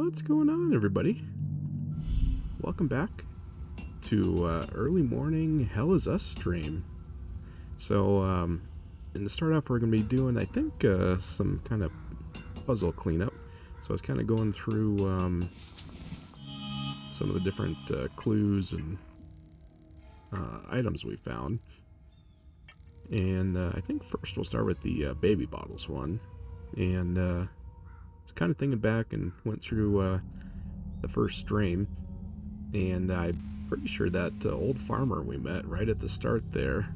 What's going on, everybody? Welcome back to early morning Hell Is Us stream. So, and to start off, we're going to be doing, I think, some kind of puzzle cleanup. So I was kind of going through some of the different clues and items we found. And I think first we'll start with the baby bottles one. And I was kind of thinking back and went through the first stream. And I'm pretty sure that old farmer we met right at the start there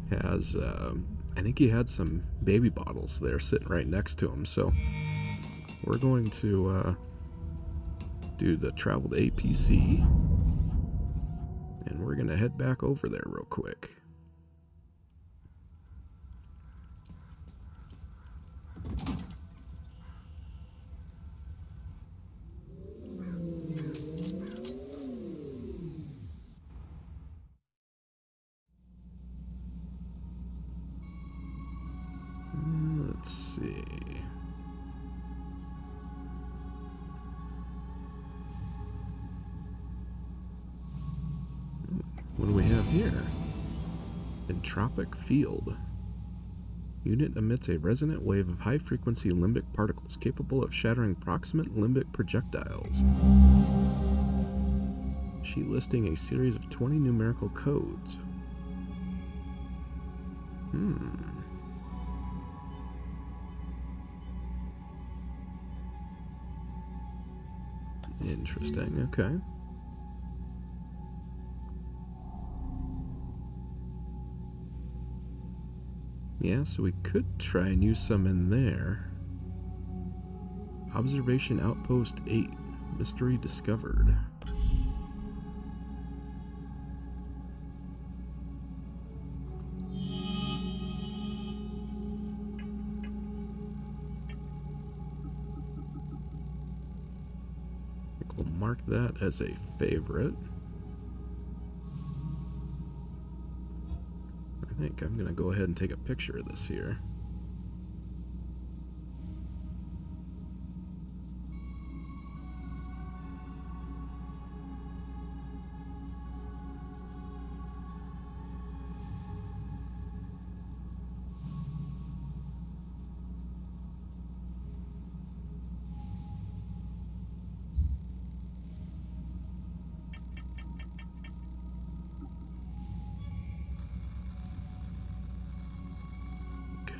has, I think he had some baby bottles there sitting right next to him. So we're going to do the travel to APC. And we're going to head back over there real quick. Let's see. What do we have here? Entropic field. Unit emits a resonant wave of high-frequency limbic particles capable of shattering proximate limbic projectiles. Sheet listing a series of 20 numerical codes. Interesting, okay. Yeah, so we could try and use some in there. Observation Outpost 8. Mystery discovered. I think we'll mark that as a favorite. I think I'm going to go ahead and take a picture of this here.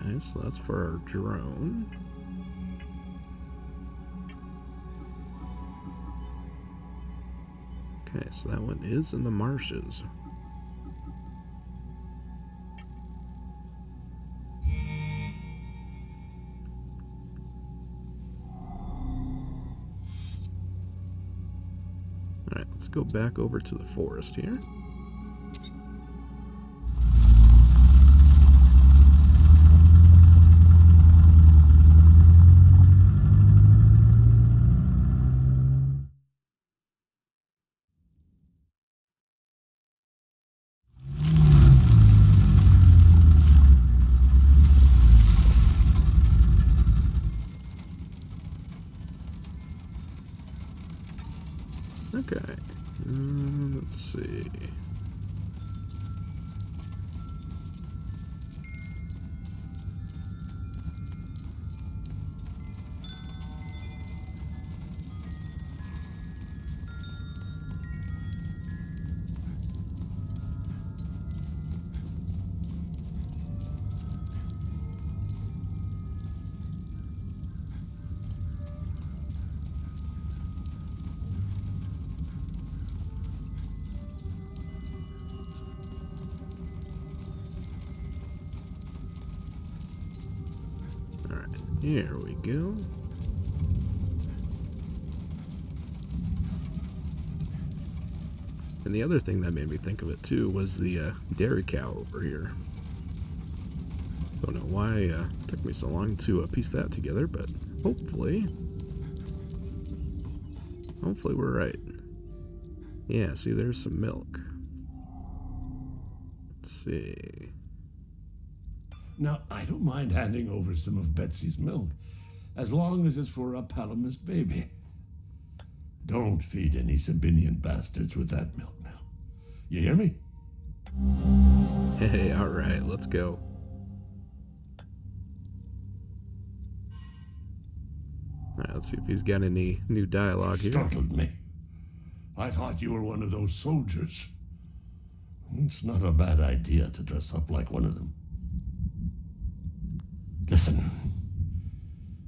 Okay, so that's for our drone. Okay, so that one is in the marshes. Alright, let's go back over to the forest here. Okay, let's see. Here we go. And the other thing that made me think of it too was the dairy cow over here. Don't know why it took me so long to piece that together, but hopefully we're right. Yeah, see, there's some milk. Let's see. Now, I don't mind handing over some of Betsy's milk, as long as it's for a Palamist baby. Don't feed any Sabinian bastards with that milk now. You hear me? Hey, alright, let's go. Alright, let's see if he's got any new dialogue here. Startled me. I thought you were one of those soldiers. It's not a bad idea to dress up like one of them. Listen,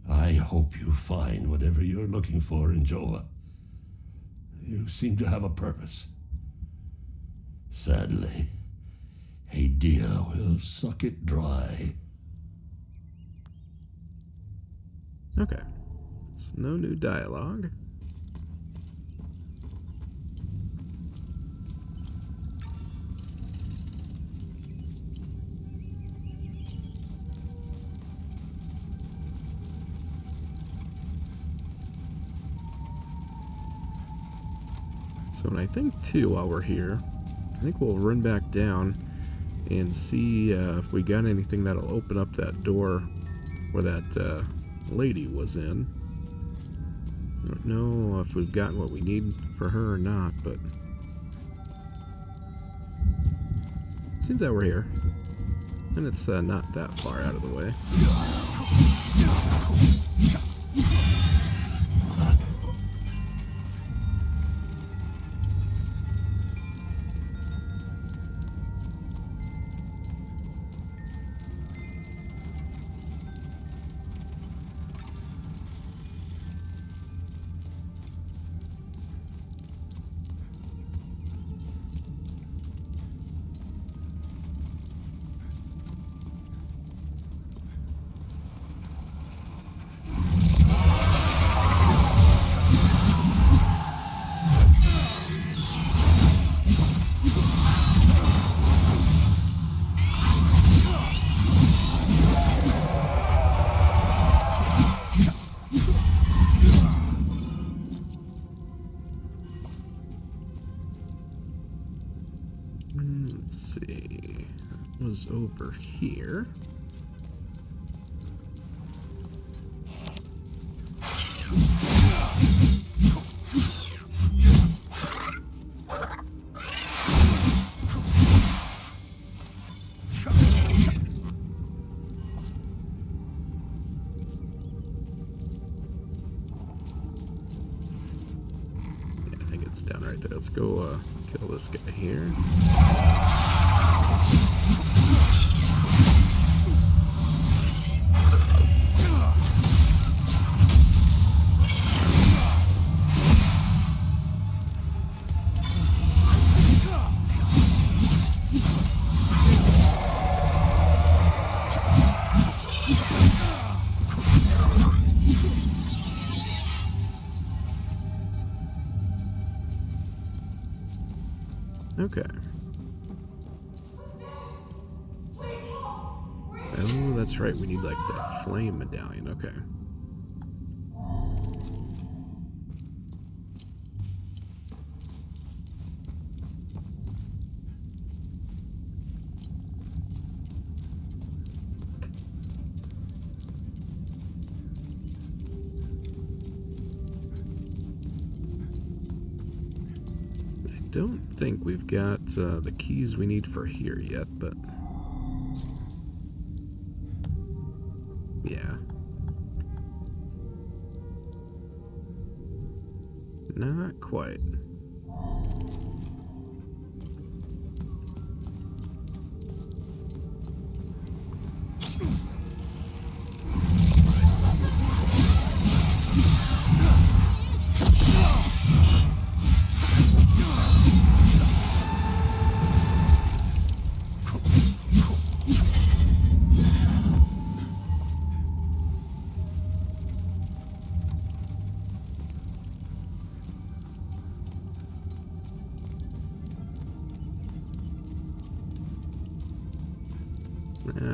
I hope you find whatever you're looking for in Jova. You seem to have a purpose. Sadly, Hadea will suck it dry. Okay. So no new dialogue. So, and I think too, while we're here, I think we'll run back down and see if we got anything that'll open up that door where that lady was in. I don't know if we've gotten what we need for her or not, but seems that we're here, and it's not that far out of the way. Let's see. That was over here. Yeah, I think it's down right there. Let's go kill this guy here. Okay. Oh, that's right. We need like the flame medallion. Okay. I don't think we've got the keys we need for here yet, but yeah. Not quite.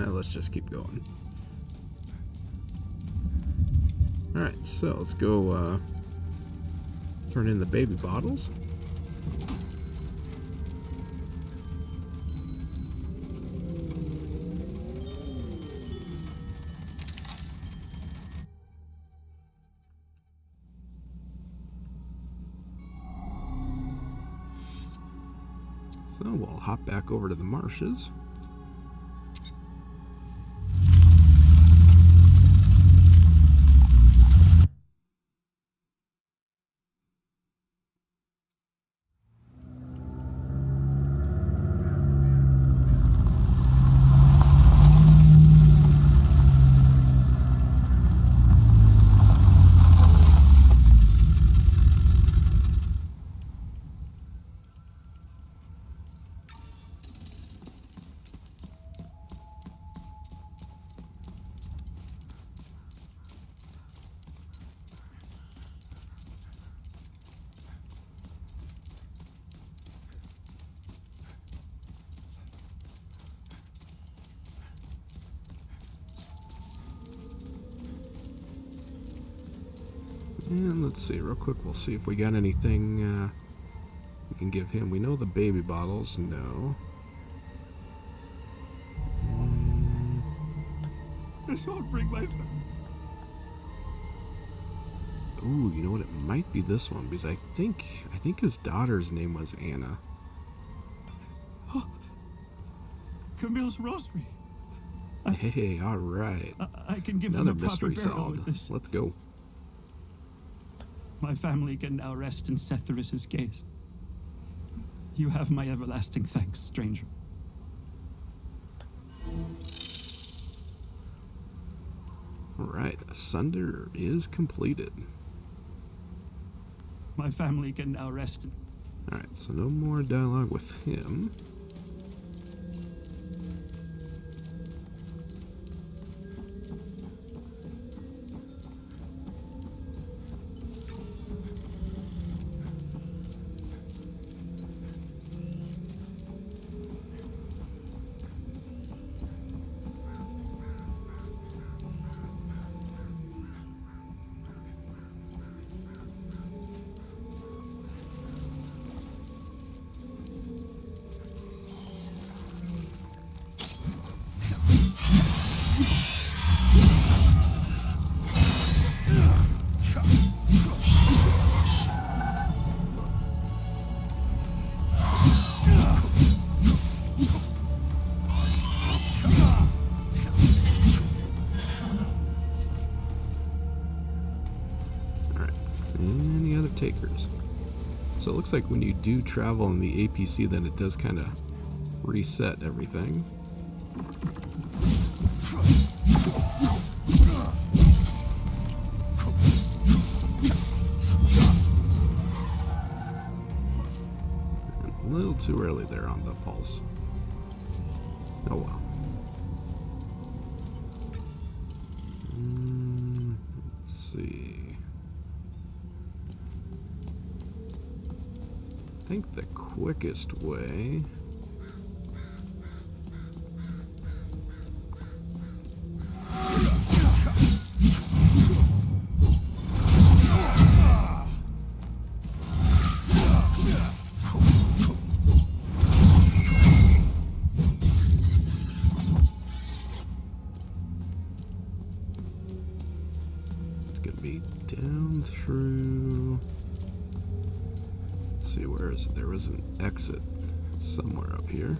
Let's just keep going. Alright, so let's go turn in the baby bottles. So we'll hop back over to the marshes. And let's see, real quick, we'll see if we got anything we can give him. We know the baby bottles, no. This won't bring my family. Ooh, you know what? It might be this one, because I think his daughter's name was Anna. Oh, Camille's rosary. Hey, all right. I can give Another them a proper mystery burial solved. with this. Let's go. My family can now rest in Setharis' gaze. You have my everlasting thanks, stranger. Alright, Asunder is completed. My family can now rest in... Alright, so no more dialogue with him. Any other takers? So it looks like when you do travel in the APC, then it does kind of reset everything. A little too early there on the pulse. Oh well. Let's see. I think the quickest way it's gonna be down through. Let's see, where is it? There was an exit somewhere up here.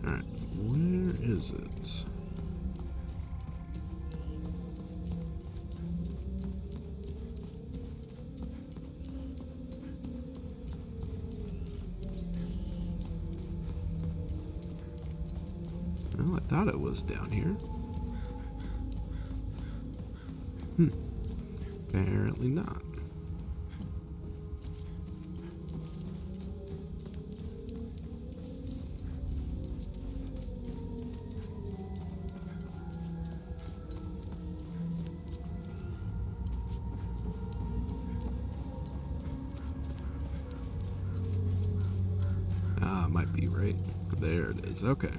Alright, where is it? Well, I thought it was down here. Apparently not. Might be right there. It is. Okay.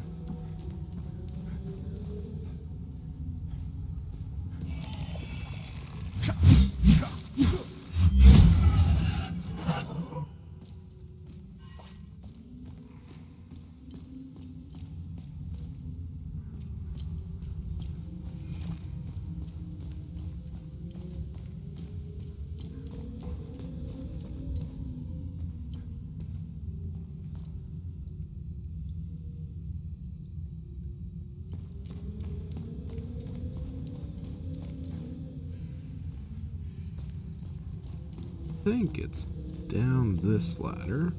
think it's down this ladder.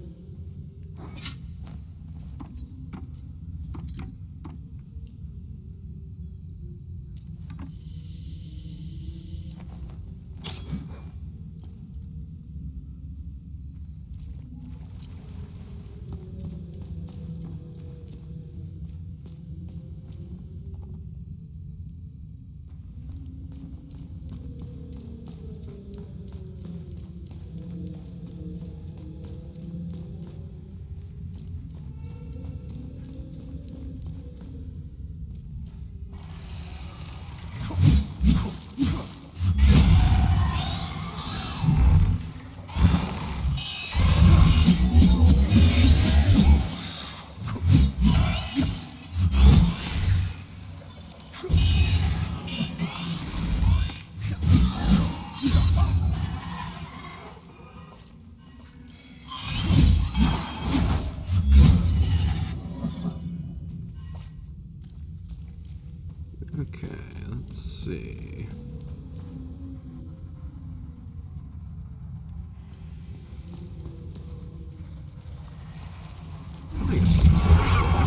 Okay, let's see. I guess we can take this down.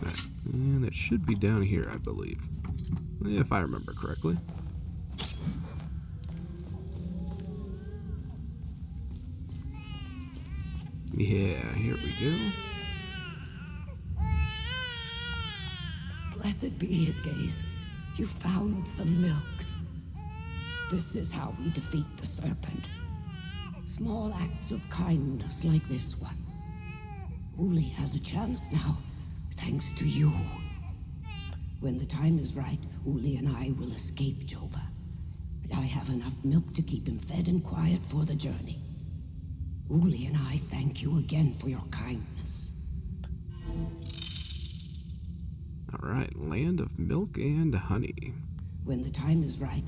Alright, and it should be down here, I believe. If I remember correctly. Yeah, here we go. Blessed be his gaze. You found some milk. This is how we defeat the serpent. Small acts of kindness like this one. Uli has a chance now, thanks to you. When the time is right, Uli and I will escape Jova. I have enough milk to keep him fed and quiet for the journey. Uli and I thank you again for your kindness. Alright, land of milk and honey. When the time is right,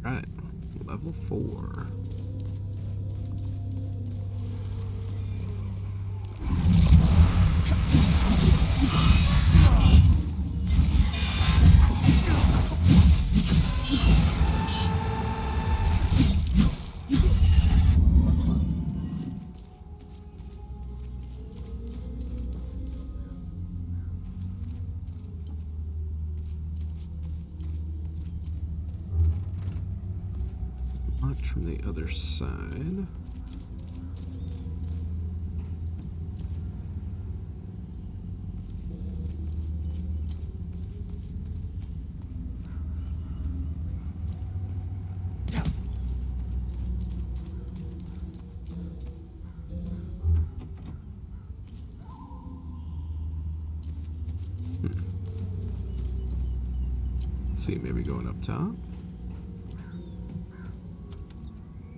Right, level 4. Watch from the other side. Let's see, maybe going up top.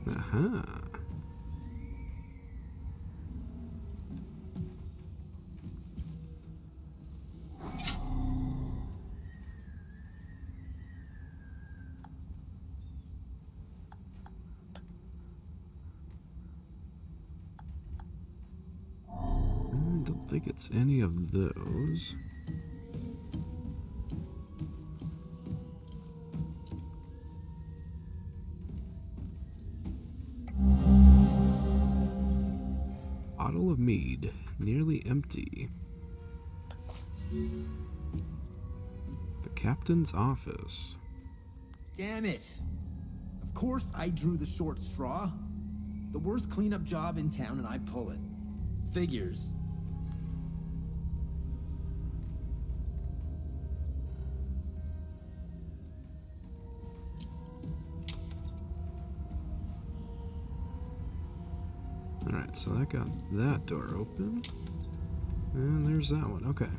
Aha. think it's any of those. Bottle of mead, nearly empty. The captain's office. Damn it! Of course I drew the short straw. The worst cleanup job in town and I pull it. Figures. Alright, so that got that door open. And there's that one, okay.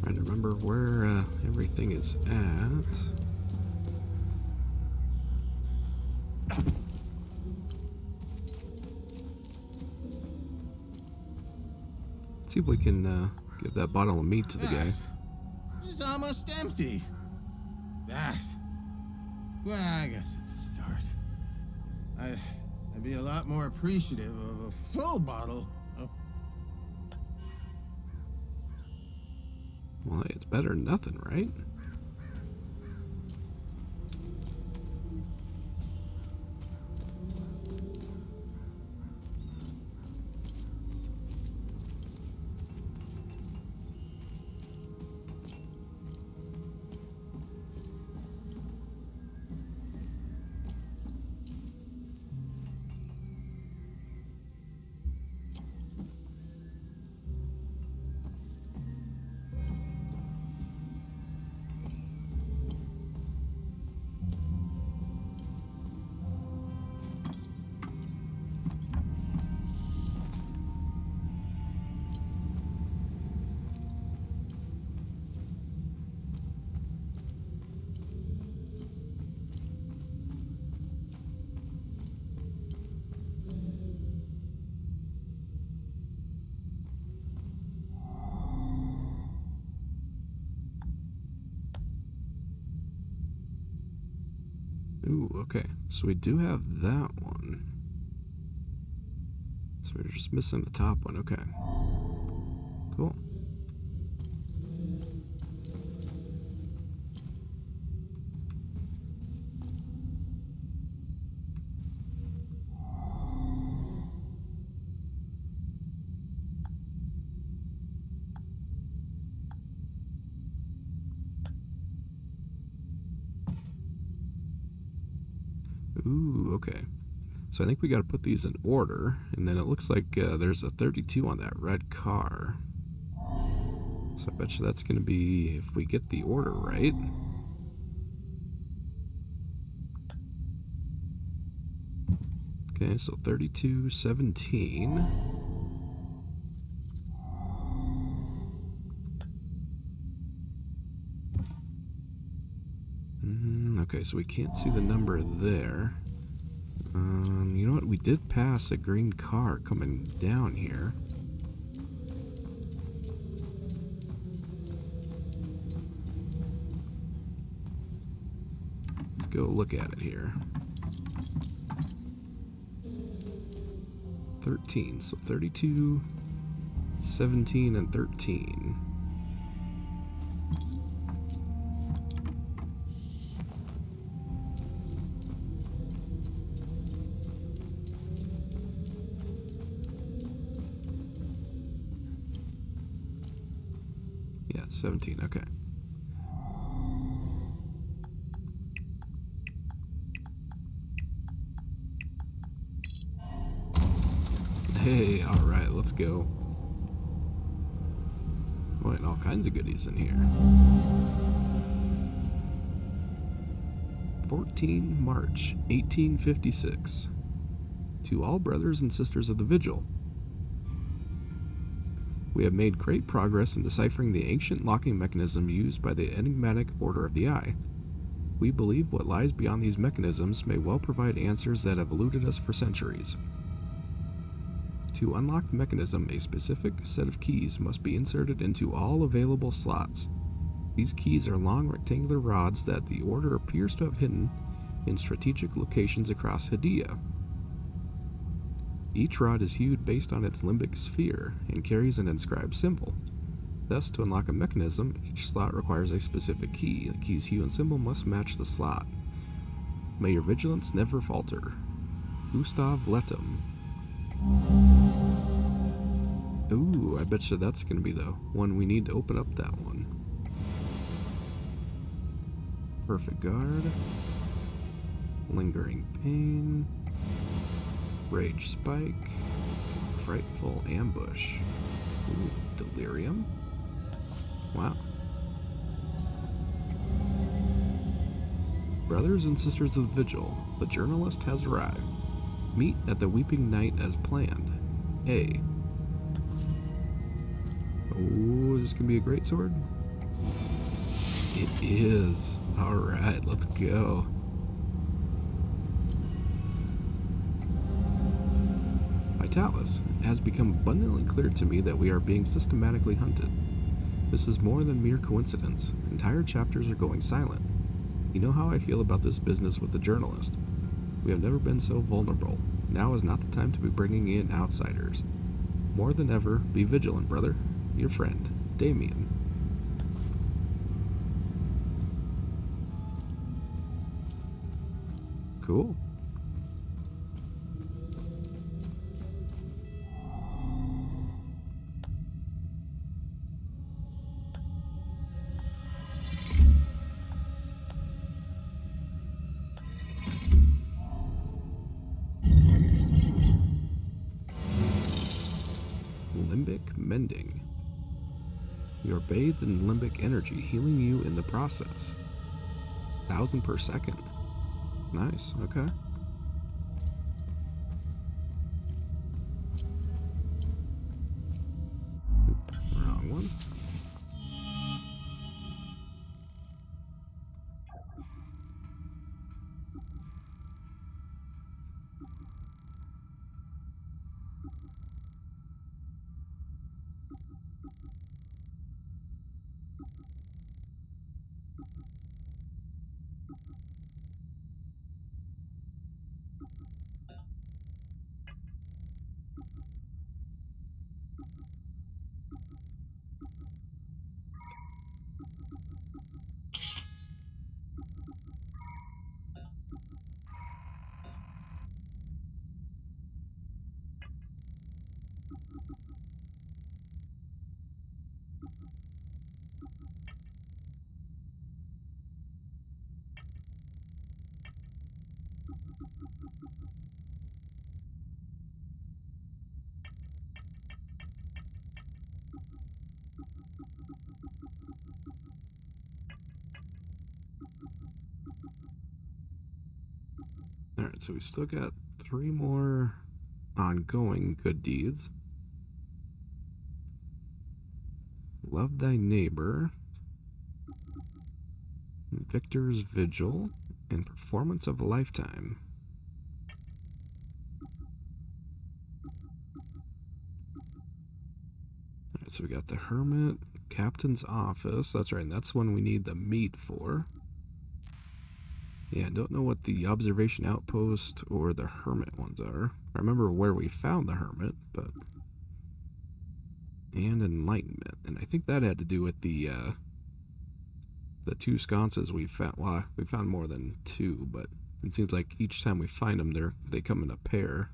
Trying to remember where everything is at. See if we can give that bottle of meat to the guy. It's almost empty. That. Well, I guess it's a start. I'd be a lot more appreciative of a full bottle. Oh. Well, hey, it's better than nothing, right? Ooh, okay. So we do have that one. So we're just missing the top one. Okay. Cool. Ooh, okay. So I think we got to put these in order, and then it looks like there's a 32 on that red car. So I bet you that's going to be, if we get the order right. Okay, so 3217. Okay, so we can't see the number there. You know what? We did pass a green car coming down here. Let's go look at it here. 13, so 32, 17, and 13. Yeah, 17, okay. Hey, alright, let's go. Boy, and all kinds of goodies in here. 14 March 1856. to all brothers and sisters of the Vigil. We have made great progress in deciphering the ancient locking mechanism used by the enigmatic Order of the Eye. We believe what lies beyond these mechanisms may well provide answers that have eluded us for centuries. To unlock the mechanism, a specific set of keys must be inserted into all available slots. These keys are long rectangular rods that the Order appears to have hidden in strategic locations across Hadea. Each rod is hued based on its limbic sphere and carries an inscribed symbol. Thus, to unlock a mechanism, each slot requires a specific key. The key's hue and symbol must match the slot. May your vigilance never falter. Gustav Lettem. Ooh, I bet you that's going to be the one we need to open up that one. Perfect guard. Lingering pain. Rage spike. Frightful ambush. Ooh, delirium. Wow. Brothers and sisters of the Vigil, the journalist has arrived. Meet at the Weeping Night as planned. A. Oh, is this gonna be a great sword? It is. Alright, let's go. Vitalis, it has become abundantly clear to me that we are being systematically hunted. This is more than mere coincidence. Entire chapters are going silent. You know how I feel about this business with the journalist. We have never been so vulnerable. Now is not the time to be bringing in outsiders. More than ever, be vigilant, brother. Your friend, Damien. Cool. Limbic mending. You are bathed in limbic energy, healing you in the process. 1,000 per second. Nice, okay. Wrong one. Alright, so we still got 3 more ongoing good deeds. Love thy neighbor. Victor's Vigil. And performance of a lifetime. Alright, so we got the Hermit, Captain's Office. That's right, and that's one we need the meat for. Yeah, I don't know what the Observation Outpost or the Hermit ones are. I remember where we found the Hermit, but... And Enlightenment. And I think that had to do with the 2 sconces we found. Well, we found more than 2, but it seems like each time we find them, they come in a pair.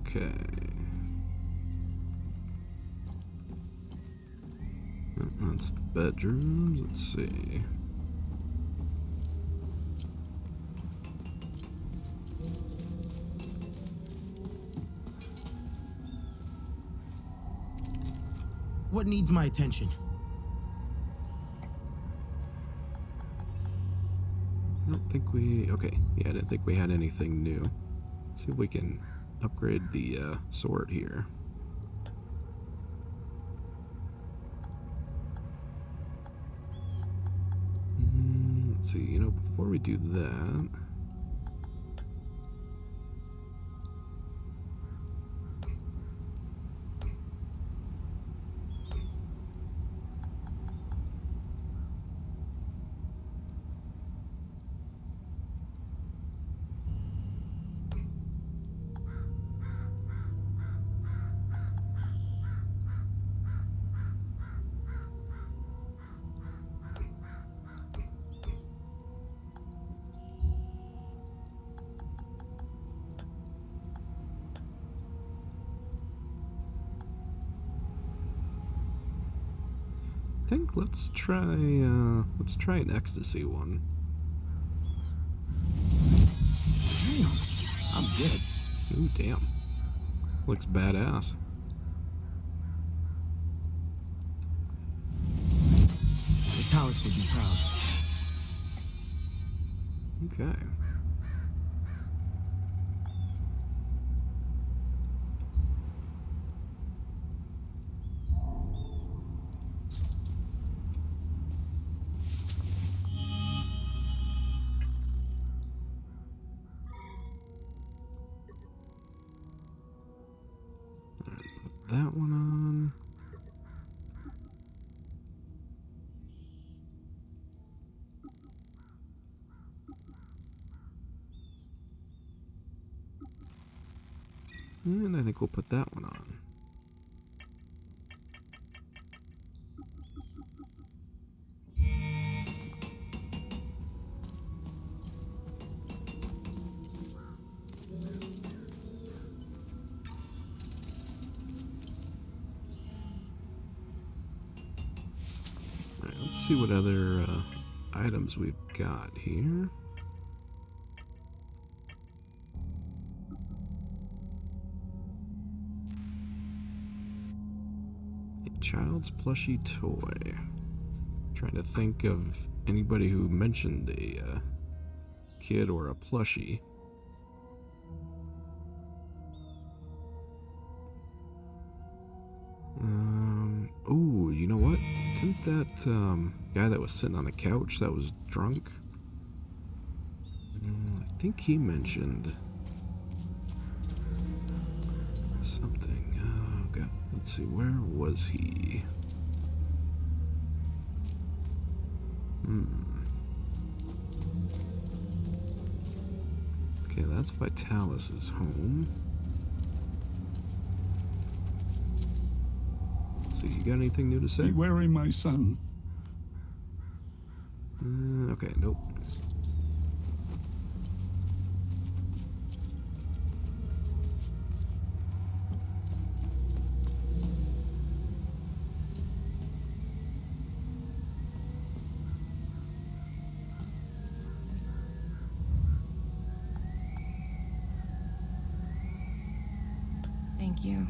Okay. That's the bedrooms. Let's see. What needs my attention? I don't think we... Okay, yeah, I didn't think we had anything new. Let's see if we can upgrade the sword here. Let's see, you know, before we do that... I think let's try an ecstasy one. Damn, I'm good. Ooh, damn. Looks badass. Vitalis would be proud. Okay. That one on. And I think we'll put that one on. Alright, let's see what other items we've got here. A child's plushie toy. Trying to think of anybody who mentioned a kid or a plushie. Oh, you know what? Didn't that guy that was sitting on the couch that was drunk? I think he mentioned something. Oh, God. Let's see, where was he? Okay, that's Vitalis's home. So you got anything new to say? Be wary, my son. Okay, nope. Thank you.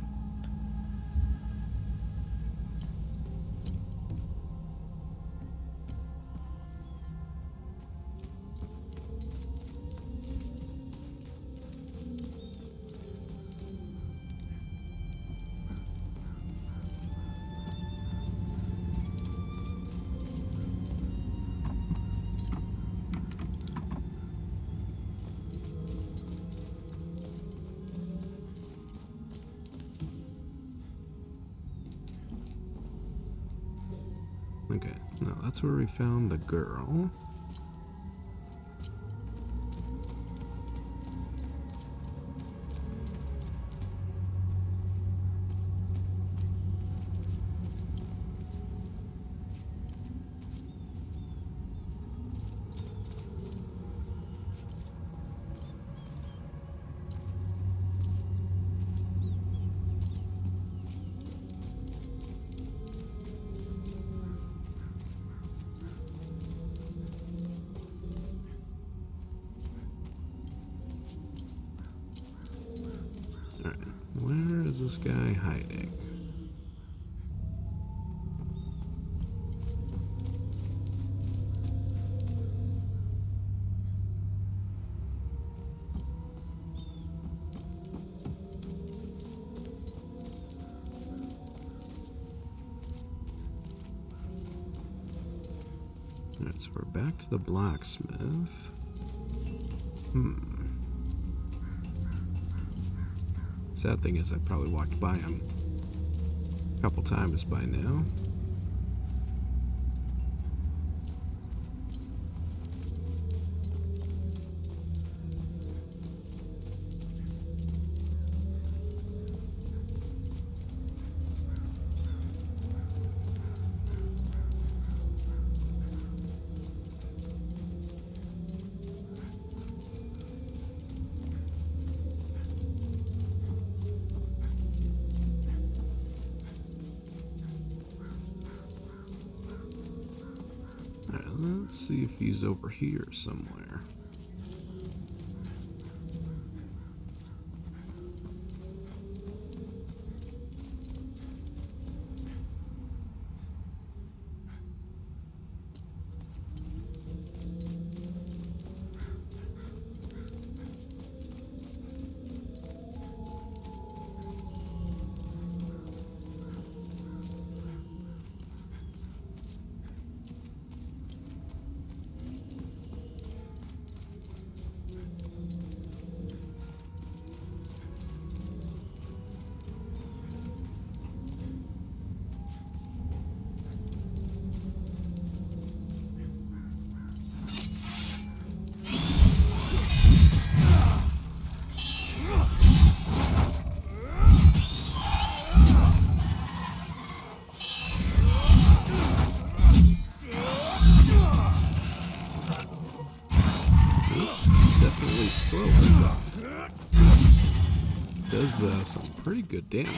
Okay, no, that's where we found the girl. is this guy hiding? Alright, so we're back to the blacksmith. Sad thing is I probably walked by him a couple times by now. Let's see if he's over here somewhere. Definitely slower. Does some pretty good damage.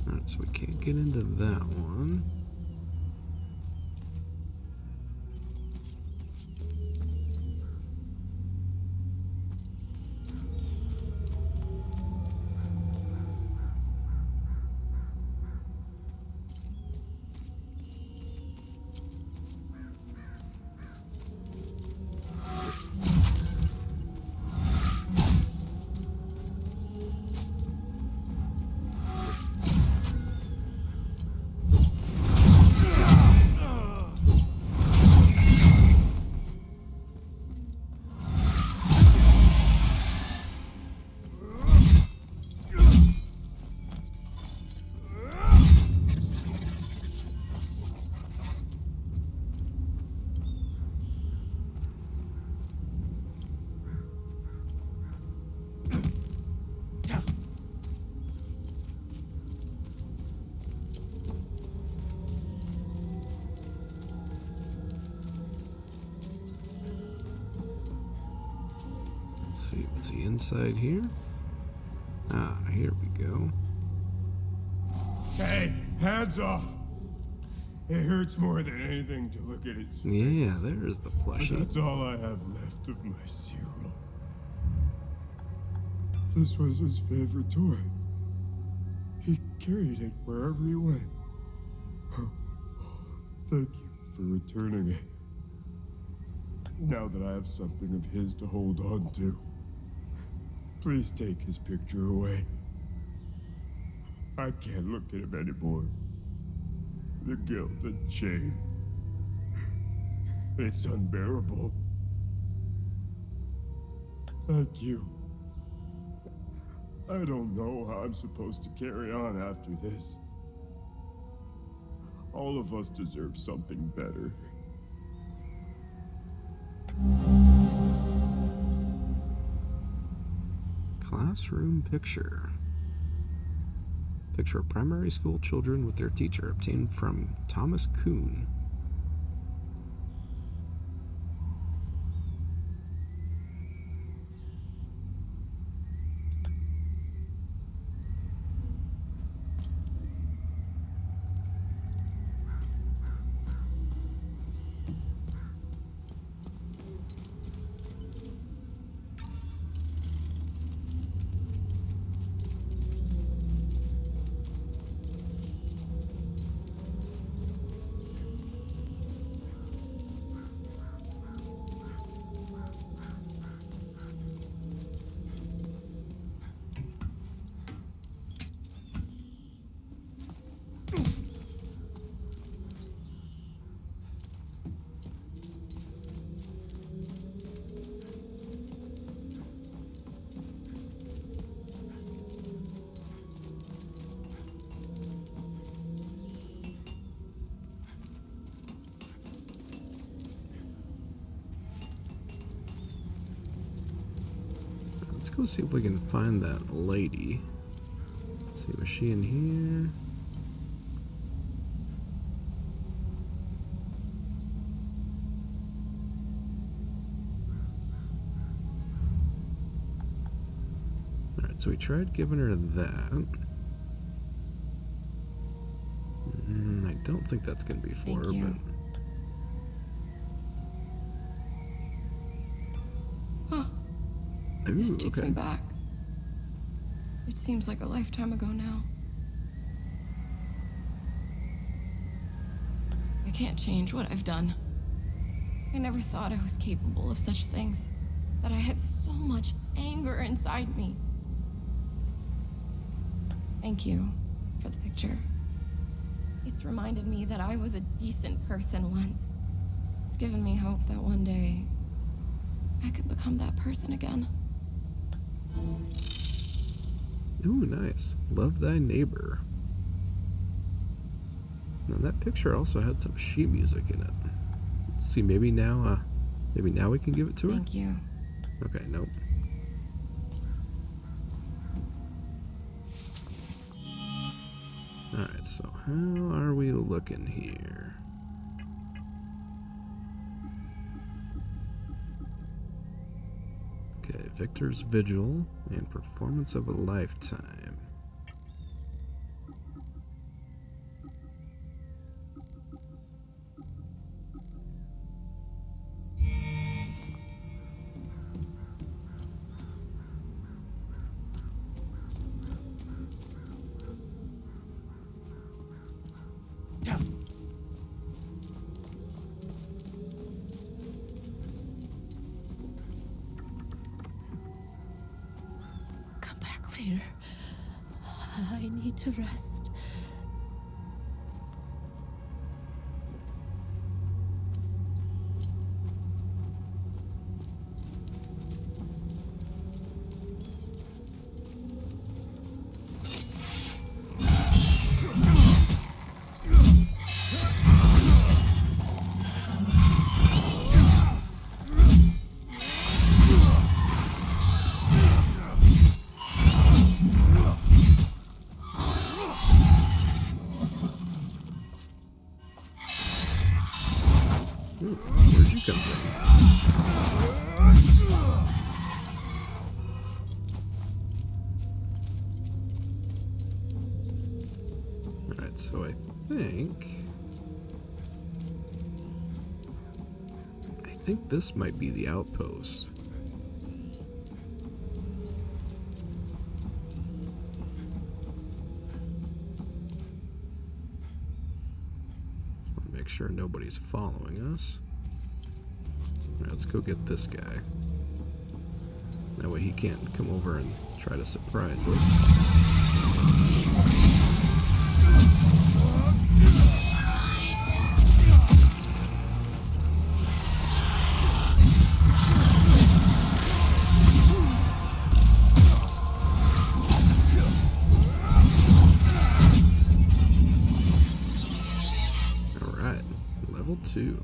Alright, so we can't get into that one. See, was he inside here? Ah, here we go. Hey, hands off! It hurts more than anything to look at his face. Yeah, there's the But plushie. that's all I have left of my Cyril. This was his favorite toy. He carried it wherever he went. Thank you for returning it. Now that I have something of his to hold on to, please take his picture away. I can't look at him anymore. The guilt and shame. It's unbearable. Thank you. I don't know how I'm supposed to carry on after this. All of us deserve something better. Classroom picture. Picture of primary school children with their teacher, obtained from Thomas Kuhn. Let's go see if we can find that lady. Let's see, was she in here? Alright, so we tried giving her that. I don't think that's going to be for her, you. but... Ooh, This takes okay. me back. It seems like a lifetime ago now. I can't change what I've done. I never thought I was capable of such things. That I had so much anger inside me. Thank you for the picture. It's reminded me that I was a decent person once. It's given me hope that one day I could become that person again. Ooh, nice. Love thy neighbor. Now that picture also had some sheet music in it. See, maybe now we can give it to her? Thank you. Okay, nope. Alright, so how are we looking here? Okay, Victor's Vigil and Performance of a Lifetime. Come back later. I need to rest. Ooh, where'd you come from? Alright, so I think this might be the outpost. Make sure nobody's following us. Alright, let's go get this guy. That way he can't come over and try to surprise us. Alright, level 2.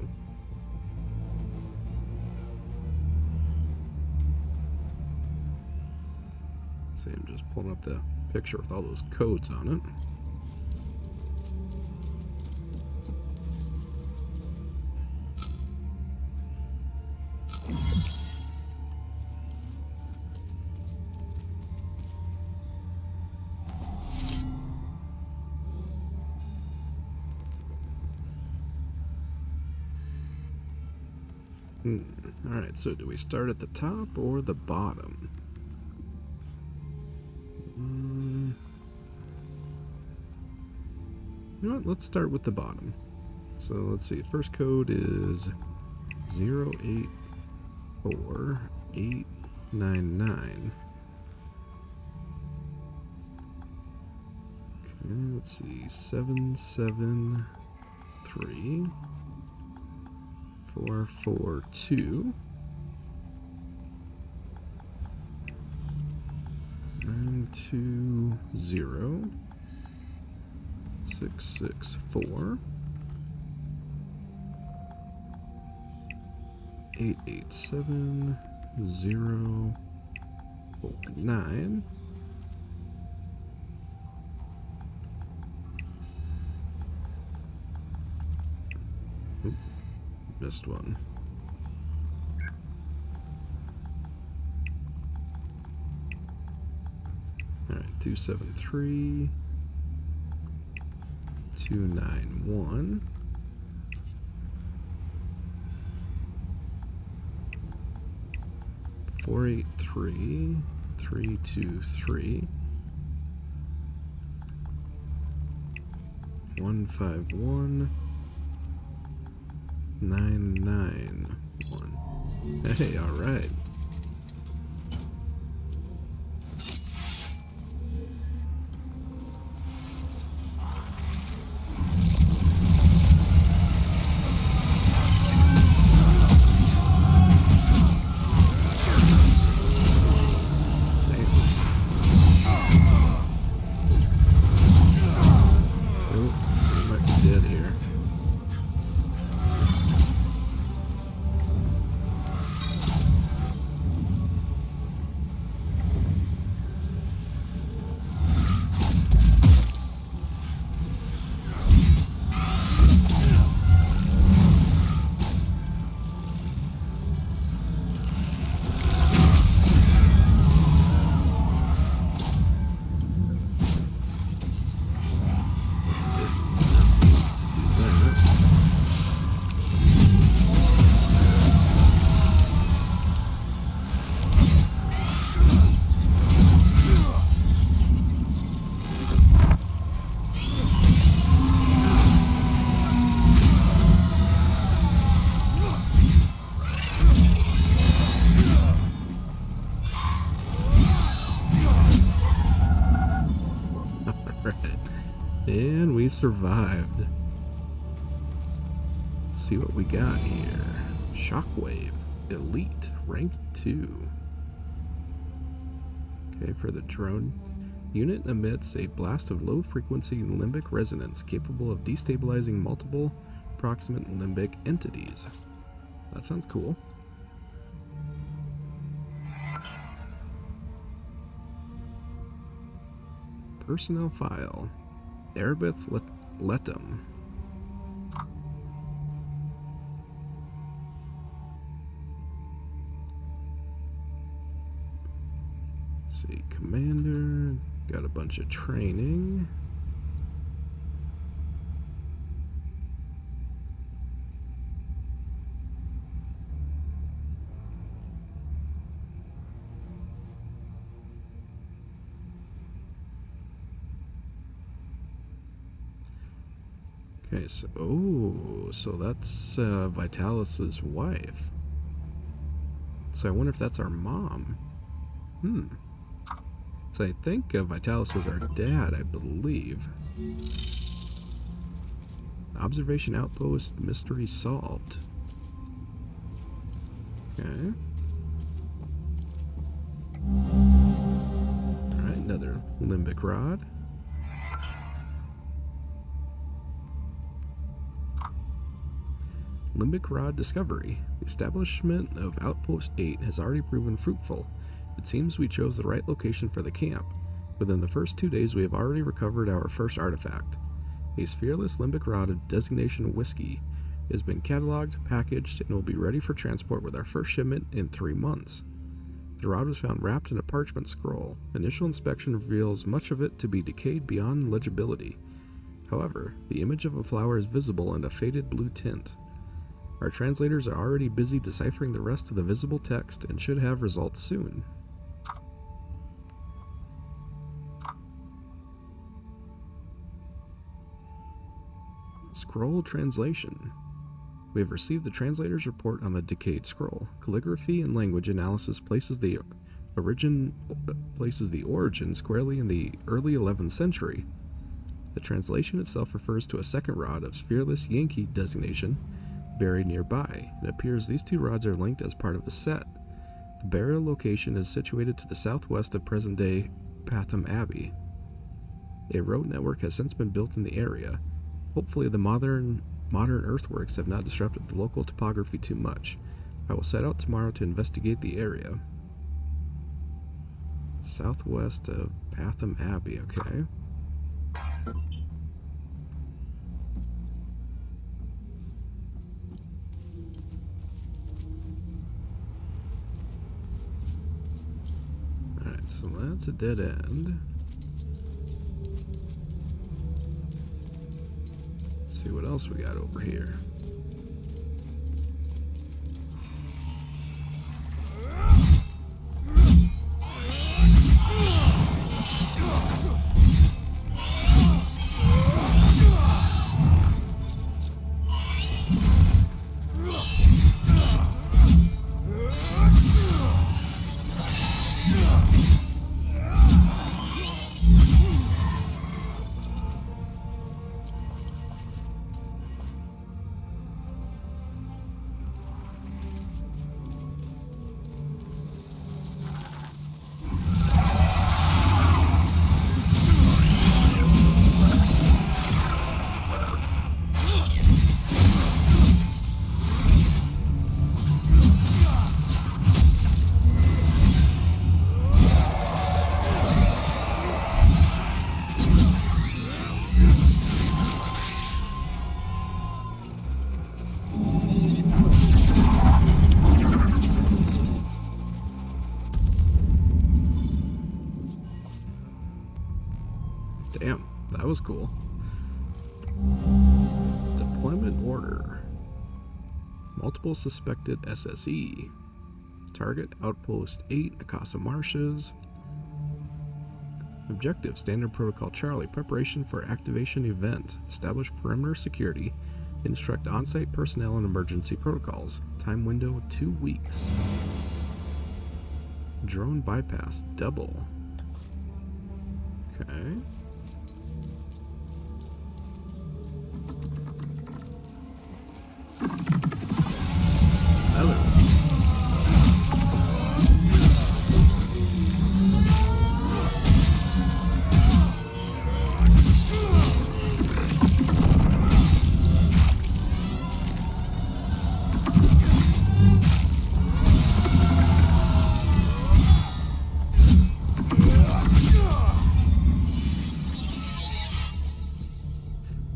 See, I'm just pulling up the picture with all those codes on it. Alright, so do we start at the top or the bottom? You know what? Let's start with the bottom. So let's see. First code is 084899. Okay, let's see. 773 442 920 664 887 0 Open 9. Oop, missed one. Alright, 273. 291. 483. 323. 151. 991. Hey, alright. And we survived. Let's see what we got here. Shockwave. Elite. Rank 2. Okay, for the drone. Unit emits a blast of low-frequency limbic resonance capable of destabilizing multiple proximate limbic entities. That sounds cool. Personnel file. Erebeth Letum. See, commander. Got a bunch of training. Okay, so that's Vitalis's wife. So I wonder if that's our mom. So I think Vitalis was our dad, I believe. Observation outpost, mystery solved. Okay. Alright, another limbic rod. Limbic Rod discovery. The establishment of Outpost 8 has already proven fruitful. It seems we chose the right location for the camp. Within the first 2 days, we have already recovered our first artifact. A sphereless limbic rod of designation Whiskey. It has been cataloged, packaged, and will be ready for transport with our first shipment in 3 months. The rod was found wrapped in a parchment scroll. Initial inspection reveals much of it to be decayed beyond legibility. However, the image of a flower is visible in a faded blue tint. Our translators are already busy deciphering the rest of the visible text and should have results soon. Scroll translation. We have received the translator's report on the decayed scroll. Calligraphy and language analysis places the origin squarely in the early 11th century. The translation itself refers to a second rod of sphereless Yankee designation buried nearby. It appears these 2 rods are linked as part of a set. The burial location is situated to the southwest of present-day Patham Abbey. A road network has since been built in the area. Hopefully the modern earthworks have not disrupted the local topography too much. I will set out tomorrow to investigate the area. Southwest of Patham Abbey, okay. Alright, so that's a dead end. Let's see what else we got over here. Damn, that was cool. Deployment order. Multiple suspected SSE. Target Outpost 8, Akasa Marshes. Objective Standard Protocol Charlie. Preparation for activation event. Establish perimeter security. Instruct on-site personnel on emergency protocols. Time window 2 weeks. Drone bypass double. Okay.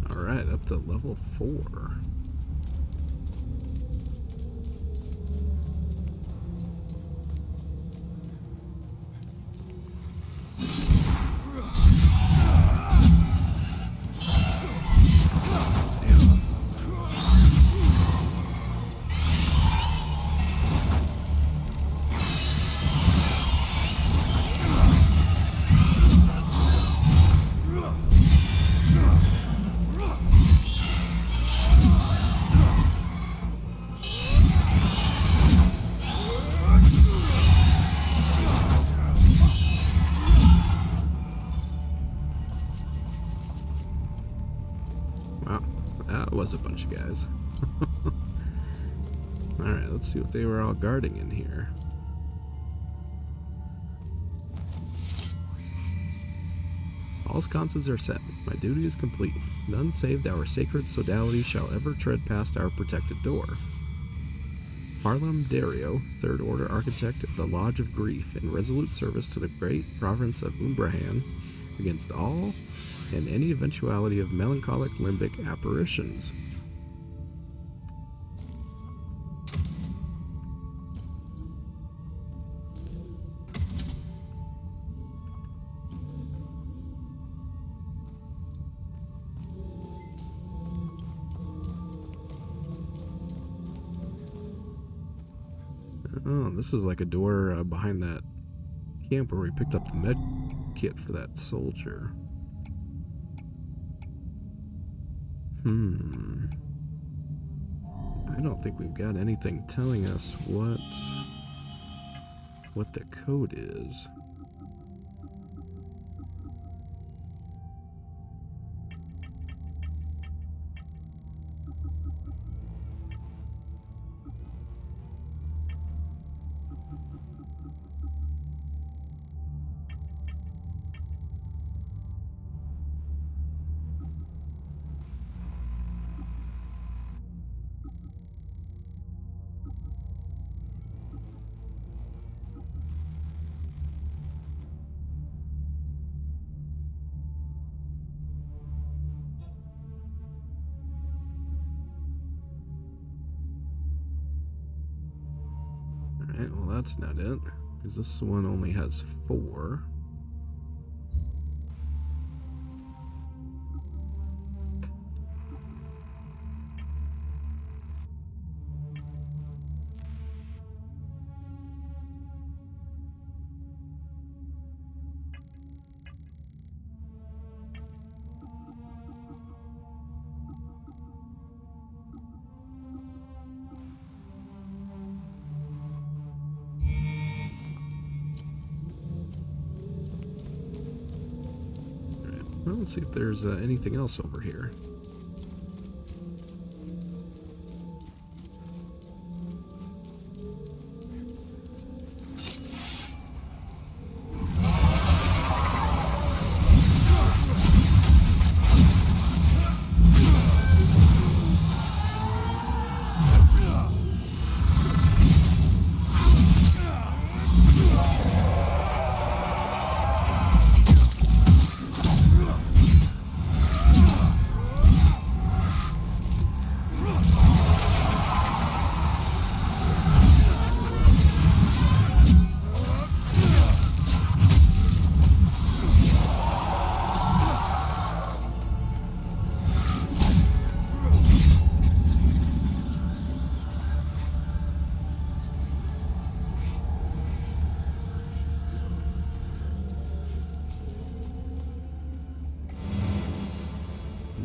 Alright, up to level 4. Wow, that was a bunch of guys. Alright, let's see what they were all guarding in here. All sconces are set. My duty is complete. None save our sacred sodality shall ever tread past our protected door. Farlam Dario, Third Order Architect of the Lodge of Grief, in resolute service to the great province of Umbrahan, against all and any eventuality of melancholic limbic apparitions. Oh, this is like a door behind that camp where we picked up the med kit for that soldier. I don't think we've got anything telling us what the code is. Alright, well that's not it. Because this one only has 4. Well, let's see if there's anything else over here.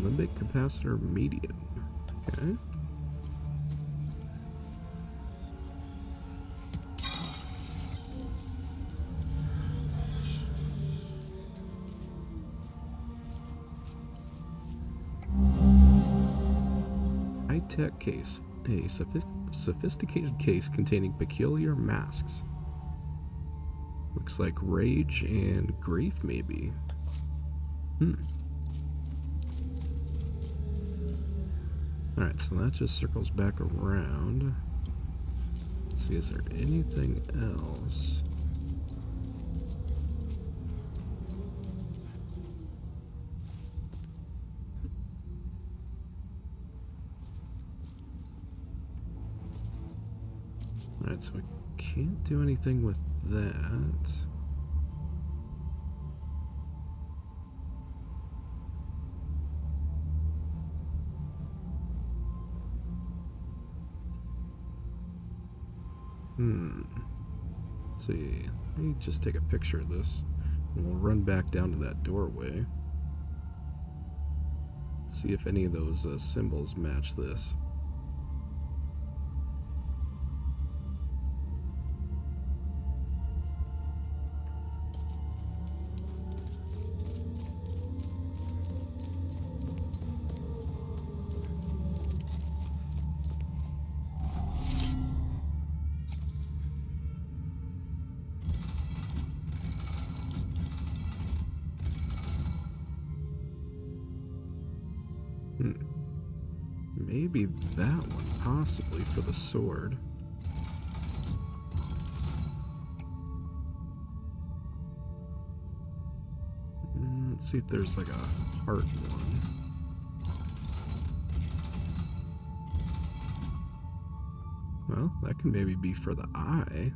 Limbic capacitor medium. Okay. High-tech case. A sophisticated case containing peculiar masks. Looks like rage and grief, maybe. Alright, so that just circles back around. Let's see, is there anything else? Alright, so we can't do anything with that. Let's see. Let me just take a picture of this. And we'll run back down to that doorway. See if any of those symbols match this. Maybe that one, possibly, for the sword. Let's see if there's like a heart one. Well, that can maybe be for the eye.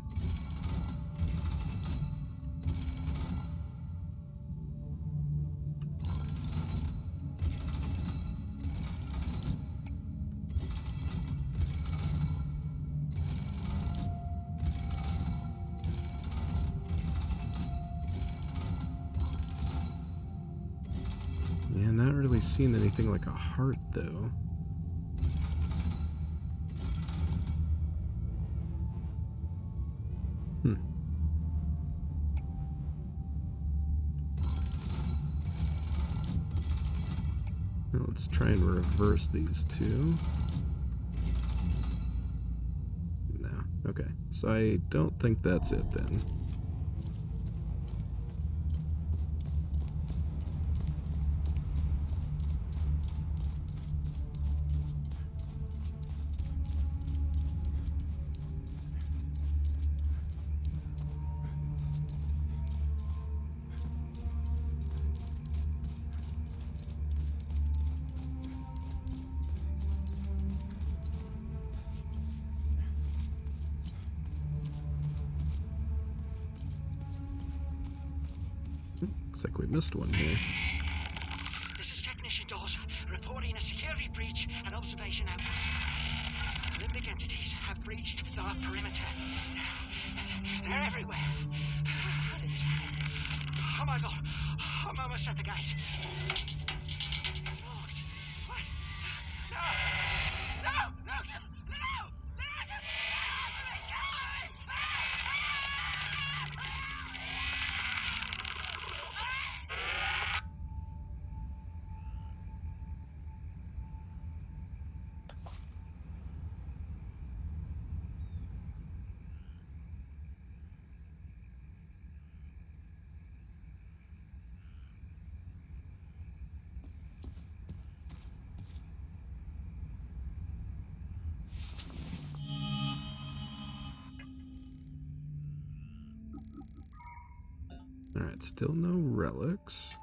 Yeah, not really seeing anything like a heart, though. Now let's try and reverse these two. No. Okay. So I don't think that's it then. Looks like we missed one here. This is Technician Dawes, reporting a security breach and observation outputs. Limbic entities have breached the perimeter. They're everywhere. How did this happen? Oh my god, I'm almost at the gate. Locked. What? No! No! No! No! No! Alright, still no relics.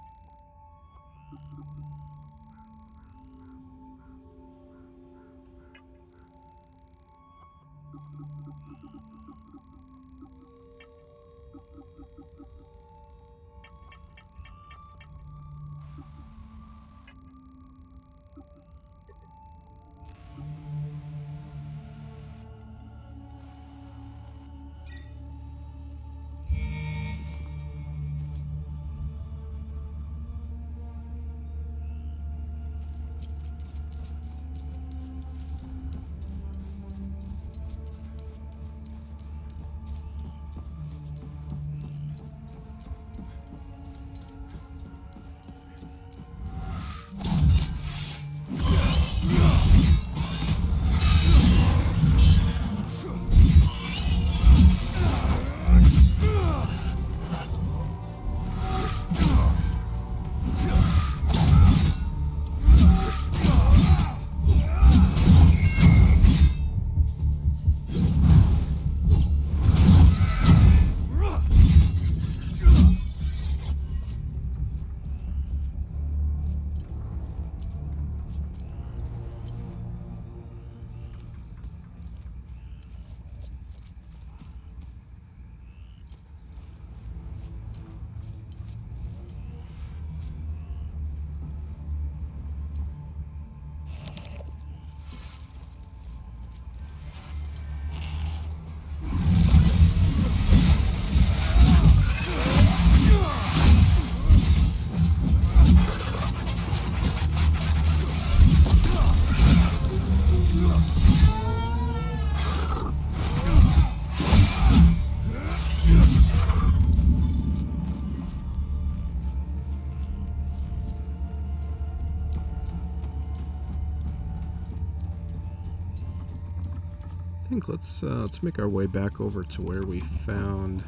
I think let's make our way back over to where we found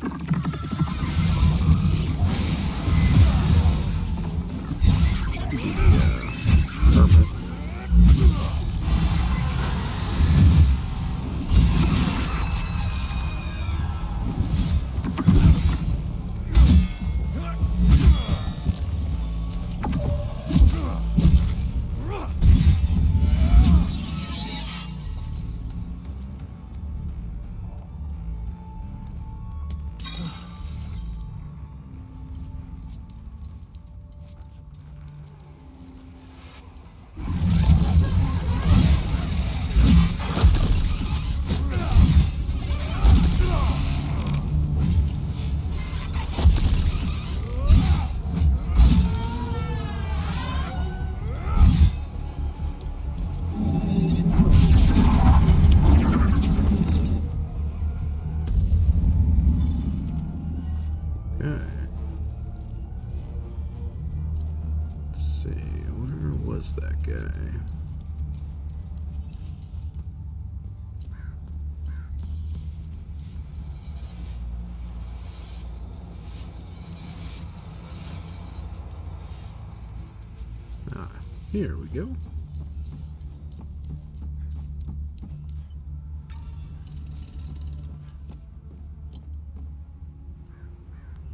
the hermit. That guy. Ah, here we go.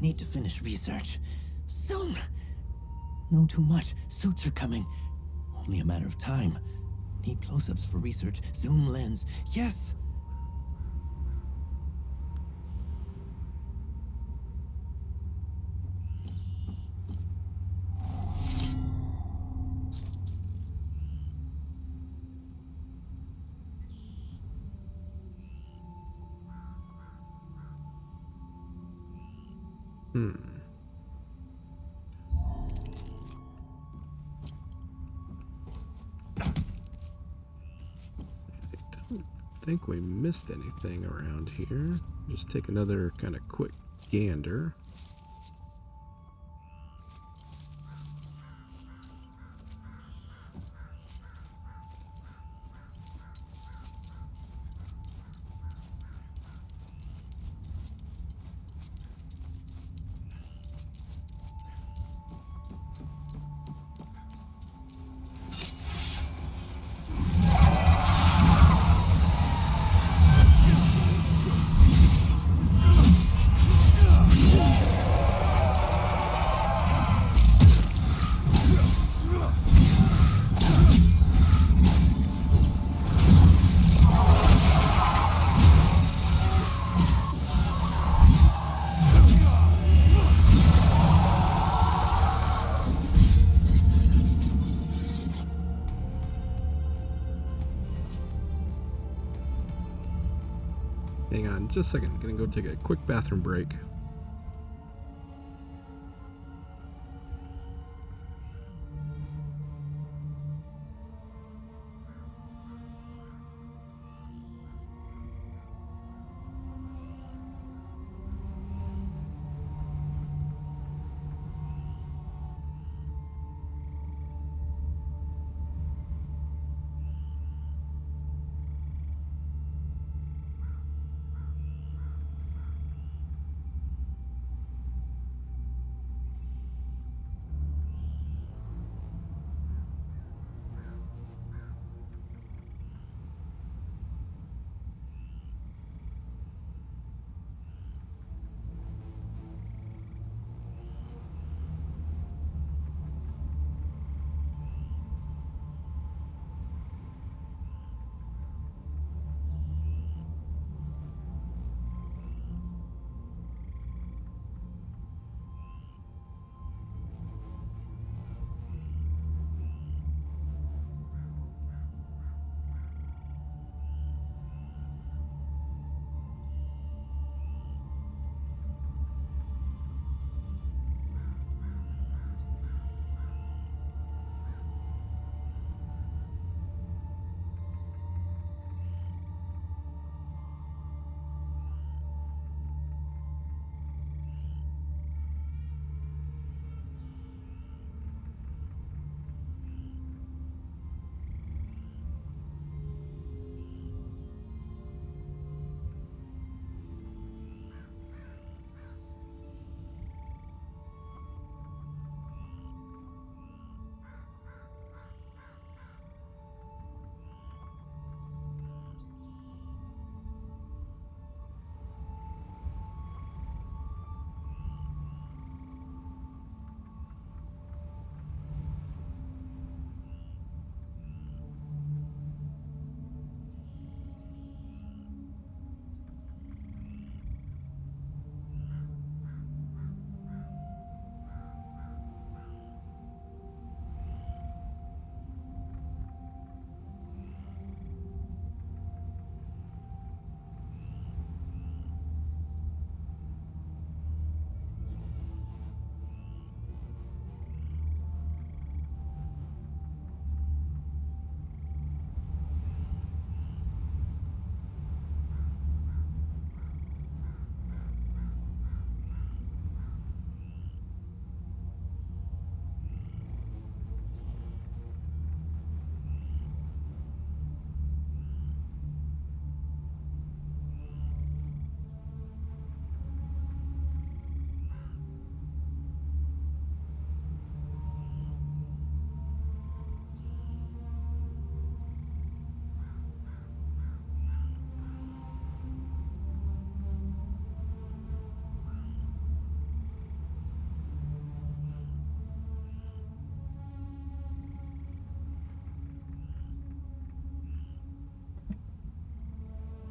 Need to finish research. Soon! Know too much. Suits are coming. Only a matter of time. Need close-ups for research. Zoom lens. Yes! Hmm. I don't think we missed anything around here. Just take another kind of quick gander. Hang on just a second. Gonna go take a quick bathroom break.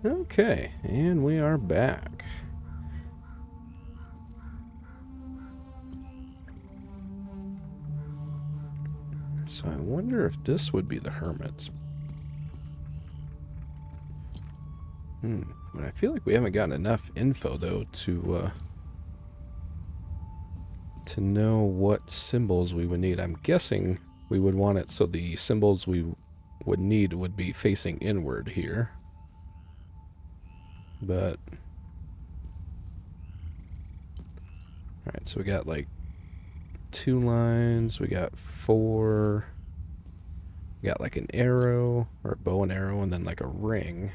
Okay, and we are back. So I wonder if this would be the hermits. But I feel like we haven't gotten enough info, though, to to know what symbols we would need. I'm guessing we would want it so the symbols we would need would be facing inward here. But alright, so we got like 2 lines, we got 4, we got like an arrow, or a bow and arrow, and then like a ring.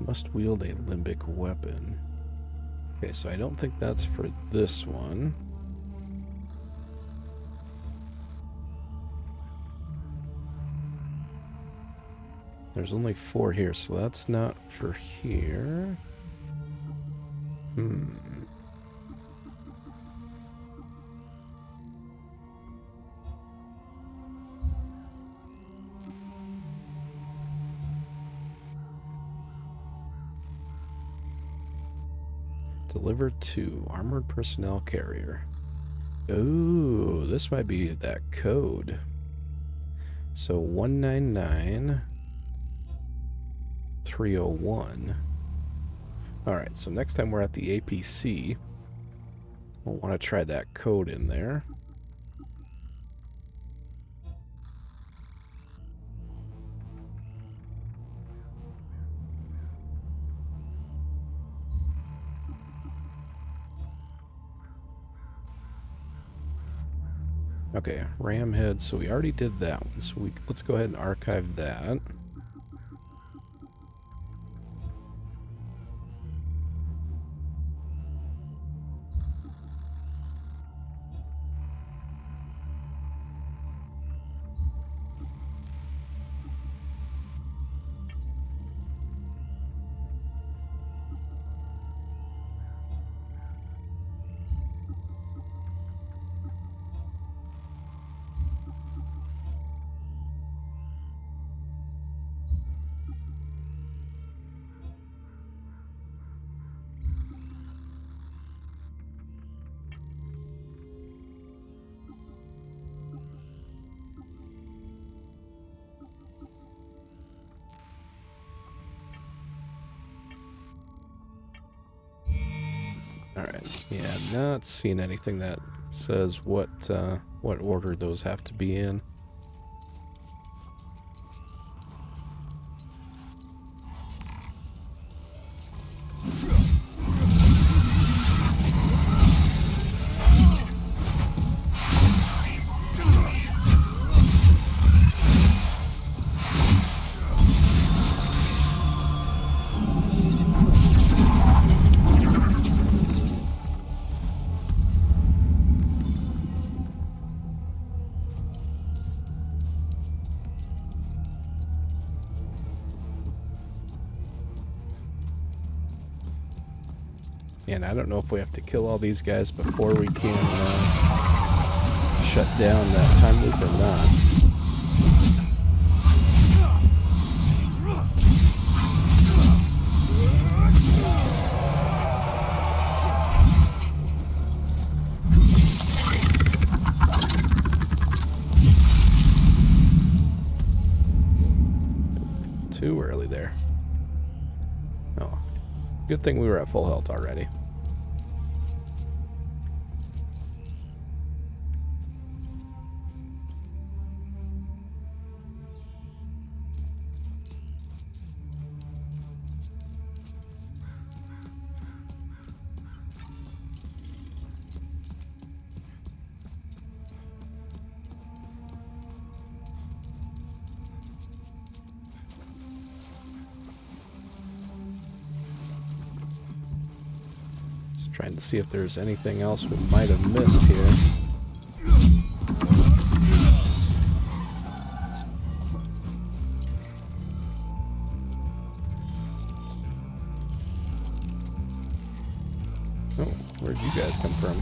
Must wield a limbic weapon. Okay, so I don't think that's for this one. There's only 4 here, so that's not for here. Deliver to armored personnel carrier. Oh, this might be that code. So 199301. Alright, so next time we're at the APC, we'll want to try that code in there. Okay, ram head, so we already did that one, so let's go ahead and archive that. Alright, yeah, not seeing anything that says what order those have to be in. And I don't know if we have to kill all these guys before we can shut down that time loop or not. Too early there. Oh, good thing we were at full health already. Trying to see if there's anything else we might have missed here. guys come from?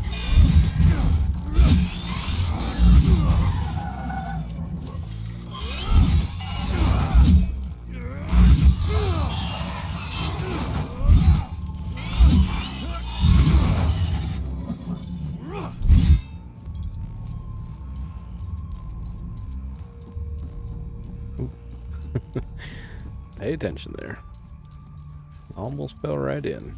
Pay attention there. Almost fell right in.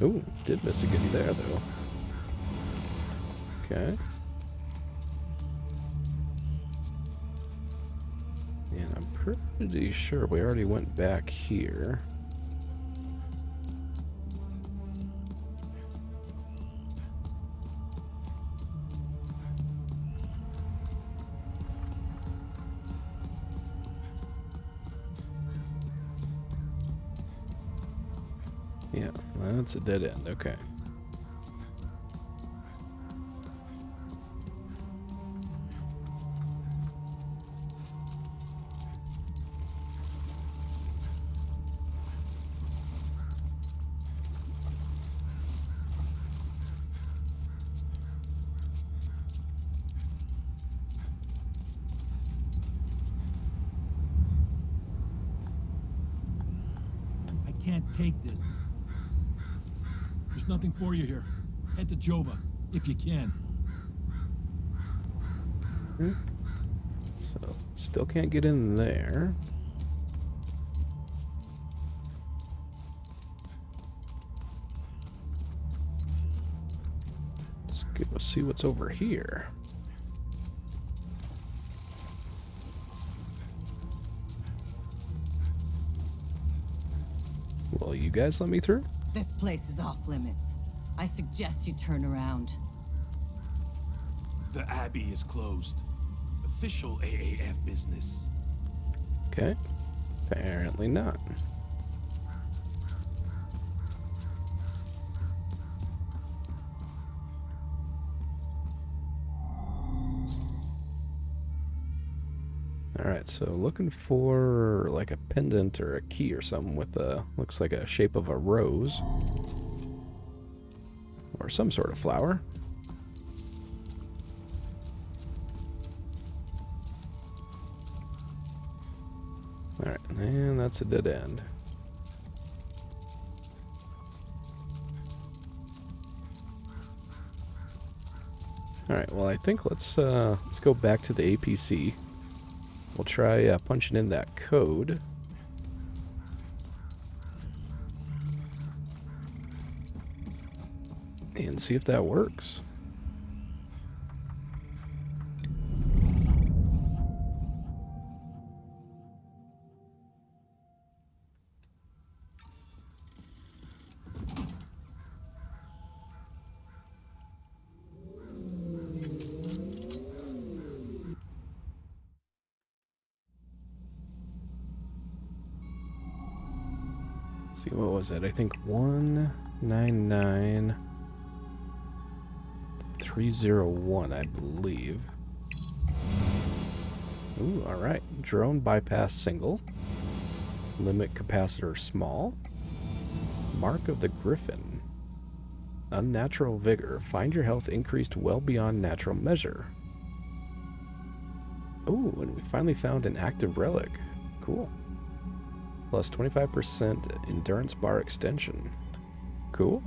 Ooh, did miss a goodie there, though. Okay. And I'm pretty sure we already went back here. Yeah, that's a dead end. Okay. I can't take this. There's nothing for you here. Head to Jova, if you can. So, still can't get in there. Let's go see what's over here. Will you guys let me through? This place is off limits. I suggest you turn around. The Abbey is closed. Official AAF business. Okay. Apparently not. Alright, so looking for like a pendant or a key or something with a, looks like a shape of a rose. Or some sort of flower. Alright, and that's a dead end. Alright, well I think let's go back to the APC. We'll try punching in that code. And see if that works. See, what was it? I think 199301, I believe. Ooh, alright. Drone bypass single. Limit capacitor small. Mark of the Griffin. Unnatural vigor. Find your health increased well beyond natural measure. Ooh, and we finally found an active relic. Cool. Plus 25% endurance bar extension. Cool.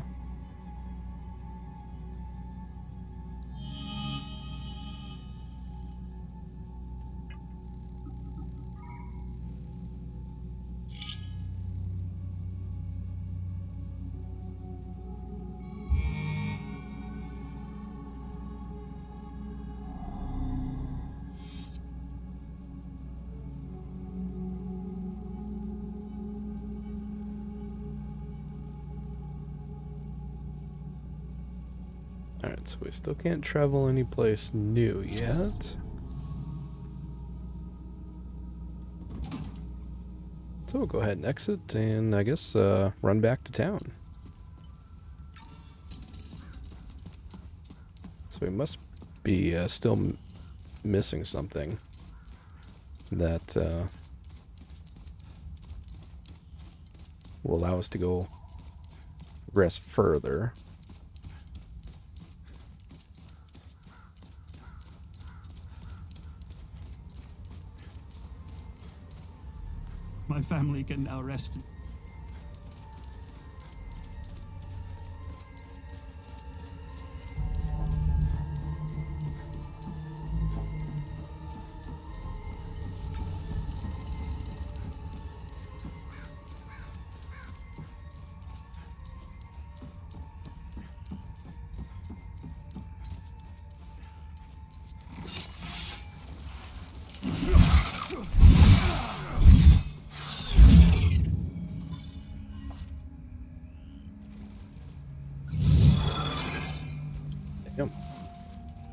Alright, so we still can't travel any place new yet. So we'll go ahead and exit and I guess run back to town. So we must be still missing something that will allow us to go progress further. My family can now rest.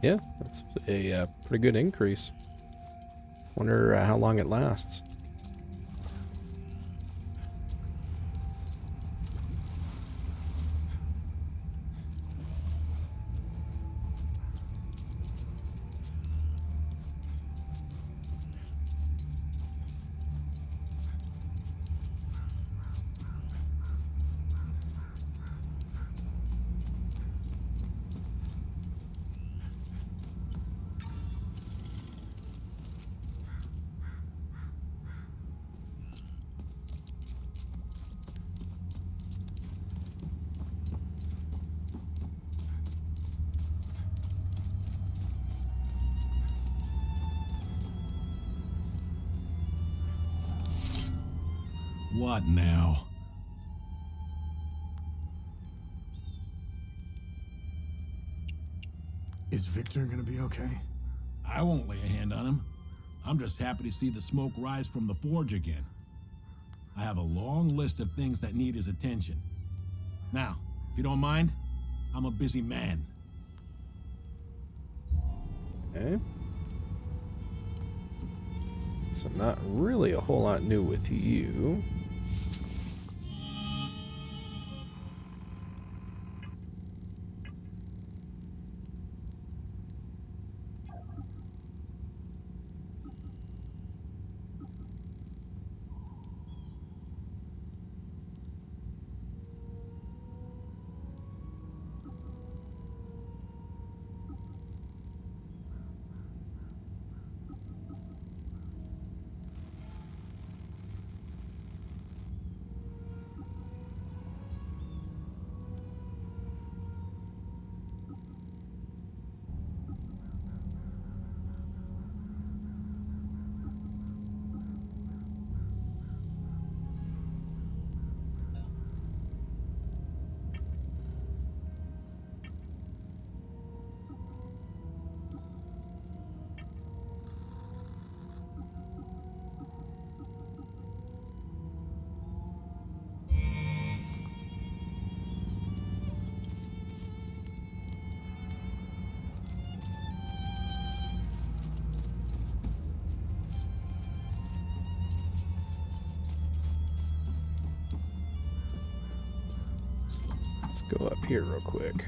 Yeah, that's a pretty good increase. Wonder how long it lasts. What now? Is Victor gonna be okay? I won't lay a hand on him. I'm just happy to see the smoke rise from the forge again. I have a long list of things that need his attention. Now, if you don't mind, I'm a busy man. Okay. So not really a whole lot new with you. Let's go up here real quick.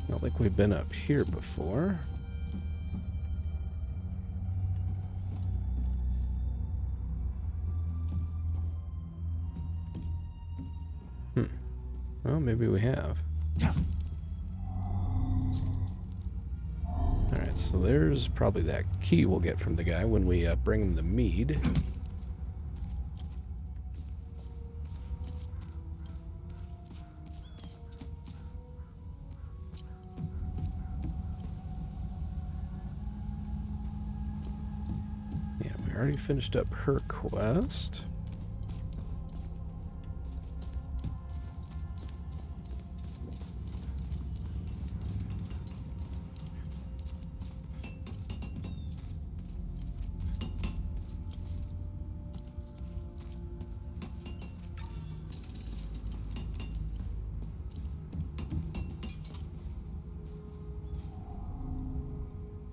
Not like we've been up here before. Well, maybe we have. Alright, so there's probably that key we'll get from the guy when we bring him the mead. Yeah, we already finished up her quest.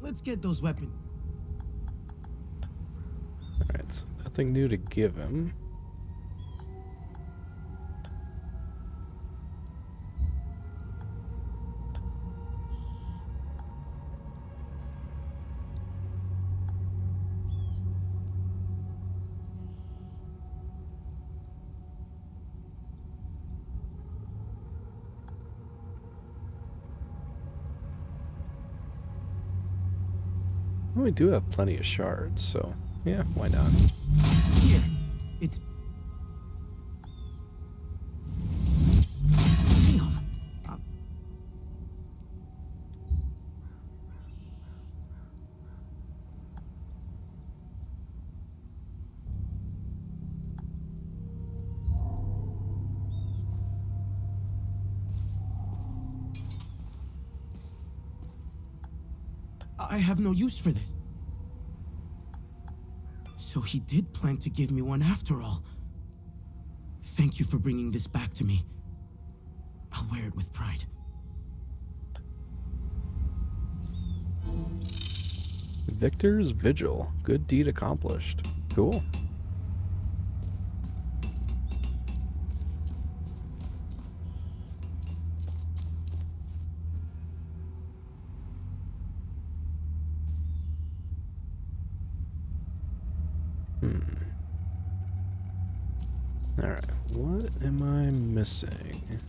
Let's get those weapons. Alright, so nothing new to give him. Well, we do have plenty of shards, so yeah, why not? Here, it's... Damn. I have no use for this. So he did plan to give me one after all. Thank you for bringing this back to me. I'll wear it with pride. Victor's Vigil. Good deed accomplished. Cool. Alright, what am I missing?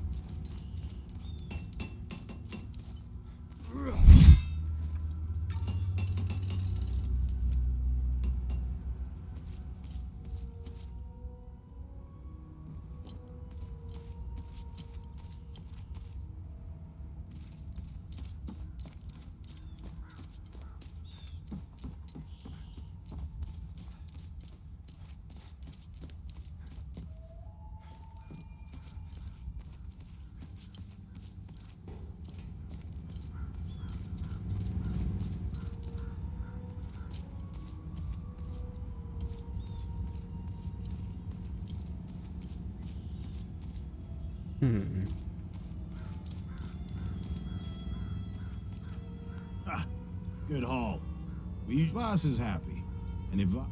Ah, good haul. We boss is happy. And if I...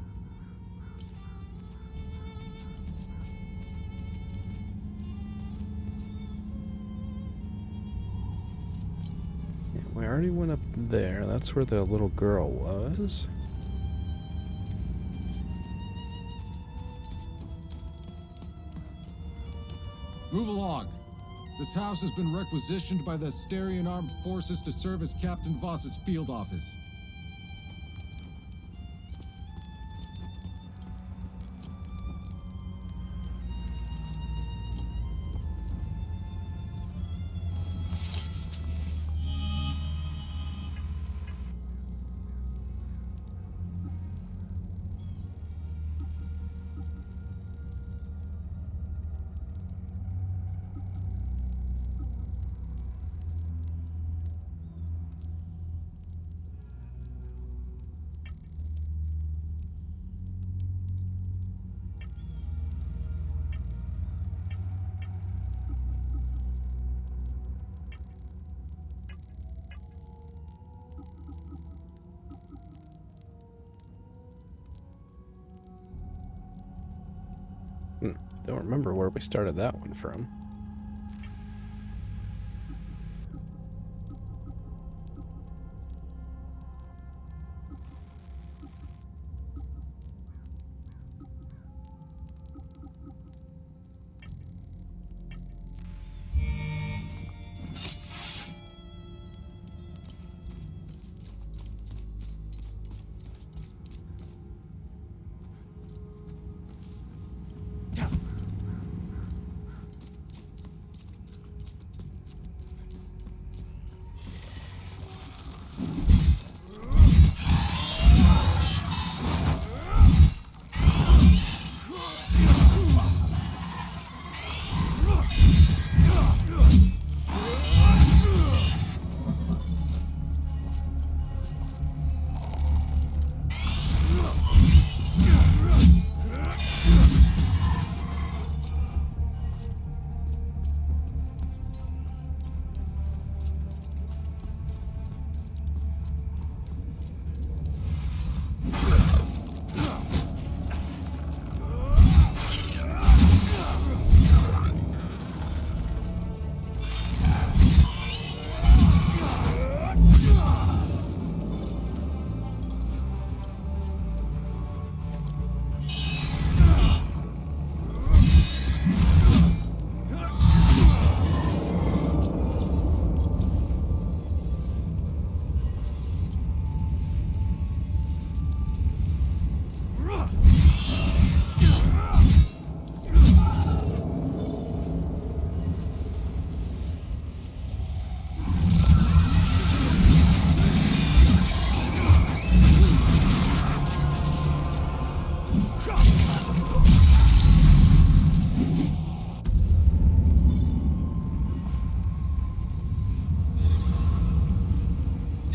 Yeah, we already went up there. That's where the little girl was. Move along. This house has been requisitioned by the Asterian Armed Forces to serve as Captain Voss's field office. Don't remember where we started that one from.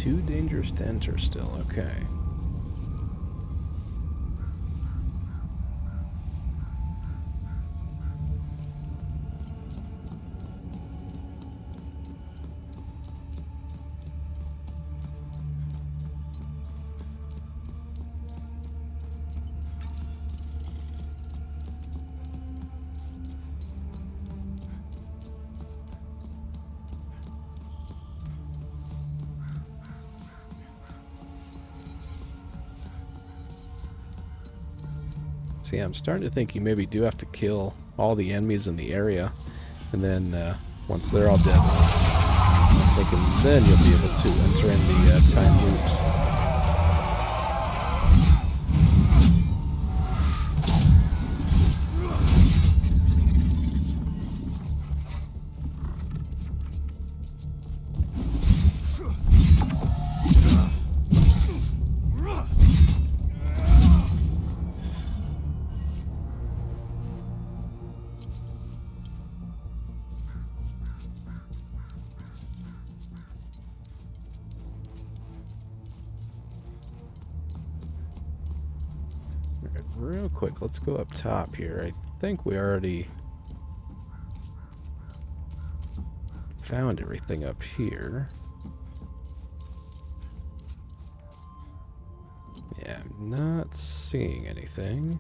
Too dangerous to enter still, okay. See, I'm starting to think you maybe do have to kill all the enemies in the area, and then once they're all dead, I'm thinking then you'll be able to enter in the time loops. Real quick, let's go up top here. I think we already found everything up here. Yeah, I'm not seeing anything.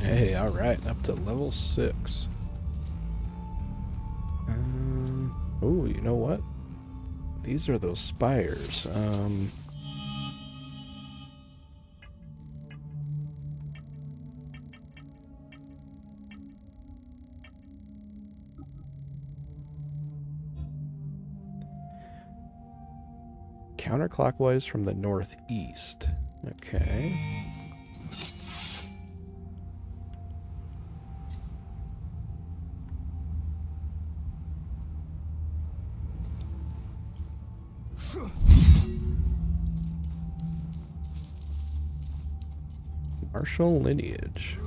Hey, alright, up to level 6. Oh, you know what? These are those spires. Counterclockwise from the northeast. Okay. Martial lineage.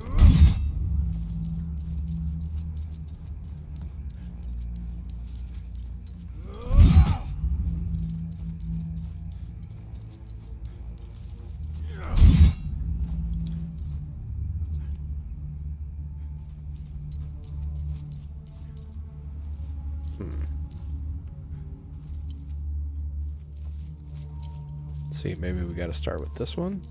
Let's see, maybe we got to start with this one.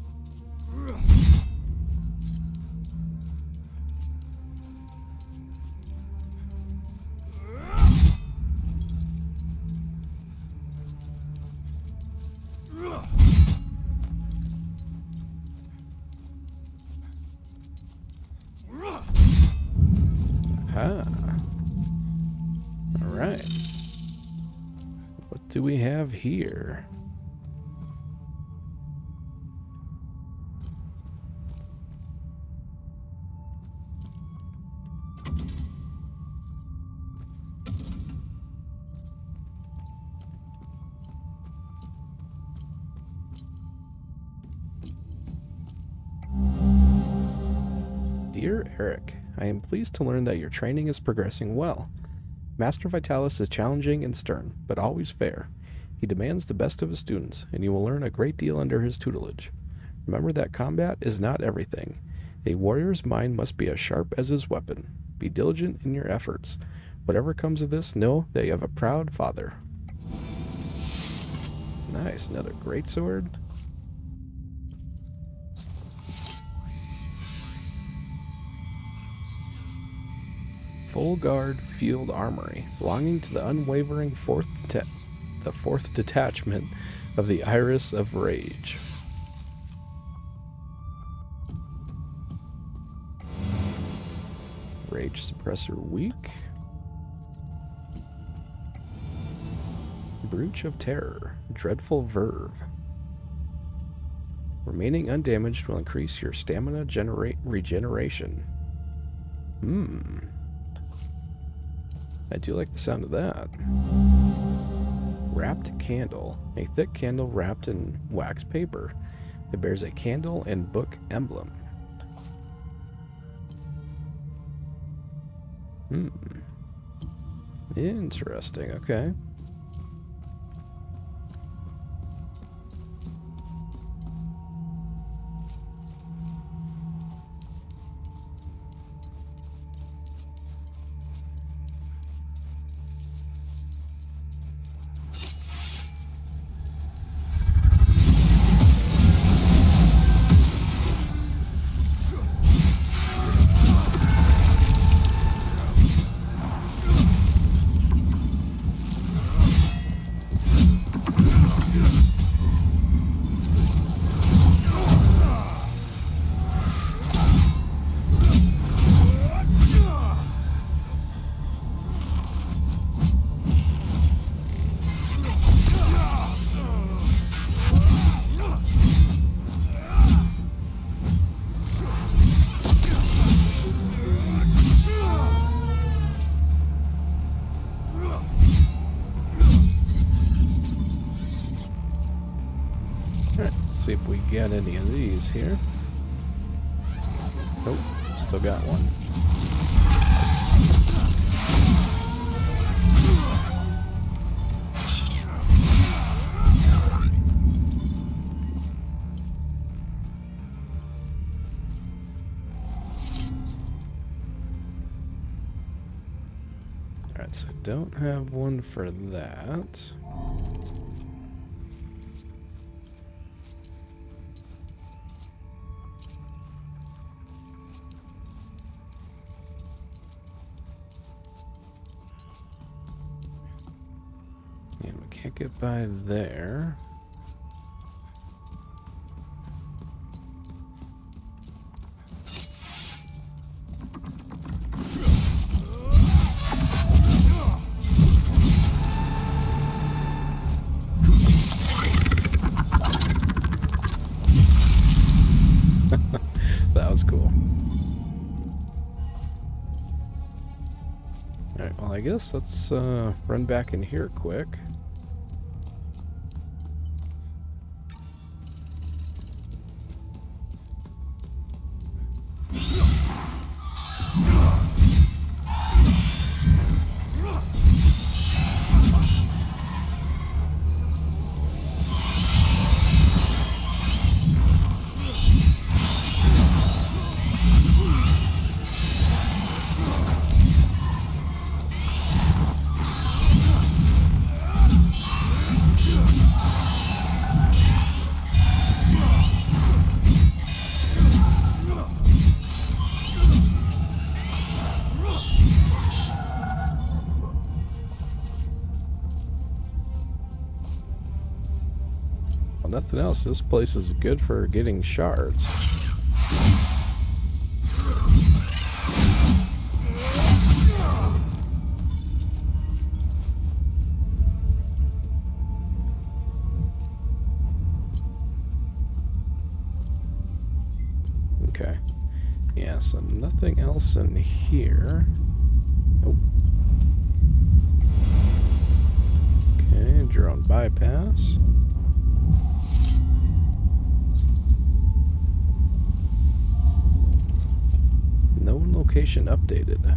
Ah. All right. What do we have here? Dear Eric, I am pleased to learn that your training is progressing well. Master Vitalis is challenging and stern, but always fair. He demands the best of his students, and you will learn a great deal under his tutelage. Remember that combat is not everything. A warrior's mind must be as sharp as his weapon. Be diligent in your efforts. Whatever comes of this, know that you have a proud father. Nice, another great sword. full guard field armory, belonging to the unwavering fourth detachment of the Iris of Rage. Rage suppressor weak. Brooch of Terror, dreadful verve. Remaining undamaged will increase your stamina regeneration. I do like the sound of that. Wrapped candle. A thick candle wrapped in wax paper. It bears a candle and book emblem. Interesting, okay. See if we get any of these here. Nope, still got one. Alright, so don't have one for that. Can't get by there. That was cool. Alright, well I guess let's run back in here quick. Nothing else. This place is good for getting shards. Okay. Yeah, so nothing else in here. Nope. Okay, drone bypass. No location updated.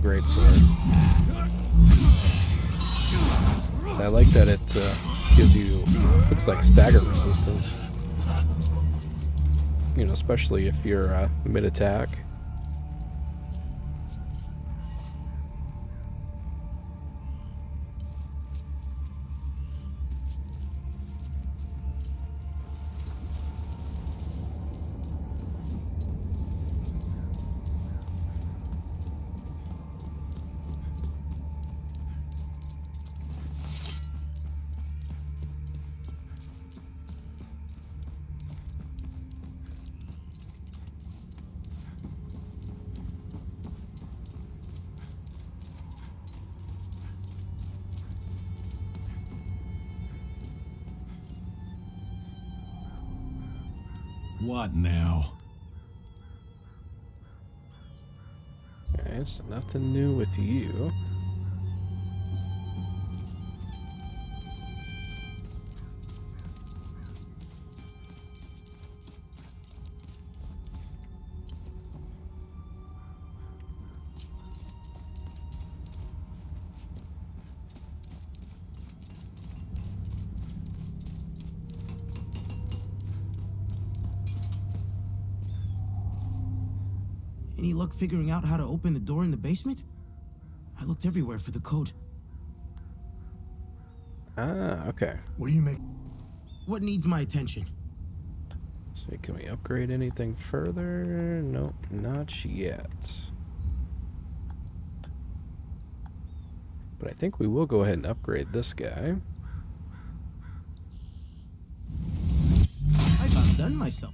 greatsword. So I like that it gives you, looks like stagger resistance. You know, especially if you're mid-attack. What now? Okay, so nothing new with you. Any luck figuring out how to open the door in the basement? I looked everywhere for the code. Ah, okay. What do you make? What needs my attention? So can we upgrade anything further? Nope, not yet. But I think we will go ahead and upgrade this guy. I've outdone myself.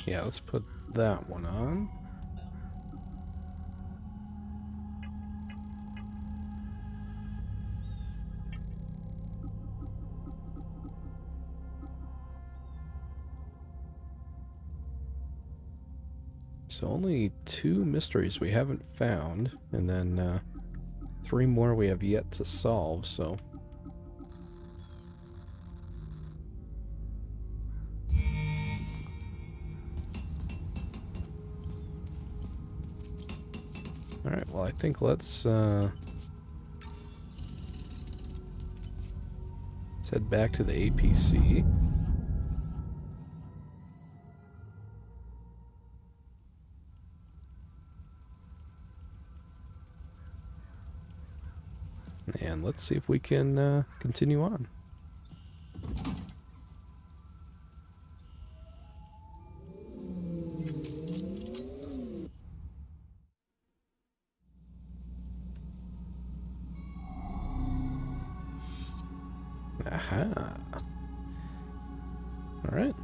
Yeah, let's put that one on. So only 2 mysteries we haven't found, and then 3 more we have yet to solve, so... Alright, well I think let's head back to the APC. And let's see if we can continue on. Aha. Alright.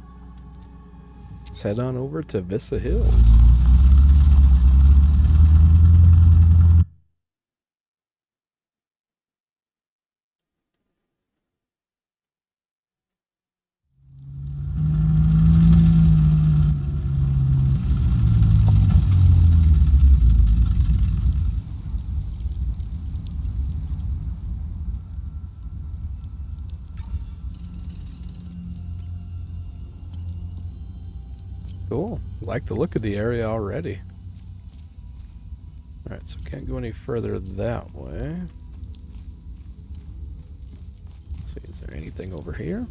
Let's head on over to Vista Hills. Cool. Like the look of the area already. Alright, so can't go any further that way. Let's see, is there anything over here?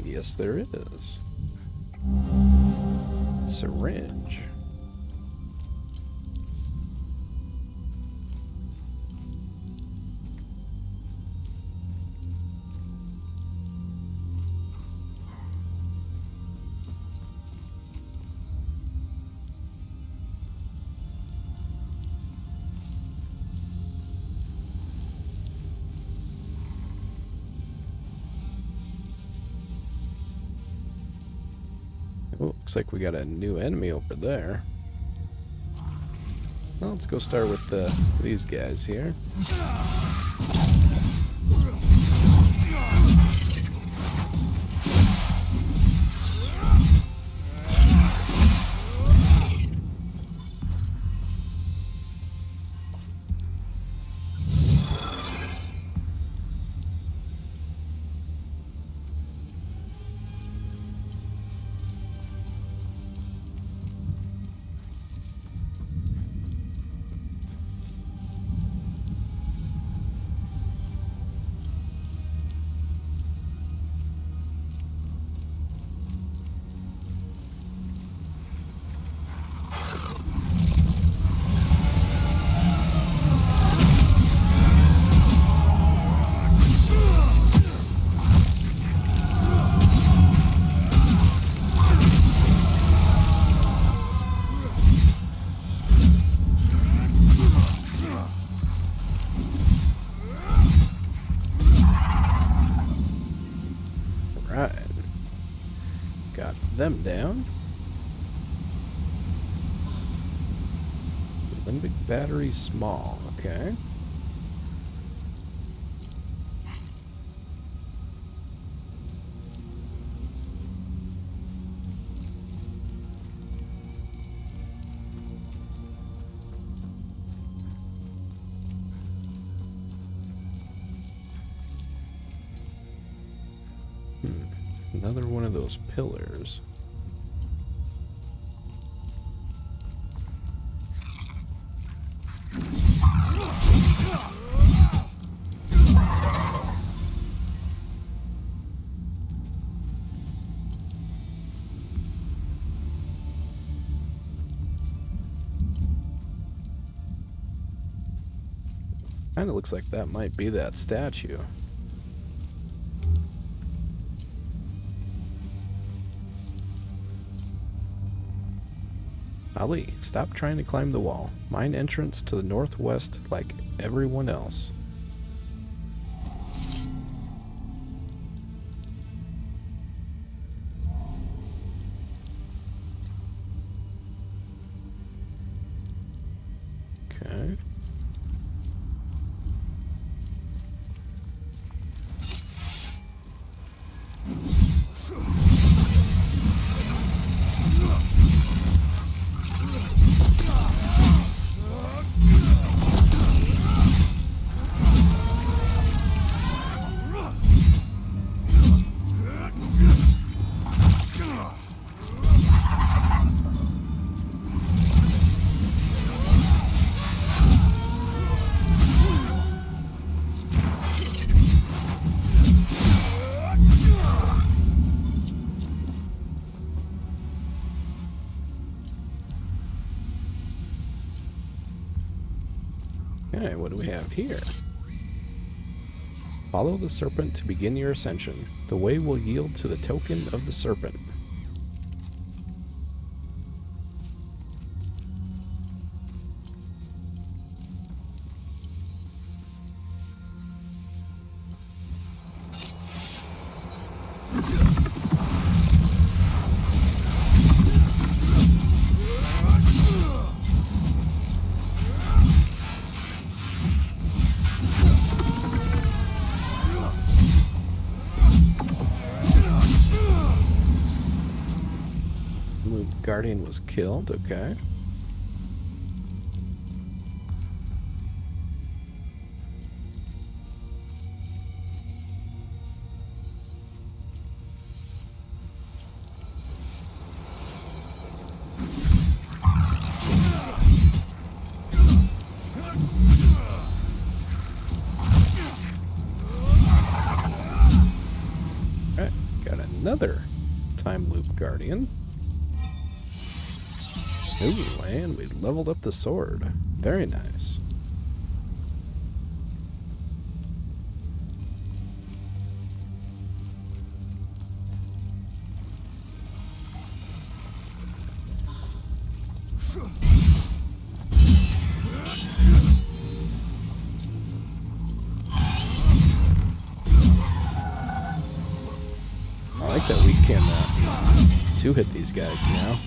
Yes, there is. Syringe. Oh, looks like we got a new enemy over there. Well, let's go start with these guys here. Them down. Limbic battery small, okay. Another one of those pillars. Kinda looks like that might be that statue. Ali, stop trying to climb the wall. Mine entrance to the northwest like everyone else. Okay. Okay, what do we have here? Follow the serpent to begin your ascension. The way will yield to the token of the serpent. Guardian was killed, okay. another time loop guardian. Ooh, and we leveled up the sword. Very nice. I like that we can two-hit these guys now.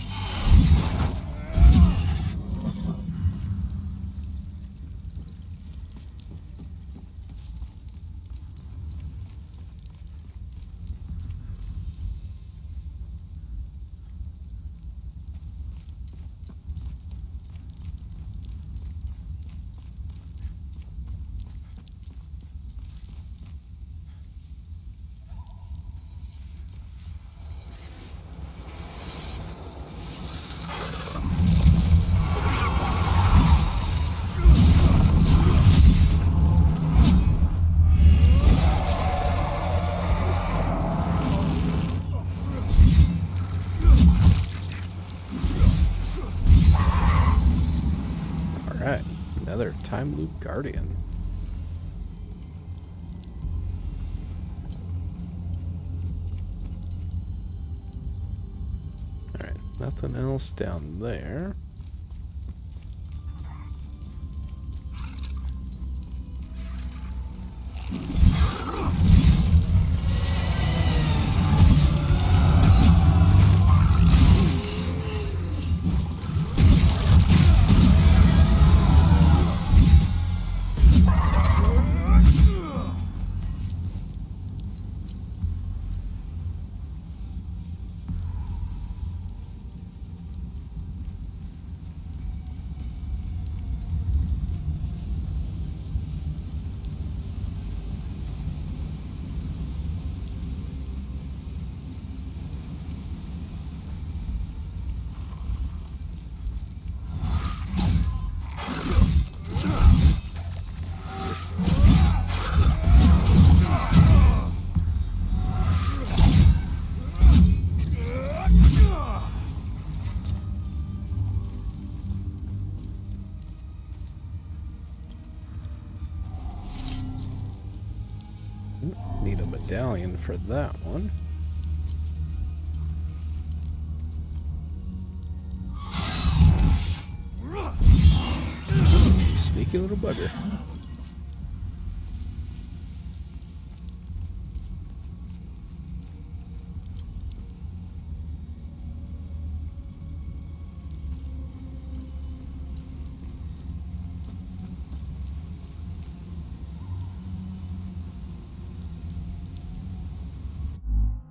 Alright, another time loop guardian. Alright, nothing else down there. Need a medallion for that one. Sneaky little bugger.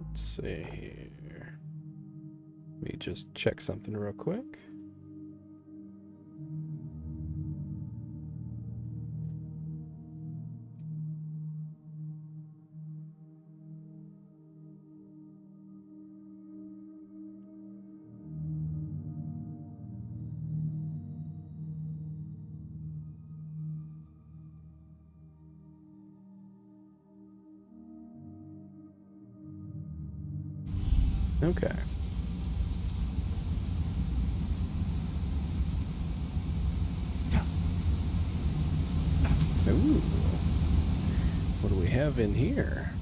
Let's see here. Let me just check something real quick. Okay. Ooh. What do we have in here?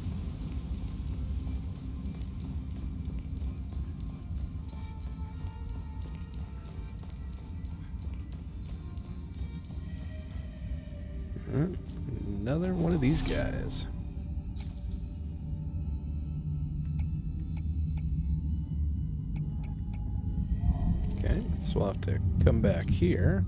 Another one of these guys. Okay, so we'll have to come back here.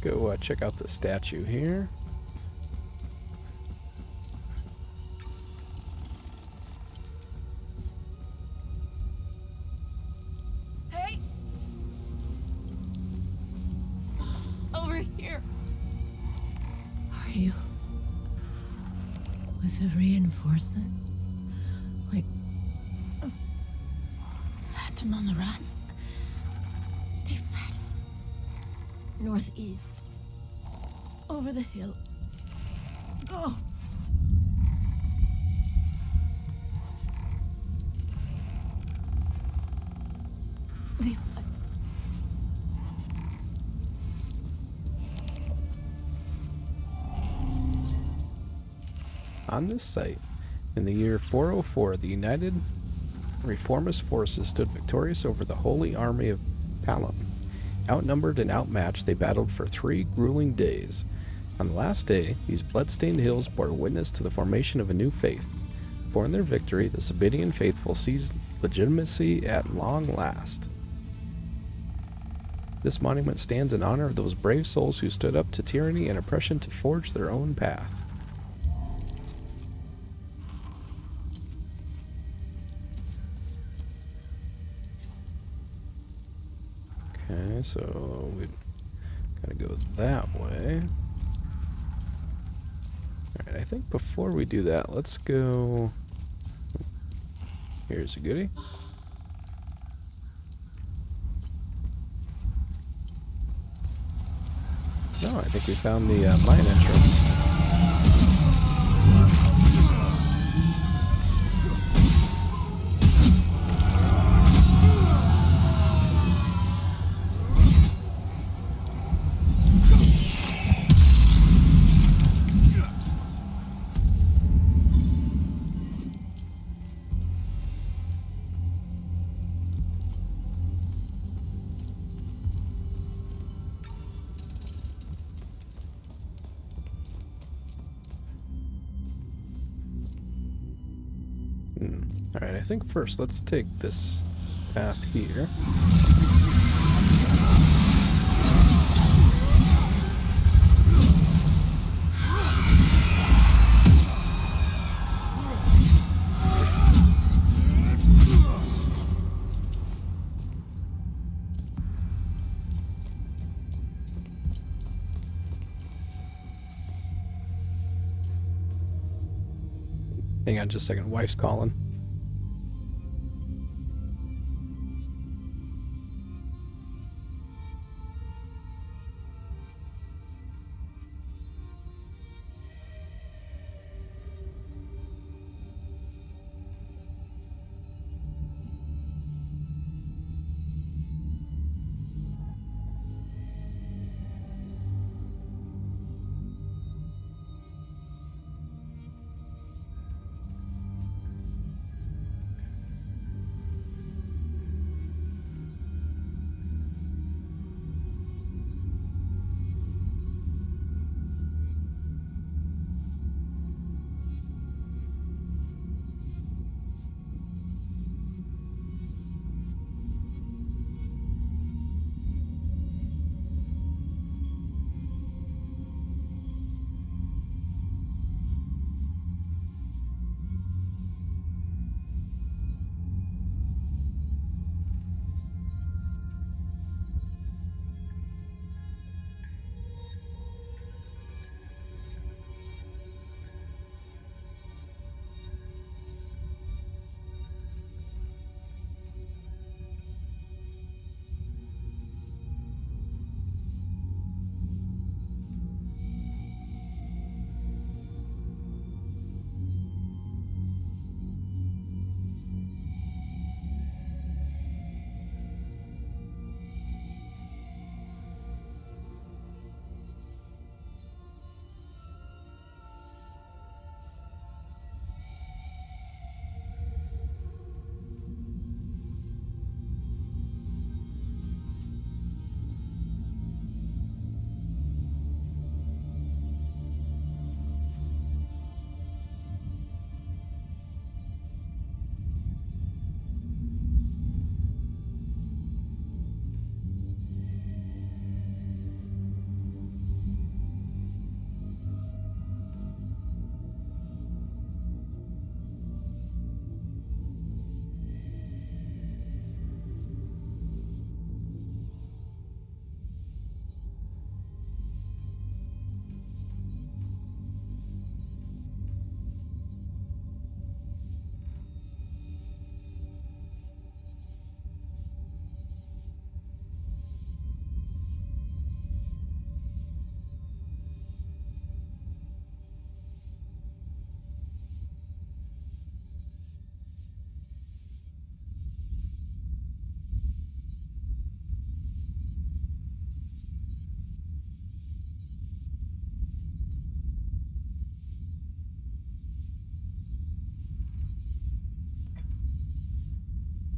go check out the statue here. Hey! Over here! Are you with the reinforcements? Wait. Had them on the run. They fled. Northeast. Over the hill. Go! They fled. On this site, in the year 404, the United Reformist forces stood victorious over the Holy Army of Palam. Outnumbered and outmatched, they battled for 3 grueling days. On the last day, these blood-stained hills bore witness to the formation of a new faith. For in their victory, the Sabidian faithful seized legitimacy at long last. This monument stands in honor of those brave souls who stood up to tyranny and oppression to forge their own path. Okay, so we gotta go that way. Alright, I think before we do that, let's go... Here's a goodie. No, I think we found the mine entrance. Alright, I think first let's take this path here. Hang on just a second, wife's calling.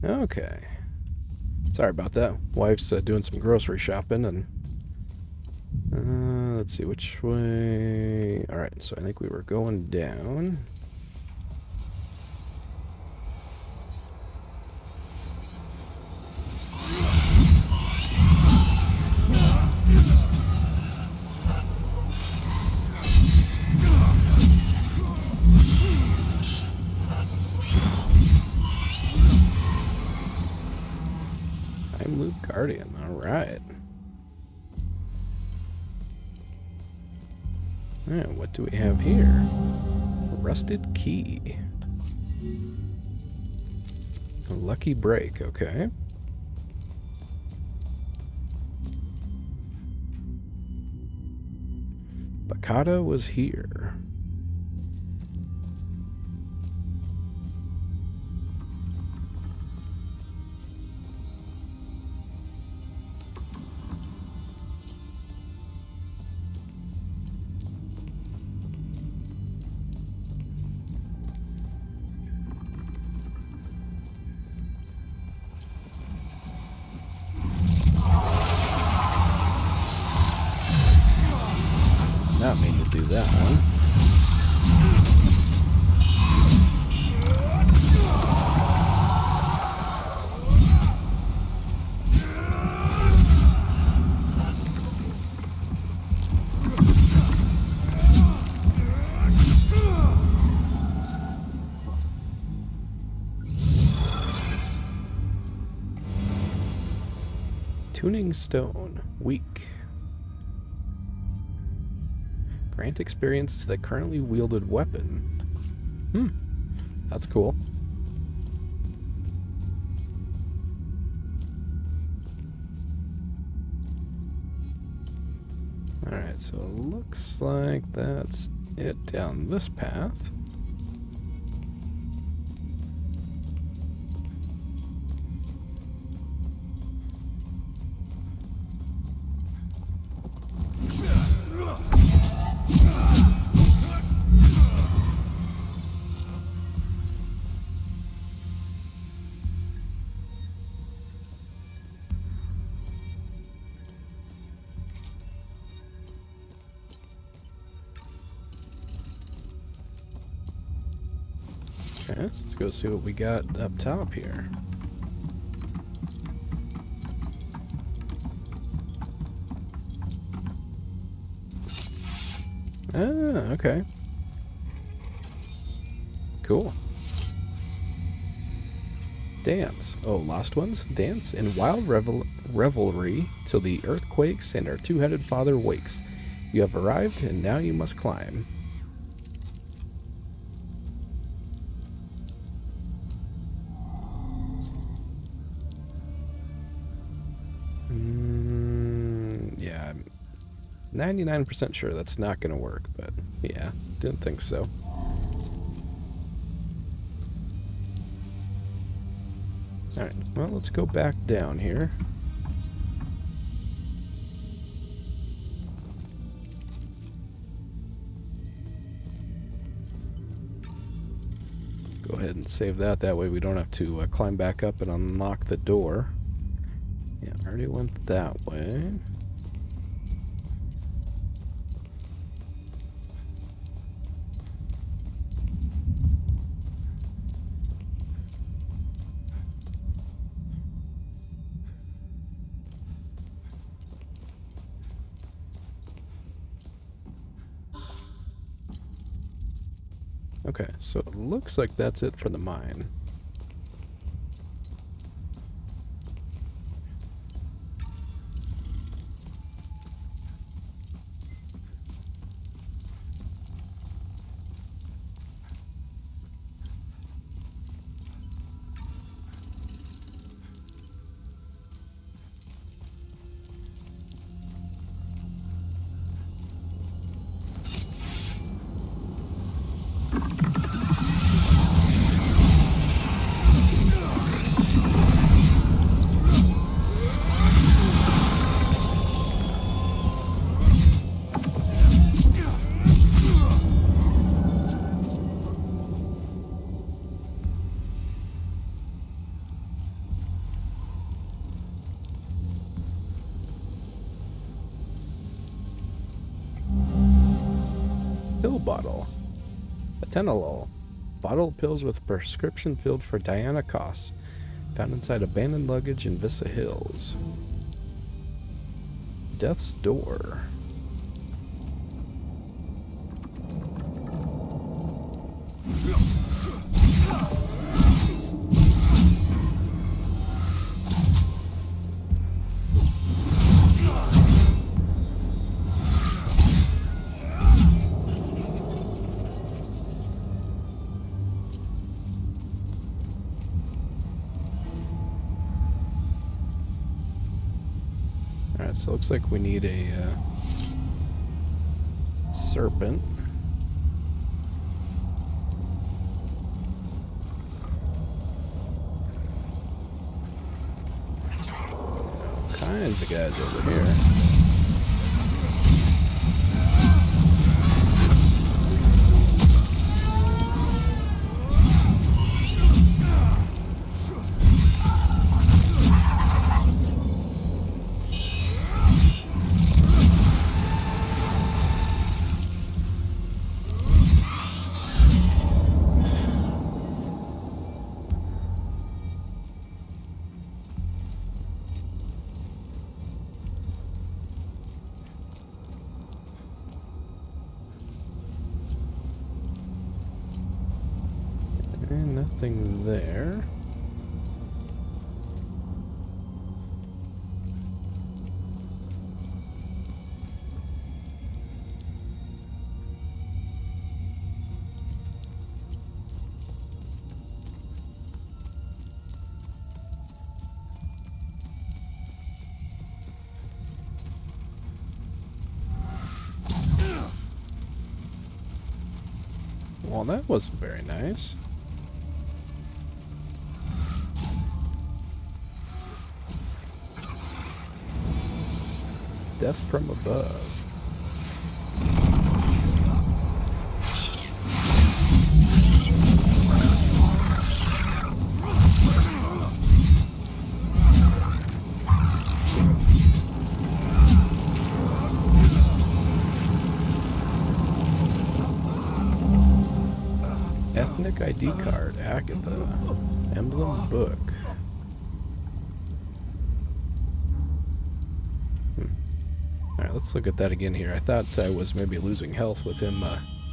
Okay. Sorry about that. Wife's doing some grocery shopping, and let's see which way. All right, so I think we were going down. I'm Luke Guardian. All right. Alright, what do we have here? Rusted key. A lucky break, okay. Bakata was here. Not mean to do that one. Tuning stone. Weak. Grant experience to the currently wielded weapon. That's cool. Alright, so it looks like that's it down this path. Okay, let's go see what we got up top here. Ah, okay. Cool. Dance. Oh, lost ones? Dance in wild revelry till the earth quakes and our two-headed father wakes. You have arrived, and now you must climb. Yeah, I'm 99% sure that's not going to work, but yeah, didn't think so. Alright, well, let's go back down here. Go ahead and save that. That way we don't have to climb back up and unlock the door. Yeah, I already went that way. Okay, so it looks like that's it for the mine. bottle. Atenolol. Bottle of pills with prescription filled for Diana Koss. Found inside abandoned luggage in Vista Hills. Death's Door. Alright, so it looks like we need a serpent. All kinds of guys over here. Nothing there. Well, that wasn't very nice. Death from above. Ethnic ID card, Agatha. Emblem book. Alright, let's look at that again here. I thought I was maybe losing health with him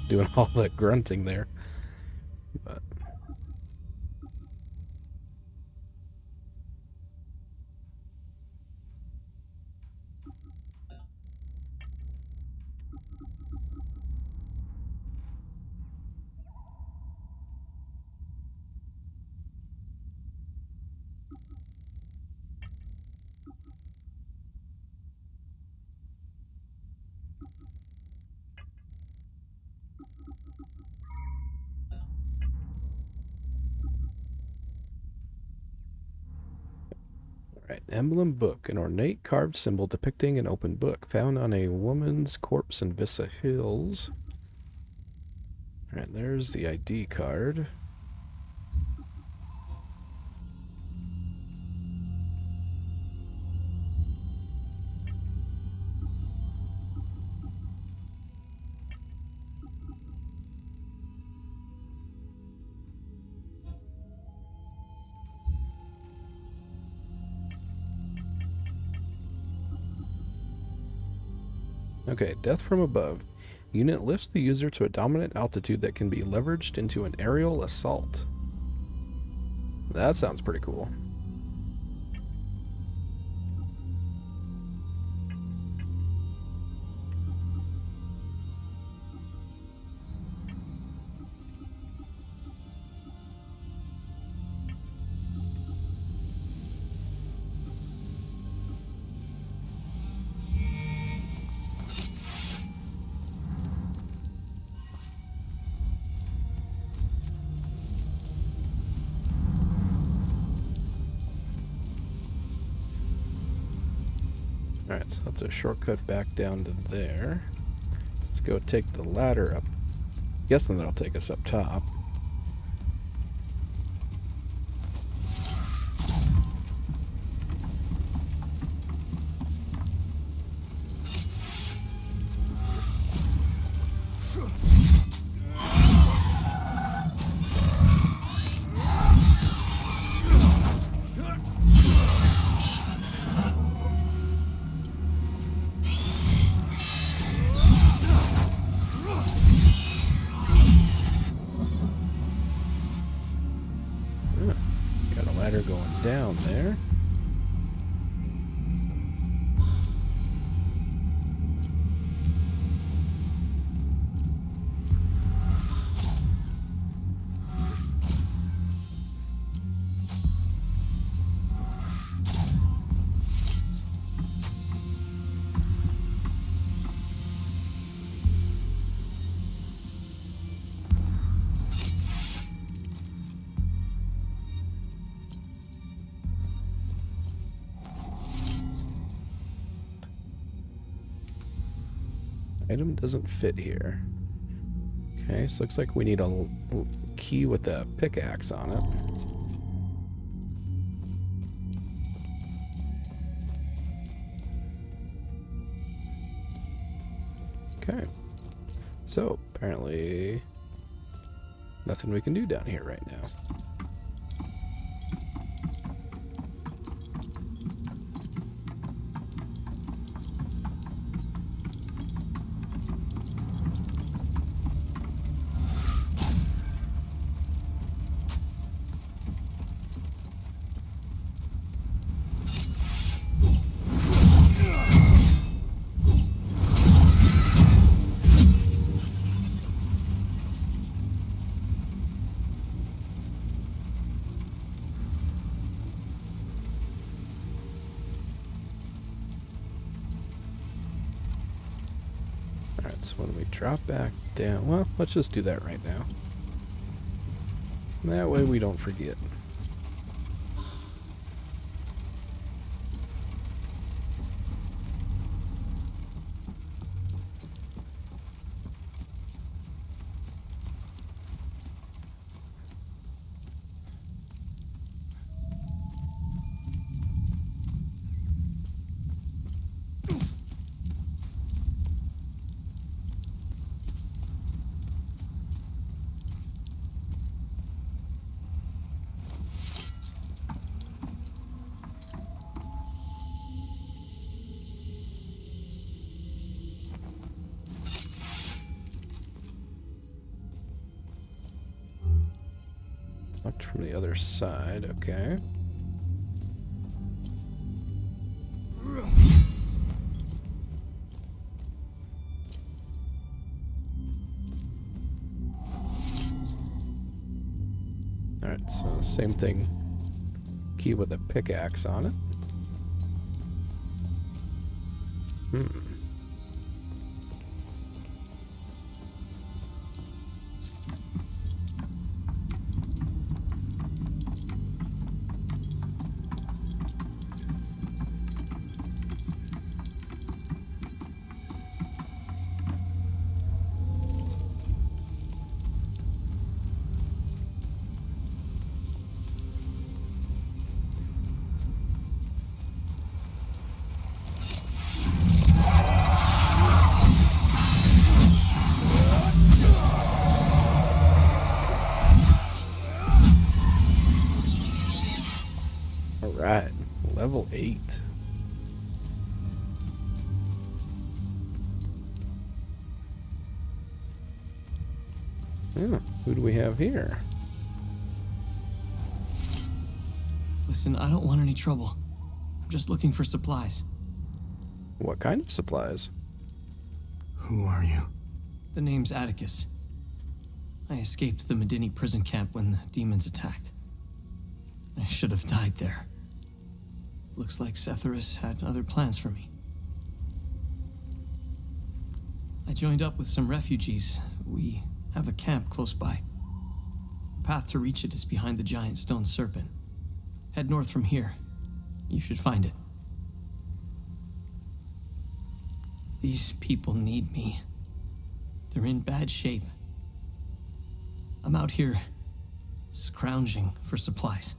doing all that grunting there. But Alright, emblem book, an ornate carved symbol depicting an open book, found on a woman's corpse in Vista Hills. Alright, there's the ID card. Okay, death from above. Unit lifts the user to a dominant altitude that can be leveraged into an aerial assault. That sounds pretty cool. Alright, so that's a shortcut back down to there. Let's go take the ladder up. Guessing that'll take us up top. ladder going down there. Item doesn't fit here. Okay, so looks like we need a key with a pickaxe on it. Okay. So, apparently nothing we can do down here right now. Alright, so when we drop back down, well, let's just do that right now. That way we don't forget. Looked from the other side, okay. Alright, so same thing. Key with a pickaxe on it. Alright, level 8. Yeah, who do we have here? Listen, I don't want any trouble. I'm just looking for supplies. What kind of supplies? Who are you? The name's Atticus. I escaped the Medini prison camp when the demons attacked. I should have died there. Looks like Setharus had other plans for me. I joined up with some refugees. We have a camp close by. The path to reach it is behind the giant stone serpent. Head north from here. You should find it. These people need me. They're in bad shape. I'm out here scrounging for supplies.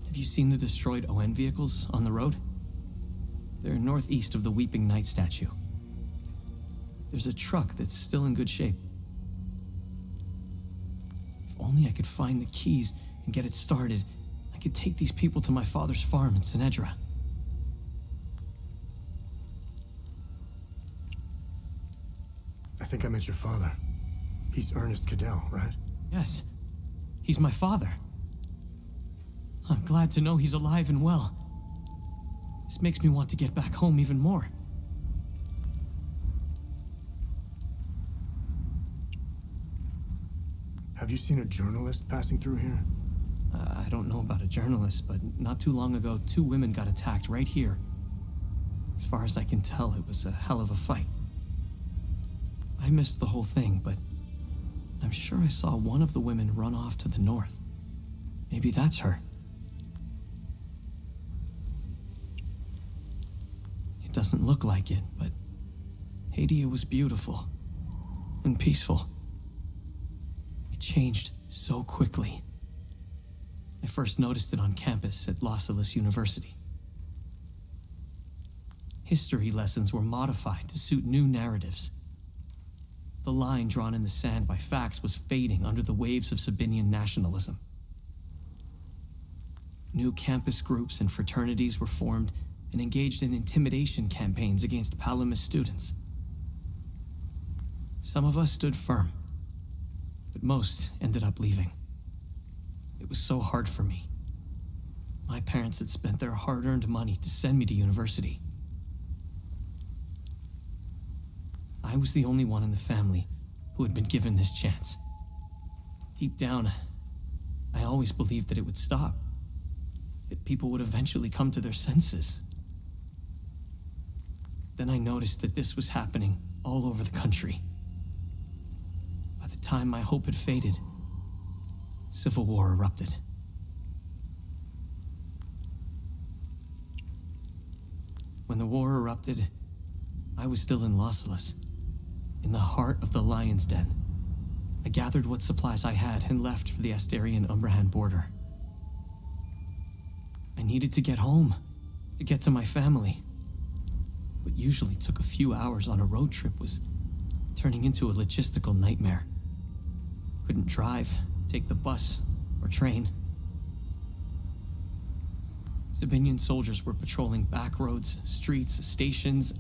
Have you seen the destroyed ON vehicles on the road? They're northeast of the Weeping Knight statue. There's a truck that's still in good shape. If only I could find the keys and get it started, I could take these people to my father's farm in Sinedra. I think I met your father. He's Ernest Cadell, right? Yes. He's my father. I'm glad to know he's alive and well. This makes me want to get back home even more. Have you seen a journalist passing through here? I don't know about a journalist, but not too long ago, 2 women got attacked right here. As far as I can tell, it was a hell of a fight. I missed the whole thing, but I'm sure I saw one of the women run off to the north. Maybe that's her. It doesn't look like it, but Hadea was beautiful and peaceful. It changed so quickly. I first noticed it on campus at Los Angeles University. History lessons were modified to suit new narratives. The line drawn in the sand by facts was fading under the waves of Sabinian nationalism. New campus groups and fraternities were formed and engaged in intimidation campaigns against Palamist students. Some of us stood firm, but most ended up leaving. It was so hard for me. My parents had spent their hard-earned money to send me to university. I was the only one in the family who had been given this chance. Deep down, I always believed that it would stop, that people would eventually come to their senses. Then I noticed that this was happening all over the country. By the time my hope had faded, civil war erupted. When the war erupted, I was still in Los Angeles, in the heart of the Lion's Den. I gathered what supplies I had and left for the Asterian-Umbrahan border. I needed to get home, to get to my family. What usually took a few hours on a road trip was turning into a logistical nightmare. Couldn't drive, take the bus, or train. Sabinian soldiers were patrolling back roads, streets, stations,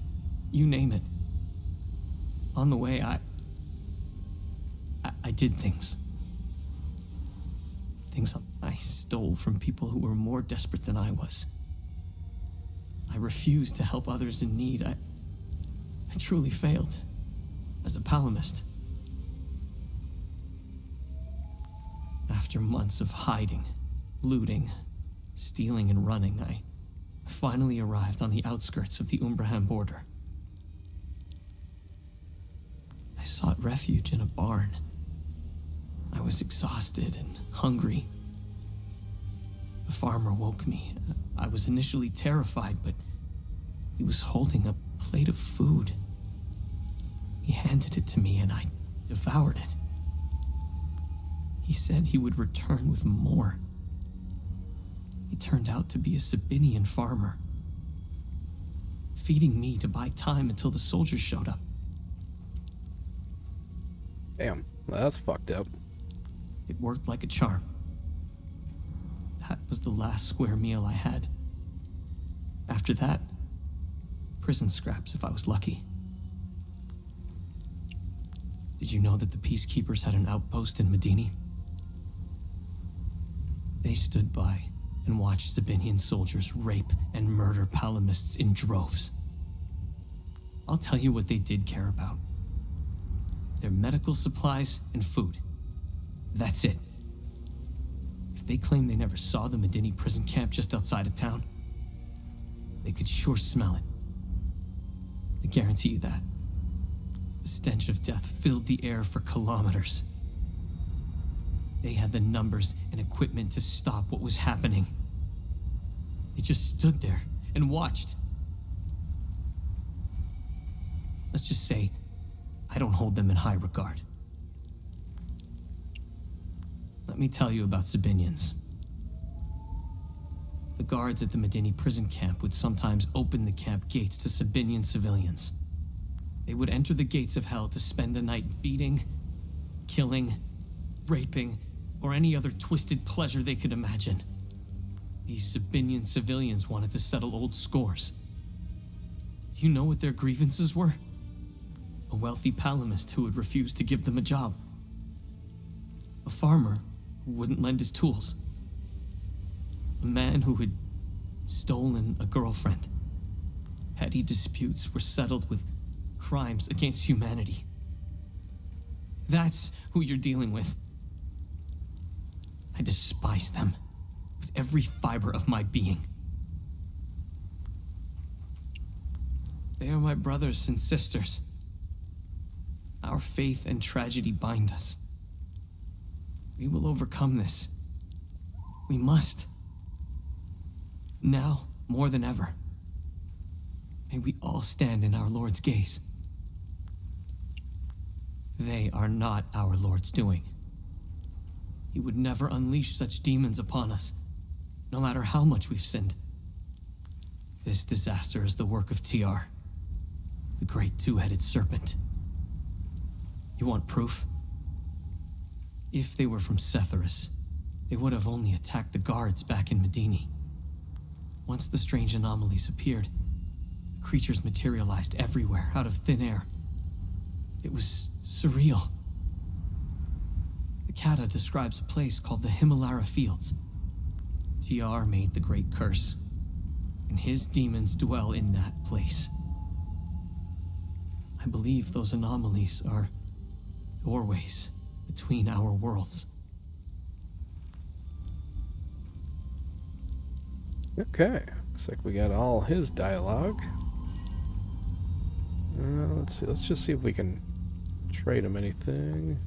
you name it. On the way, I did things. Things I stole from people who were more desperate than I was. I refused to help others in need. I truly failed as a Palamist. After months of hiding, looting, stealing, and running, I finally arrived on the outskirts of the Umbrahan border. I sought refuge in a barn. I was exhausted and hungry. The farmer woke me. I was initially terrified, but he was holding a plate of food. He handed it to me and I devoured it. He said he would return with more. He turned out to be a Sabinian farmer, feeding me to buy time until the soldiers showed up. Damn, that's fucked up. It worked like a charm. That was the last square meal I had. After that, prison scraps if I was lucky. Did you know that the peacekeepers had an outpost in Medini? They stood by and watched Sabinian soldiers rape and murder Palamists in droves. I'll tell you what they did care about. Their medical supplies and food. That's it. If they claim they never saw the Medini prison camp just outside of town, they could sure smell it. I guarantee you that. The stench of death filled the air for kilometers. They had the numbers and equipment to stop what was happening. They just stood there and watched. Let's just say, I don't hold them in high regard. Let me tell you about Sabinians. The guards at the Medini prison camp would sometimes open the camp gates to Sabinian civilians. They would enter the gates of hell to spend the night beating, killing, raping, or any other twisted pleasure they could imagine. These Sabinian civilians wanted to settle old scores. Do you know what their grievances were? A wealthy Palamist who would refuse to give them a job. A farmer who wouldn't lend his tools. A man who had stolen a girlfriend. Petty disputes were settled with crimes against humanity. That's who you're dealing with. I despise them with every fiber of my being. They are my brothers and sisters. Our faith and tragedy bind us. We will overcome this. We must. Now, more than ever. May we all stand in our Lord's gaze. They are not our Lord's doing. He would never unleash such demons upon us, no matter how much we've sinned. This disaster is the work of TR, the great two-headed serpent. You want proof? If they were from Setharus, they would have only attacked the guards back in Medini. Once the strange anomalies appeared, the creatures materialized everywhere out of thin air. It was surreal. The Kata describes a place called the Himalara Fields. TR made the great curse, and his demons dwell in that place. I believe those anomalies are doorways between our worlds. Okay, looks like we got all his dialogue. Let's see, let's just see if we can trade him anything.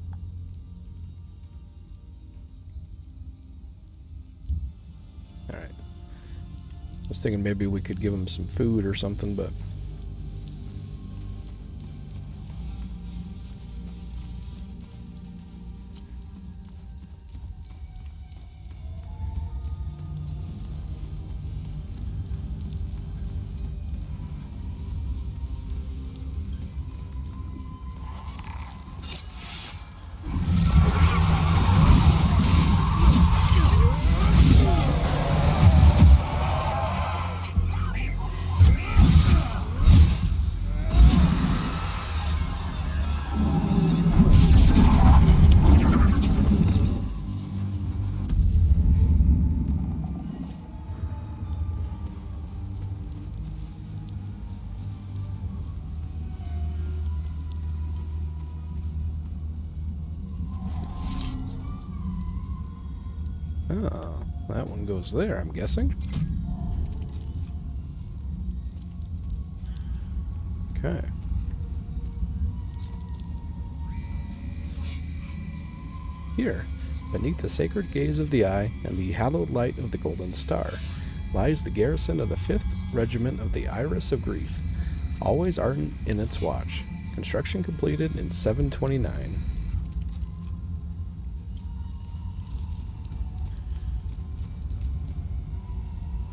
Alright. I was thinking maybe we could give him some food or something, but... Oh, that one goes there, I'm guessing. Okay. Here, beneath the sacred gaze of the eye and the hallowed light of the golden star, lies the garrison of the 5th Regiment of the Iris of Grief, always ardent in its watch. Construction completed in 729.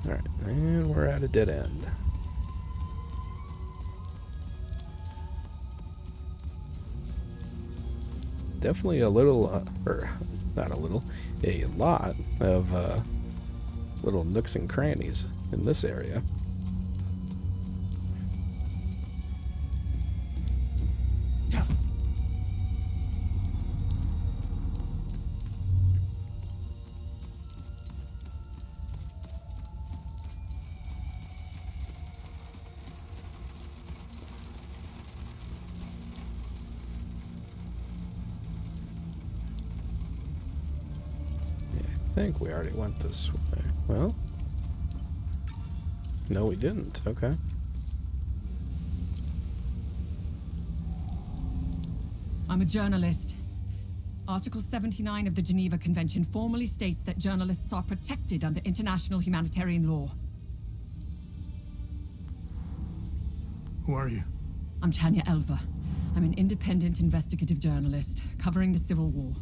Alright, and we're at a dead end. Definitely a little, or not a little, a lot of little nooks and crannies in this area. I think we already went this way. Well, no, we didn't. Okay. I'm a journalist. Article 79 of the Geneva Convention formally states that journalists are protected under international humanitarian law. Who are you? I'm Tanya Elva. I'm an independent investigative journalist covering the Civil War.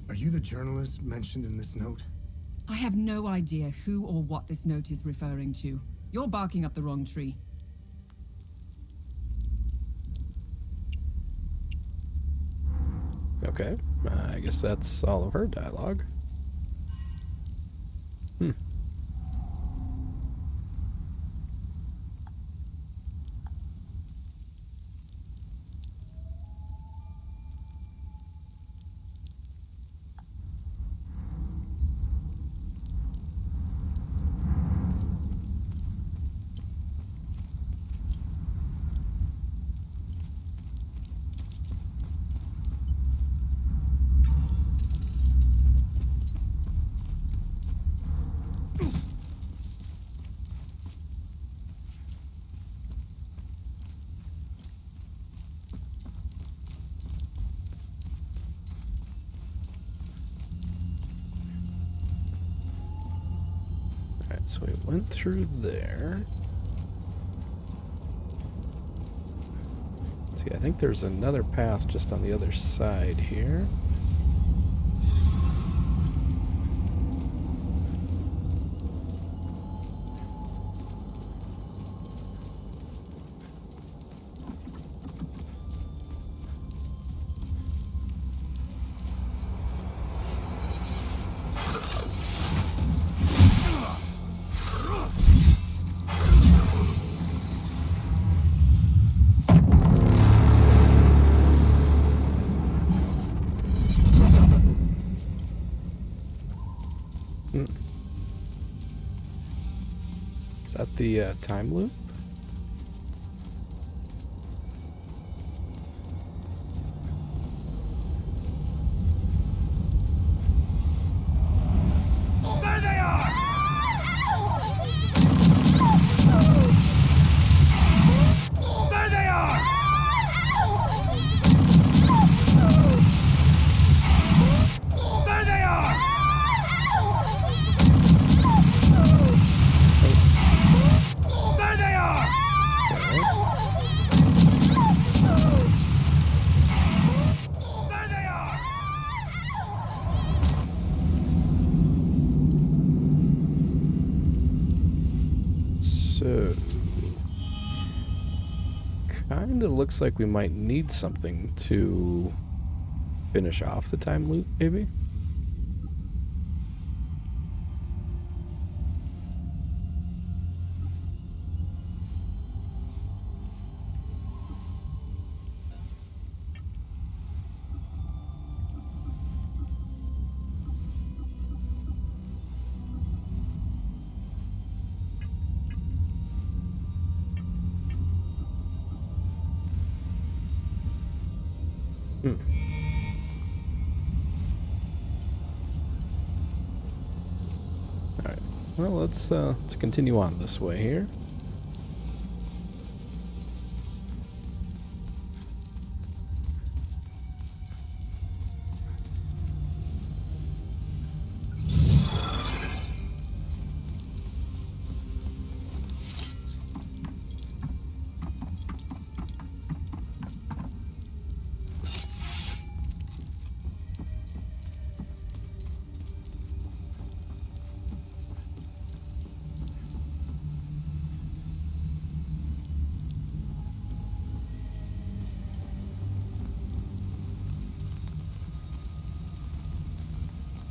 Are you the journalist mentioned in this note? I have no idea who or what this note is referring to. You're barking up the wrong tree. Okay, I guess that's all of her dialogue. So we went through there. See, I think there's another path just on the other side here. Is that the time loop? There they are! There they are! There they are! There they are! There they are! So, kind of looks like we might need something to finish off the time loop, maybe? Alright, well, let's continue on this way here.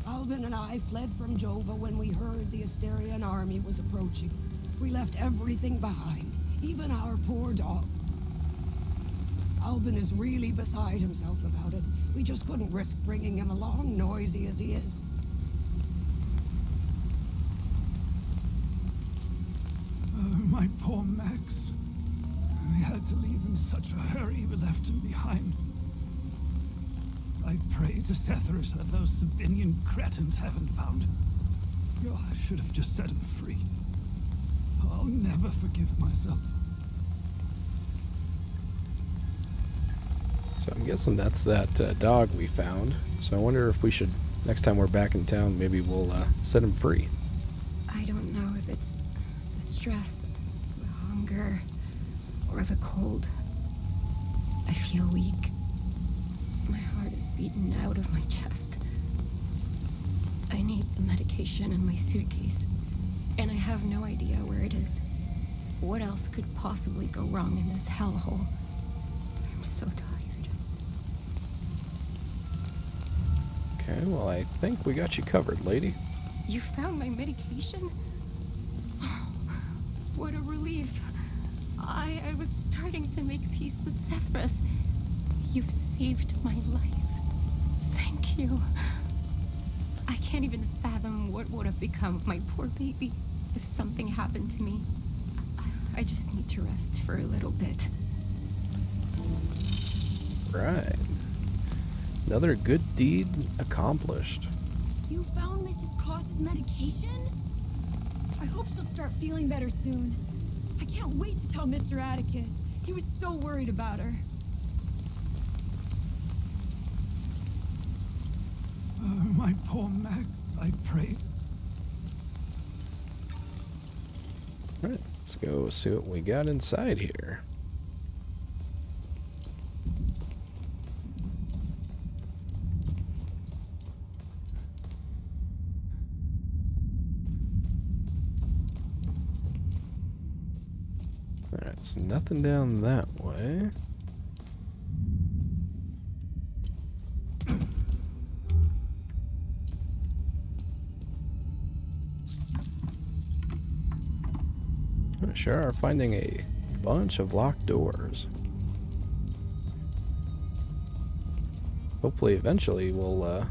Albin and I fled from Jova when we heard the Asterian army was approaching. We left everything behind, even our poor dog. Albin is really beside himself about it. We just couldn't risk bringing him along, noisy as he is. My poor Max. We had to leave in such a hurry, we left him behind. I pray to Setherus that those Sabinian cretins haven't found him. Oh, I should have just set him free. I'll never forgive myself. So I'm guessing that's that dog we found. So I wonder if we should, next time we're back in town, maybe we'll set him free. I don't know if it's the stress, the hunger, or the cold. I feel weak. My heart is beaten out of my chest. I need the medication in my suitcase, and I have no idea where it is. What else could possibly go wrong in this hellhole? I'm so tired. Okay, well, I think we got you covered, lady. You found my medication? Oh, what a relief. I was starting to make peace with Setherus. You've saved my life. Thank you. I can't even fathom what would have become of my poor baby if something happened to me. I just need to rest for a little bit. Right. Another good deed accomplished. You found Mrs. Cross's medication? I hope she'll start feeling better soon. I can't wait to tell Mr. Atticus. He was so worried about her. My poor Max, I prayed. Let's go see what we got inside here. Alright, so nothing down that way. We sure are finding a bunch of locked doors. Hopefully eventually we'll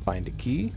find a key.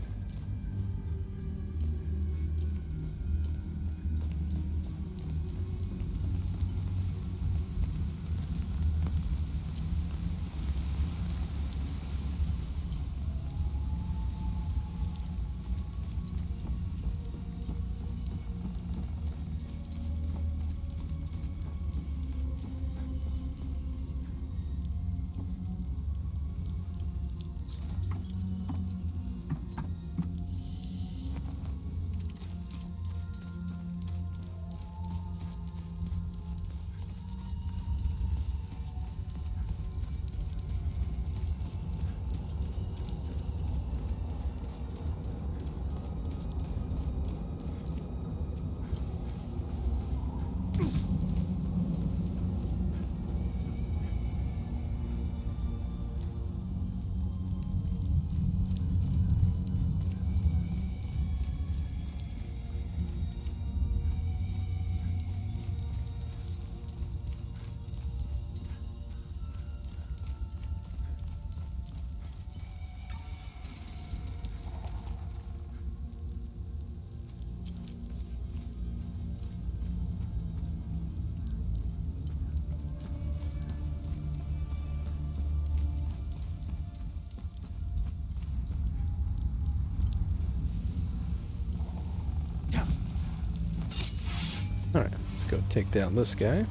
Alright, let's go take down this guy.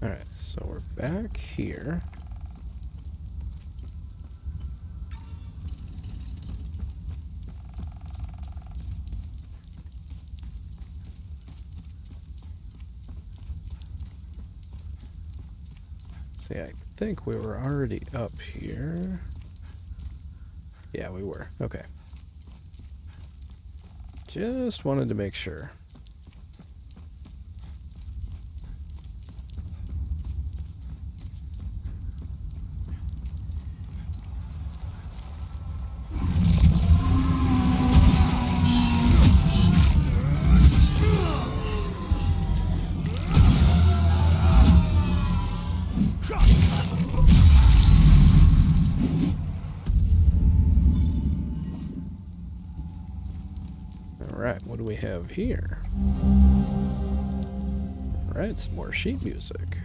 Alright, so we're back here. See, I think we were already up here. Yeah, we were. Okay. Just wanted to make sure. Alright, what do we have here? Alright, some more sheet music.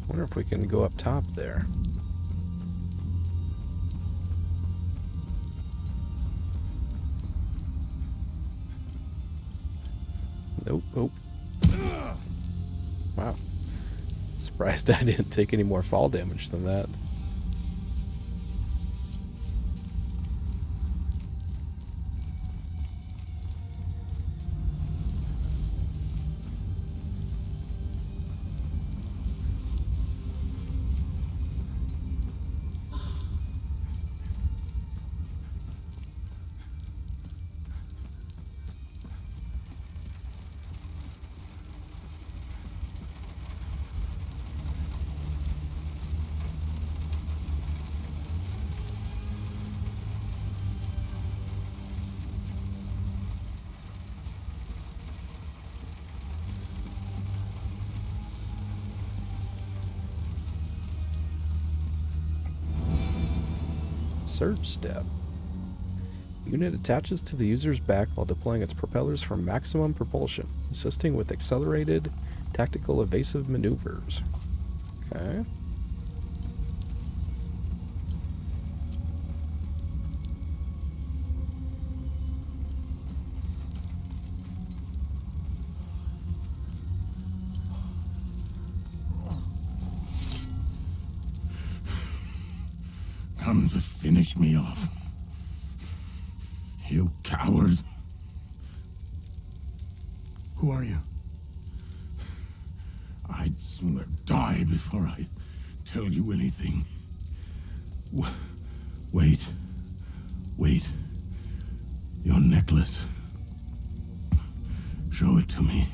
Wonder if we can go up top there. Nope. Oh. Wow. Surprised I didn't take any more fall damage than that. surge step. Unit attaches to the user's back while deploying its propellers for maximum propulsion, assisting with accelerated tactical evasive maneuvers. Okay. Come to finish me off. You coward. Who are you? I'd sooner die before I tell you anything. Wait. Wait. Your necklace. Show it to me.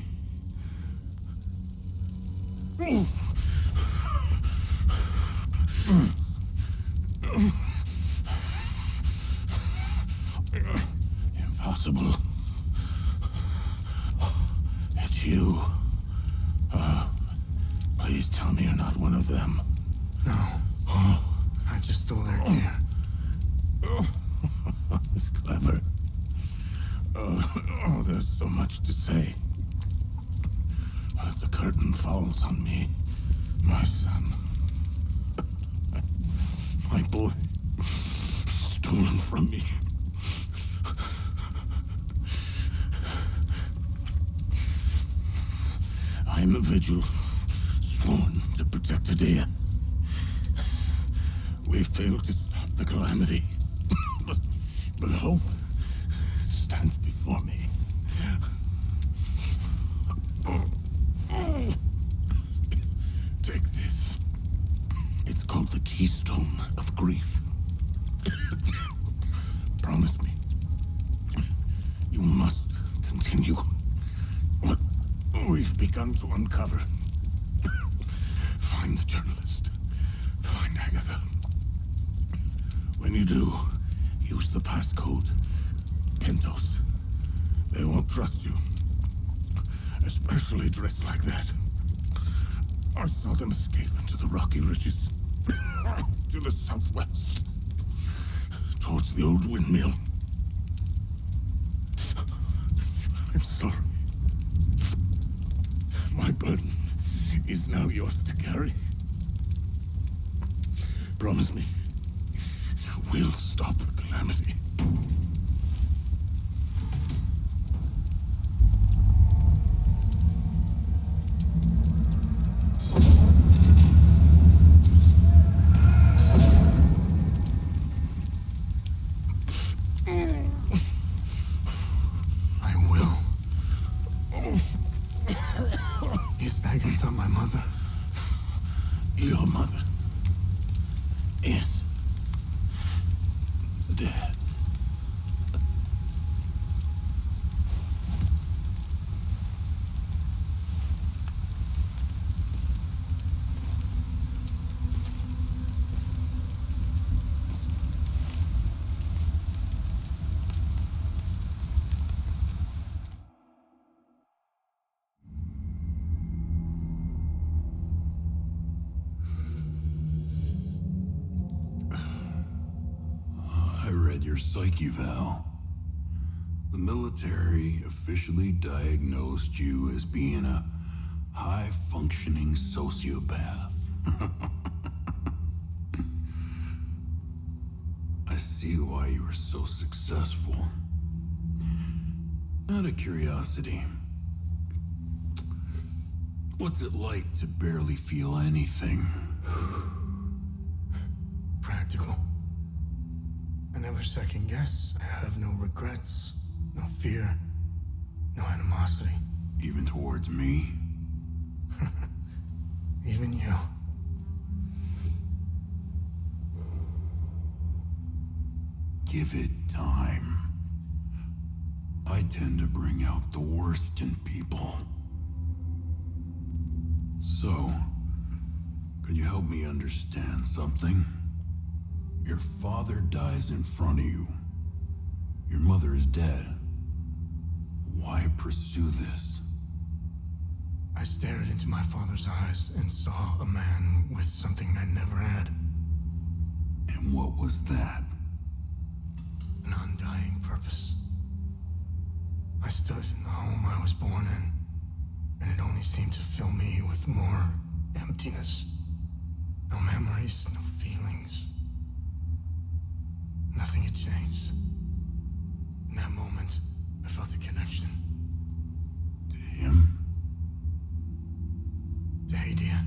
Impossible. It's you. Please tell me you're not one of them. No. I just stole their gear. It's clever. There's so much to say. The curtain falls on me, my son. My boy, stolen from me. I am a vigil, sworn to protect Hadea. We failed to stop the calamity, but hope stands before me. Take this. It's called the Keystone of Grief. Promise me. You must continue what we've begun to uncover. Find the journalist. Find Agatha. When you do, use the passcode. Pentos. They won't trust you. Especially dressed like that. I saw them escape into the rocky ridges. To the southwest. Towards the old windmill. I'm sorry. My burden is now yours to carry. Promise me, we'll stop the calamity. Is Agatha my mother? Your mother is dead. I read your psyche val. The military officially diagnosed you as being a high-functioning sociopath. I see why you were so successful. Out of curiosity, what's it like to barely feel anything? Practical. I never second guess. I have no regrets, no fear, no animosity. Even towards me? Even you. Give it time. I tend to bring out the worst in people. So, could you help me understand something? Your father dies in front of you. Your mother is dead. Why pursue this? I stared into my father's eyes and saw a man with something I never had. And what was that? purpose. I stood in the home I was born in, and it only seemed to fill me with more emptiness. No memories, no feelings. Nothing had changed. In that moment, I felt a connection. To him? To Hadea.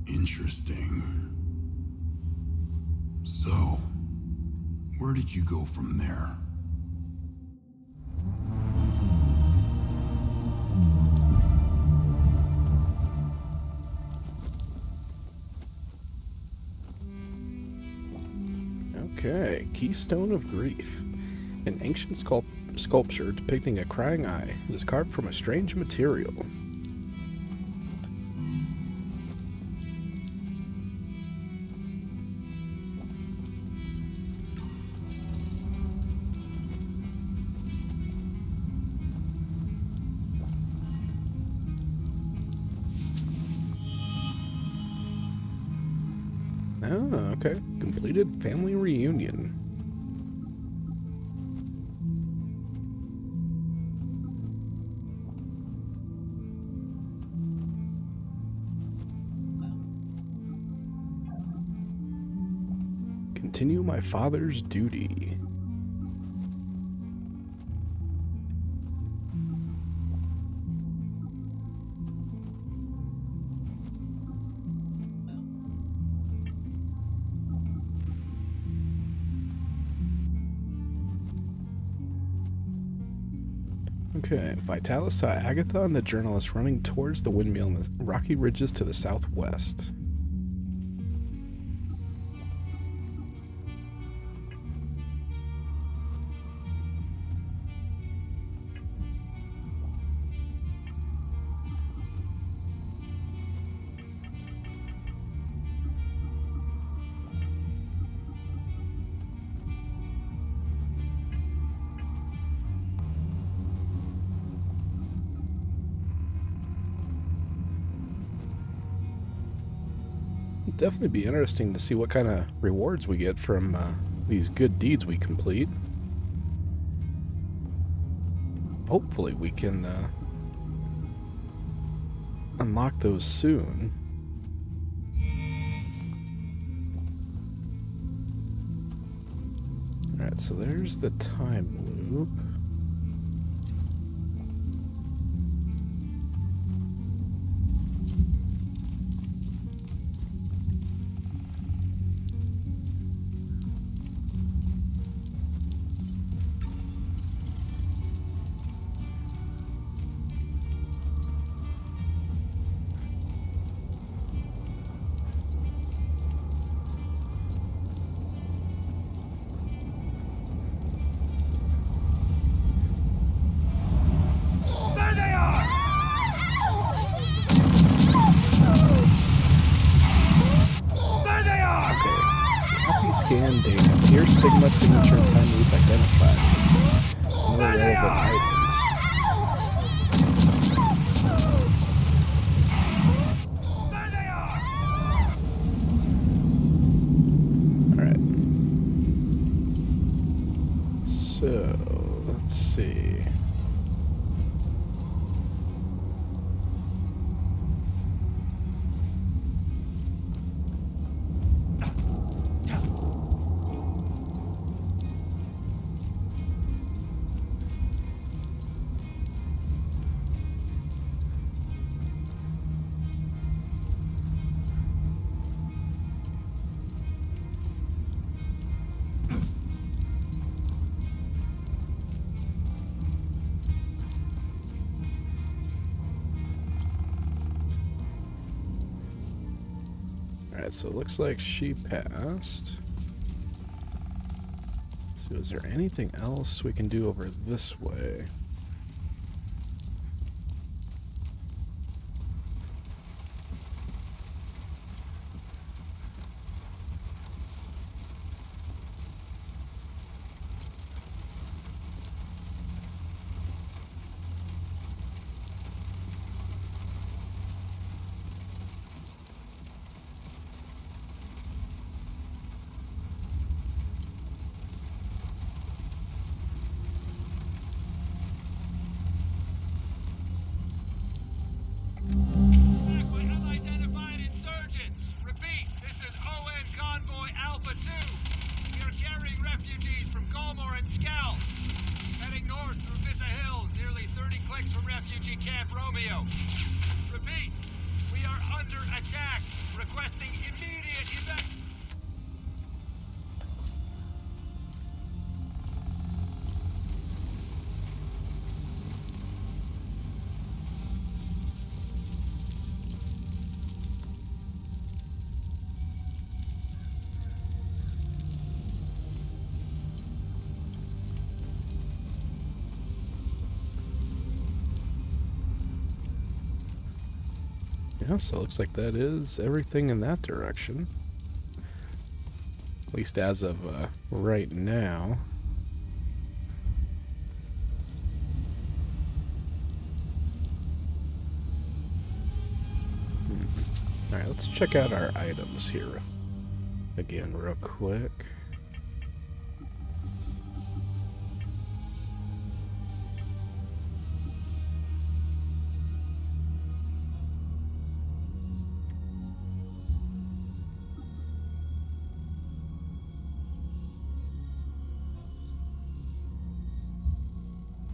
Interesting. So, where did you go from there? Okay, Keystone of Grief. An ancient sculpture depicting a crying eye. It is carved from a strange material. Oh, okay. Completed family reunion. Continue my father's duty. Okay, Vitalis saw Agatha and the journalist running towards the windmill in the rocky ridges to the southwest. Definitely be interesting to see what kind of rewards we get from these good deeds we complete. Hopefully we can unlock those soon. Alright, so there's the time loop. Scan data. Here, Sigma signature and time loop identified. No relevant items. Alright. So, let's see. Alright, so it looks like she passed. So is there anything else we can do over this way? Yeah, so it looks like that is everything in that direction. At least as of right now. Alright, let's check out our items here again real quick.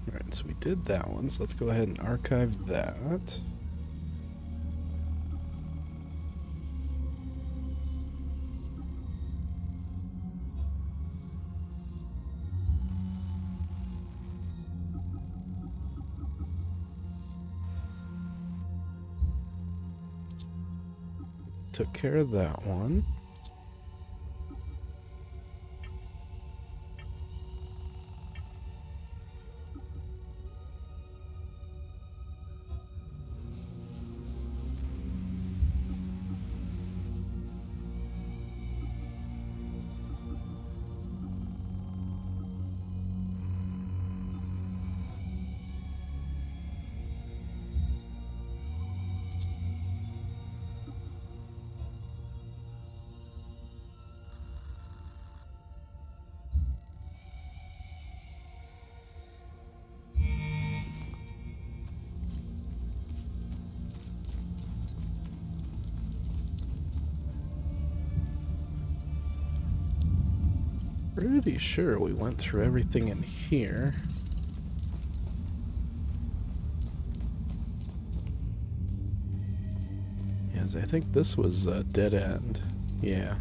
Alright, so we did that one, so let's go ahead and archive that. Took care of that one. Pretty sure we went through everything in here. Yes, I think this was a dead end. Yeah.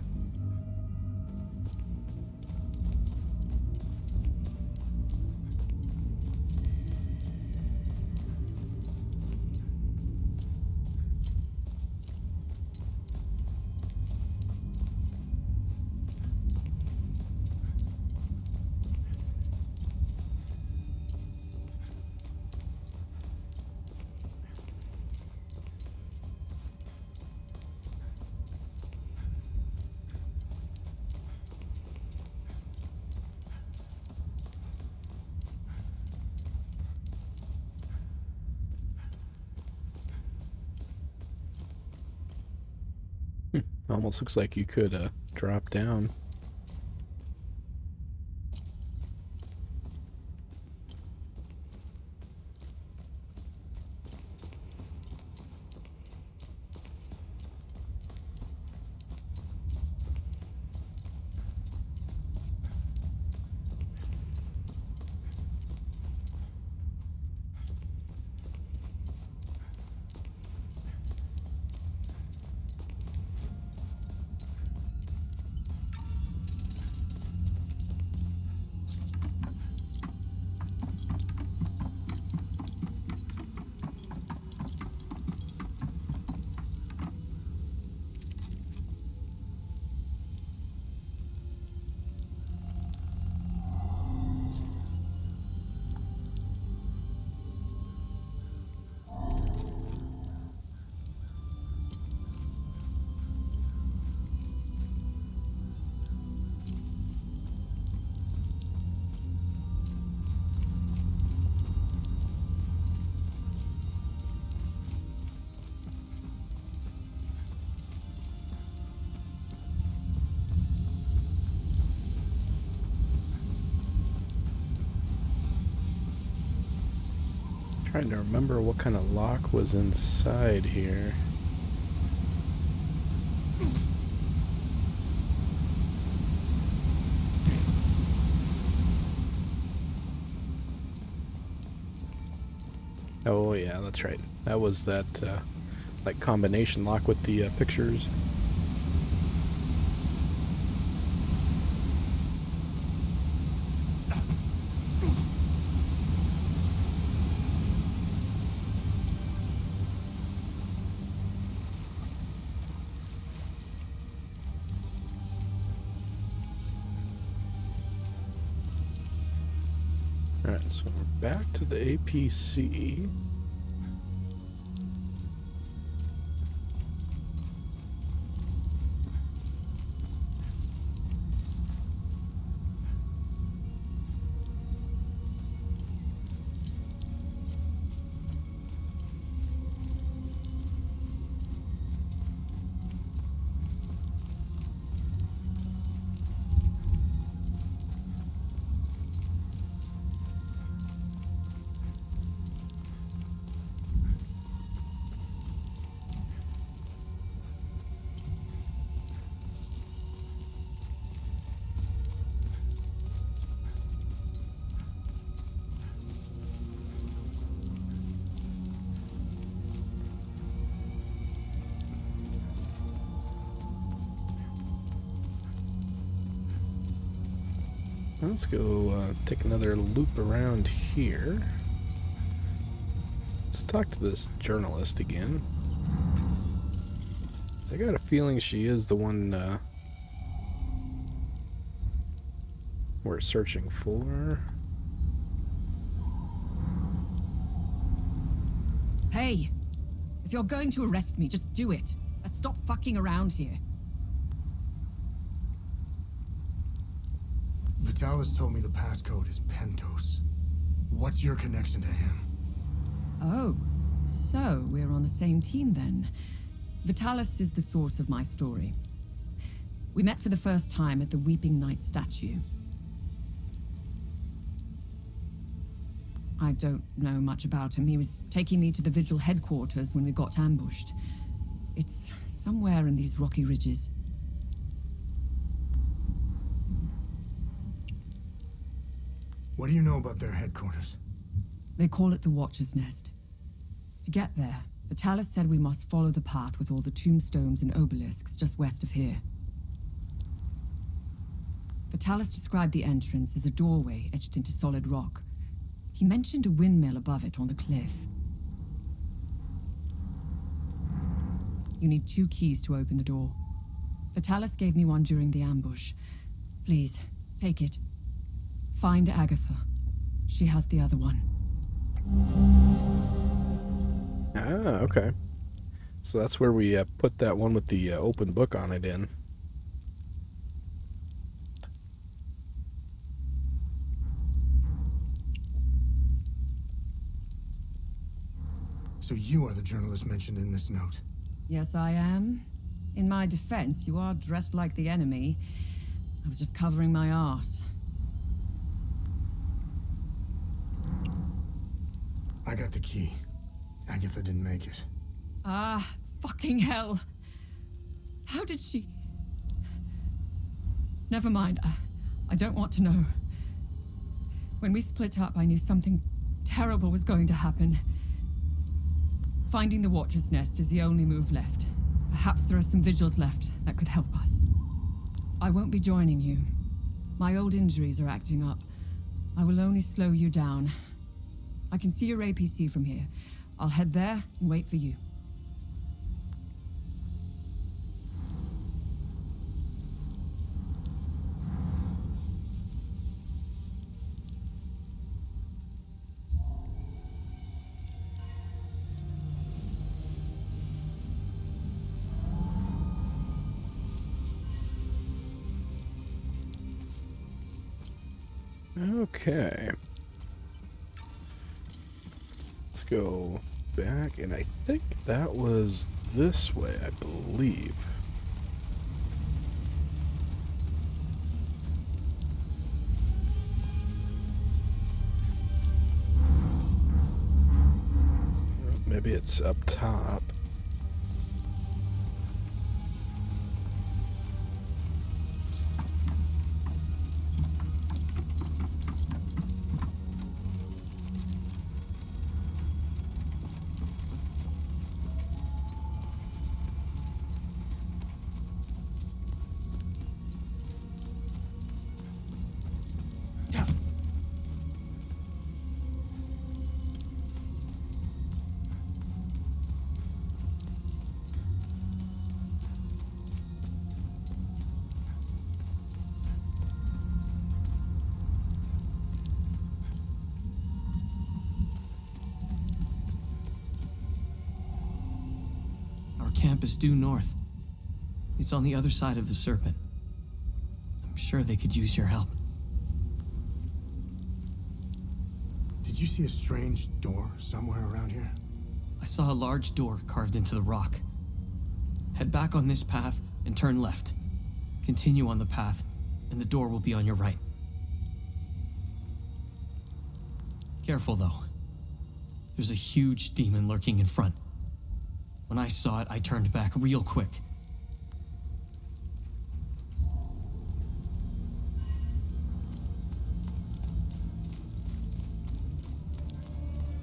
Almost looks like you could drop down. Trying to remember what kind of lock was inside here. Oh yeah, that's right. That was that like combination lock with the pictures. Alright, so we're back to the APC. Let's go take another loop around here. Let's talk to this journalist again. I got a feeling she is the one we're searching for. Hey, if you're going to arrest me, just do it. Let's stop fucking around here. Vitalis told me the passcode is Pentos. What's your connection to him? Oh, so we're on the same team then. Vitalis is the source of my story. We met for the first time at the Weeping Knight statue. I don't know much about him. He was taking me to the Vigil headquarters when we got ambushed. It's somewhere in these rocky ridges. What do you know about their headquarters? They call it the Watcher's Nest. To get there, Vitalis said we must follow the path with all the tombstones and obelisks just west of here. Vitalis described the entrance as a doorway etched into solid rock. He mentioned a windmill above it on the cliff. You need 2 keys to open the door. Vitalis gave me one during the ambush. Please, take it. Find Agatha. She has the other one. Ah, okay. So that's where we put that one with the open book on it in. So you are the journalist mentioned in this note? Yes, I am. In my defense, you are dressed like the enemy. I was just covering my arse. I got the key. Agatha didn't make it. Ah, fucking hell. How did she... Never mind. I don't want to know. When we split up, I knew something terrible was going to happen. Finding the Watcher's Nest is the only move left. Perhaps there are some vigils left that could help us. I won't be joining you. My old injuries are acting up. I will only slow you down. I can see your APC from here. I'll head there and wait for you. Okay. Let's go back, and I think that was this way, I believe. Maybe it's up top. Camp is due north. It's on the other side of the Serpent. I'm sure they could use your help. Did you see a strange door somewhere around here? I saw a large door carved into the rock. Head back on this path and turn left. Continue on the path, and the door will be on your right. Careful, though. There's a huge demon lurking in front. When I saw it, I turned back real quick.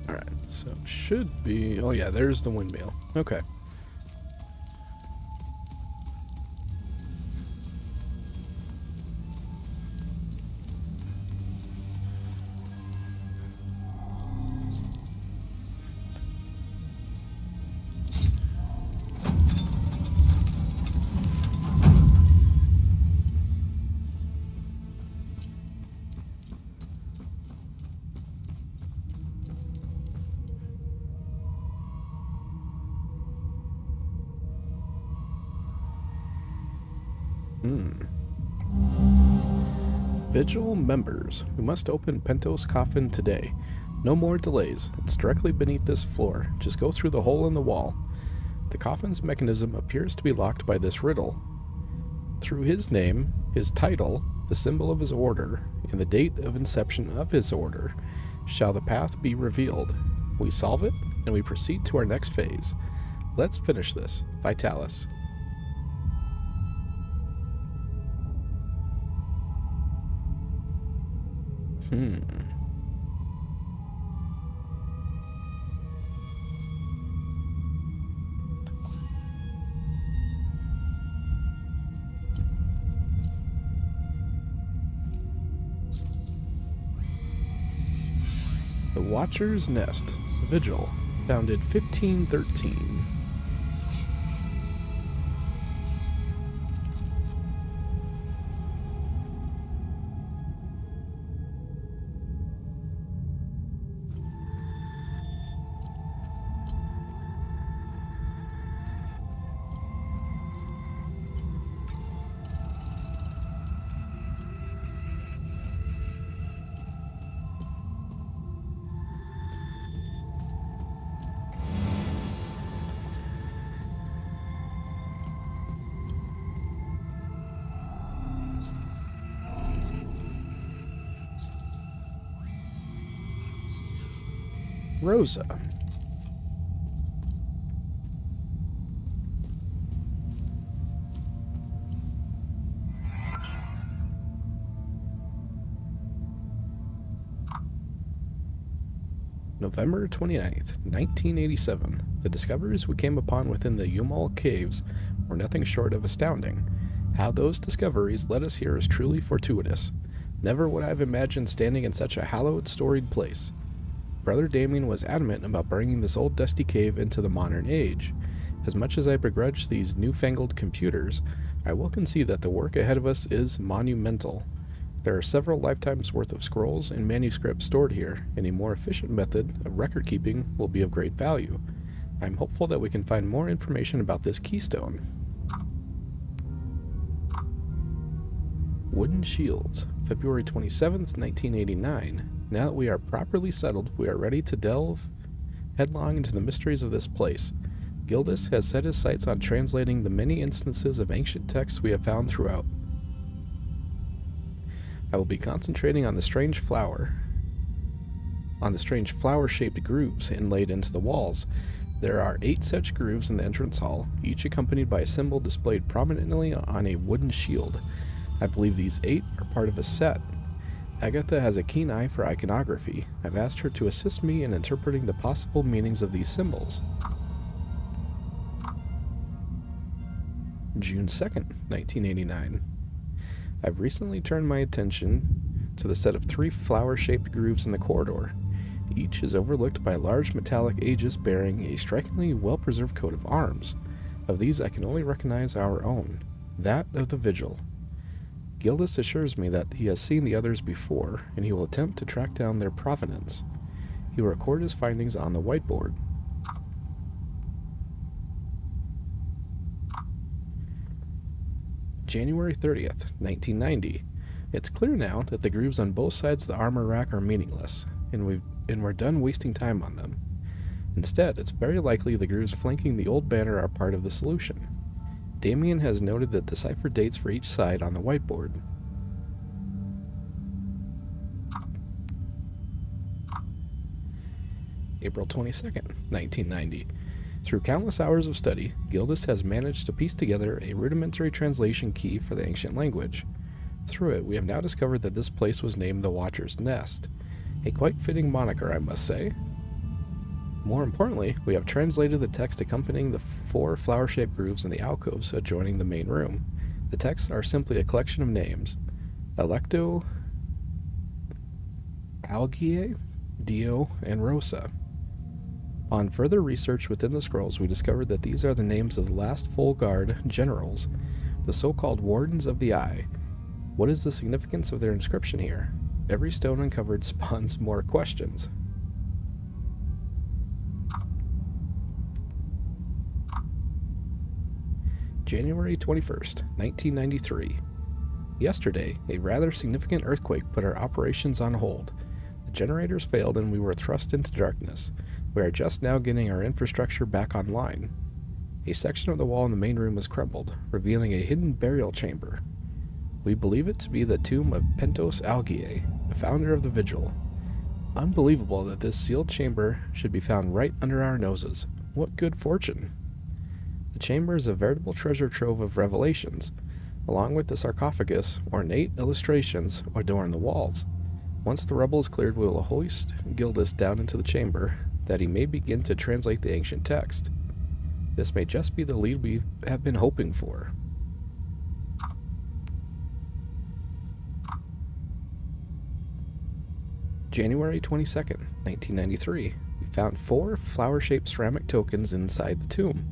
Alright, so it should be... Oh yeah, there's the windmill. Okay. Vigil members, we must open Pentos' coffin today. No more delays. It's directly beneath this floor. Just go through the hole in the wall. The coffin's mechanism appears to be locked by this riddle. Through his name, his title, the symbol of his order, and the date of inception of his order, shall the path be revealed. We solve it, and we proceed to our next phase. Let's finish this. Vitalis. The Watcher's Nest, Vigil, founded 1513. Rosa. November 29th, 1987. The discoveries we came upon within the Umal Caves were nothing short of astounding. How those discoveries led us here is truly fortuitous. Never would I have imagined standing in such a hallowed, storied place. Brother Damien was adamant about bringing this old dusty cave into the modern age. As much as I begrudge these newfangled computers, I will concede that the work ahead of us is monumental. There are several lifetimes worth of scrolls and manuscripts stored here, and a more efficient method of record keeping will be of great value. I'm hopeful that we can find more information about this keystone. Wooden Shields, February 27th, 1989. Now that we are properly settled, we are ready to delve headlong into the mysteries of this place. Gildas has set his sights on translating the many instances of ancient texts we have found throughout. I will be concentrating on the strange flower-shaped grooves inlaid into the walls. There are 8 such grooves in the entrance hall, each accompanied by a symbol displayed prominently on a wooden shield. I believe these 8 are part of a set. Agatha has a keen eye for iconography. I've asked her to assist me in interpreting the possible meanings of these symbols. June 2nd, 1989. I've recently turned my attention to the set of 3 flower-shaped grooves in the corridor. Each is overlooked by a large metallic aegis bearing a strikingly well-preserved coat of arms. Of these, I can only recognize our own, that of the Vigil. Gildas assures me that he has seen the others before, and he will attempt to track down their provenance. He will record his findings on the whiteboard. January 30th, 1990. It's clear now that the grooves on both sides of the armor rack are meaningless, and we're done wasting time on them. Instead, it's very likely the grooves flanking the old banner are part of the solution. Damien has noted the deciphered dates for each side on the whiteboard. April 22nd, 1990. Through countless hours of study, Gildas has managed to piece together a rudimentary translation key for the ancient language. Through it, we have now discovered that this place was named the Watcher's Nest. A quite fitting moniker, I must say. More importantly, we have translated the text accompanying the 4 flower-shaped grooves in the alcoves adjoining the main room. The texts are simply a collection of names: Electo, Algie, Dio, and Rosa. On further research within the scrolls, we discovered that these are the names of the last full guard generals, the so-called Wardens of the Eye. What is the significance of their inscription here? Every stone uncovered spawns more questions. January 21st, 1993. Yesterday, a rather significant earthquake put our operations on hold. The generators failed and we were thrust into darkness. We are just now getting our infrastructure back online. A section of the wall in the main room has crumbled, revealing a hidden burial chamber. We believe it to be the tomb of Pentos Algier, the founder of the Vigil. Unbelievable that this sealed chamber should be found right under our noses. What good fortune! The chamber is a veritable treasure trove of revelations. Along with the sarcophagus, ornate illustrations adorn the walls. Once the rubble is cleared, we will hoist Gildas down into the chamber, that he may begin to translate the ancient text. This may just be the lead we have been hoping for. January 22nd, 1993. We found 4 flower-shaped ceramic tokens inside the tomb.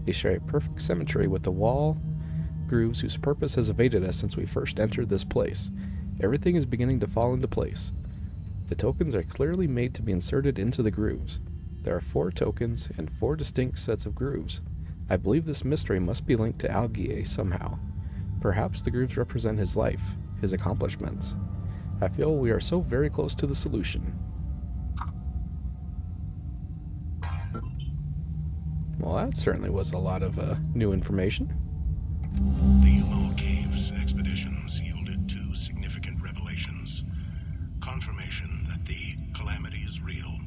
They share a perfect symmetry with the wall grooves whose purpose has evaded us since we first entered this place. Everything is beginning to fall into place. The tokens are clearly made to be inserted into the grooves. There are 4 tokens and 4 distinct sets of grooves. I believe this mystery must be linked to Algier somehow. Perhaps the grooves represent his life, his accomplishments. I feel we are so very close to the solution. Well, that certainly was a lot of new information. The Umal Caves expeditions yielded 2 significant revelations. Confirmation that the calamity is real,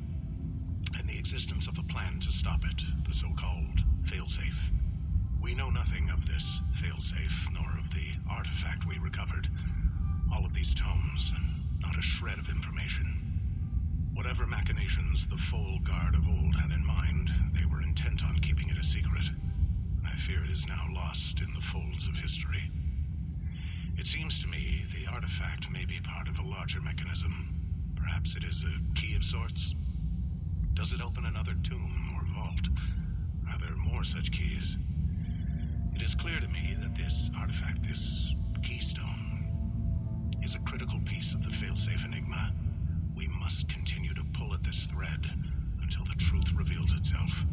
and the existence of a plan to stop it, the so-called failsafe. We know nothing of this failsafe, nor of the artifact we recovered. All of these tomes, and not a shred of information. Whatever machinations the Foal Guard of old had in mind, they were intent on keeping it a secret. I fear it is now lost in the folds of history. It seems to me the artifact may be part of a larger mechanism. Perhaps it is a key of sorts. Does it open another tomb or vault? Are there more such keys? It is clear to me that this artifact, this keystone, is a critical piece of the failsafe enigma. We must continue to pull at this thread until the truth reveals itself.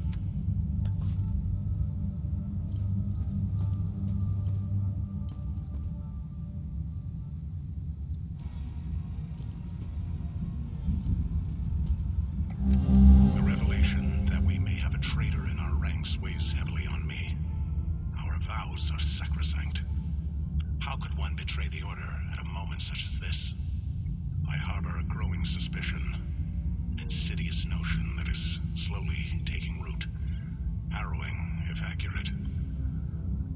The revelation that we may have a traitor in our ranks weighs heavily on me. Our vows are sacrosanct. How could one betray the Order at a moment such as this? I harbor a growing suspicion, an insidious notion that is slowly taking root. Harrowing, if accurate.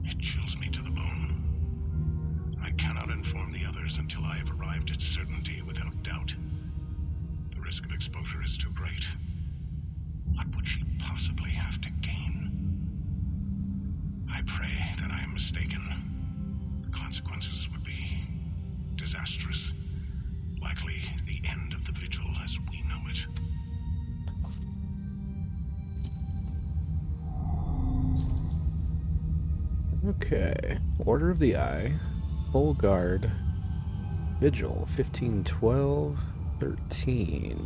It chills me to the bone. I cannot inform the others until I have arrived at certainty without doubt. The risk of exposure is too great. What would she possibly have to gain? I pray that I am mistaken. The consequences would be disastrous. Likely the end of the Vigil as we know it. Okay. Order of the Eye. Full Guard. Vigil. 1512-13.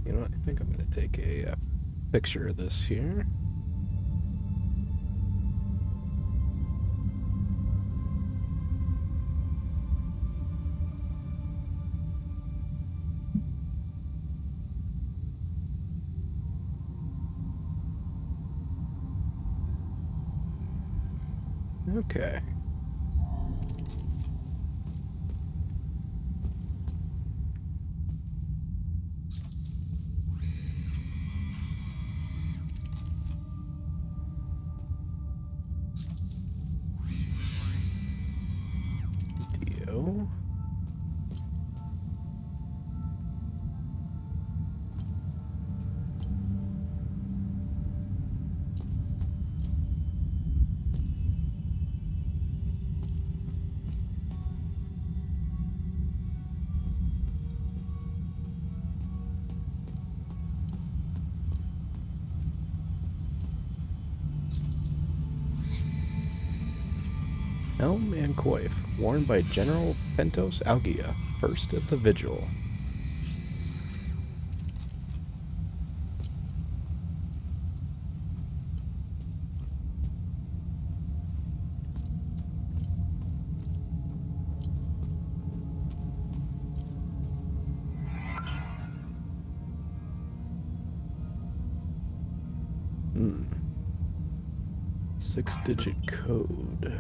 You know what? I think I'm going to take a picture of this here. Okay. Dio. Helm and Coif, worn by General Pentos Algia, first of the Vigil. Six-digit code.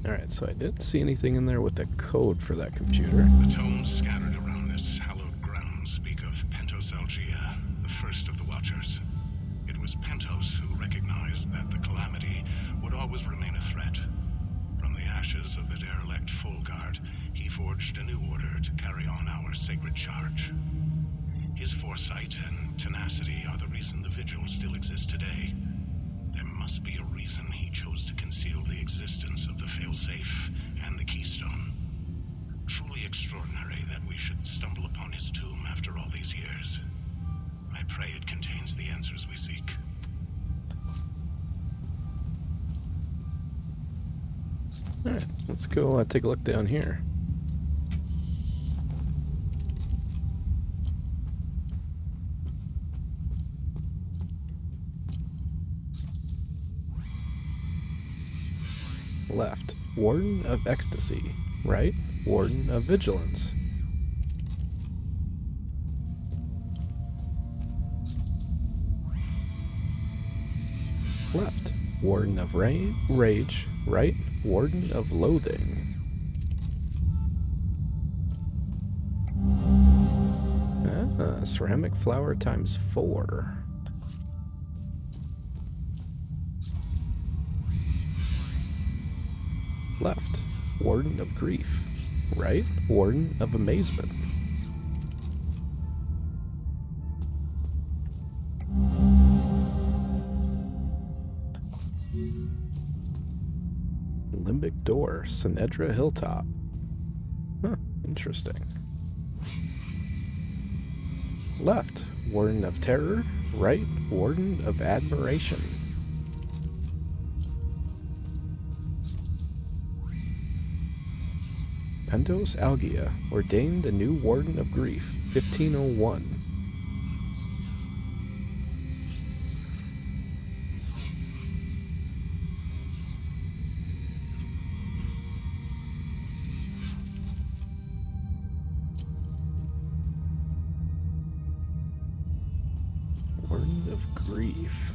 Alright, so I didn't see anything in there with the code for that computer. The tomes scattered around this hallowed ground speak of Pentos Algia, the first of the Watchers. It was Pentos who recognized that the calamity would always remain a threat. From the ashes of the derelict Full Guard, he forged a new order to carry on our sacred charge. His foresight and tenacity are the reason the Vigil still exists today. There must be a reason he chose to conceal the existence of the failsafe and the keystone. Truly extraordinary that we should stumble upon his tomb after all these years. I pray it contains the answers we seek. Alright, let's go take a look down here. Left, Warden of Ecstasy. Right, Warden of Vigilance. Left, Warden of Rage. Right, Warden of Loathing. Ceramic flower times 4. Left, Warden of Grief. Right, Warden of Amazement. Limbic Door, Sinedra Hilltop. Huh, interesting. Left, Warden of Terror. Right, Warden of Admiration. Pentos Algia, ordained the new Warden of Grief, 1501. Warden of Grief.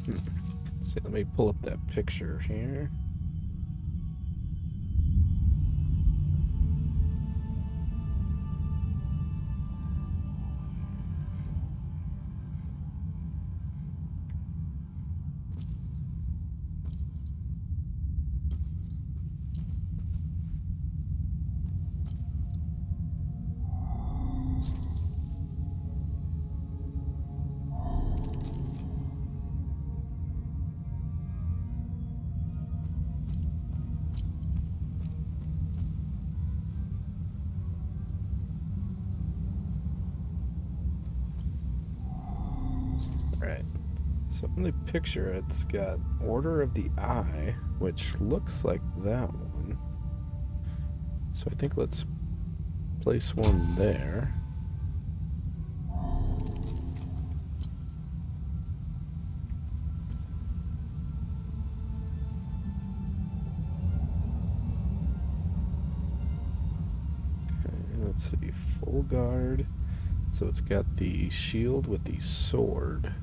Let's see, let me pull up that picture here. Right. So in the picture, it's got Order of the Eye, which looks like that one. So I think let's place one there. Okay, let's see. Full guard. So it's got the shield with the sword.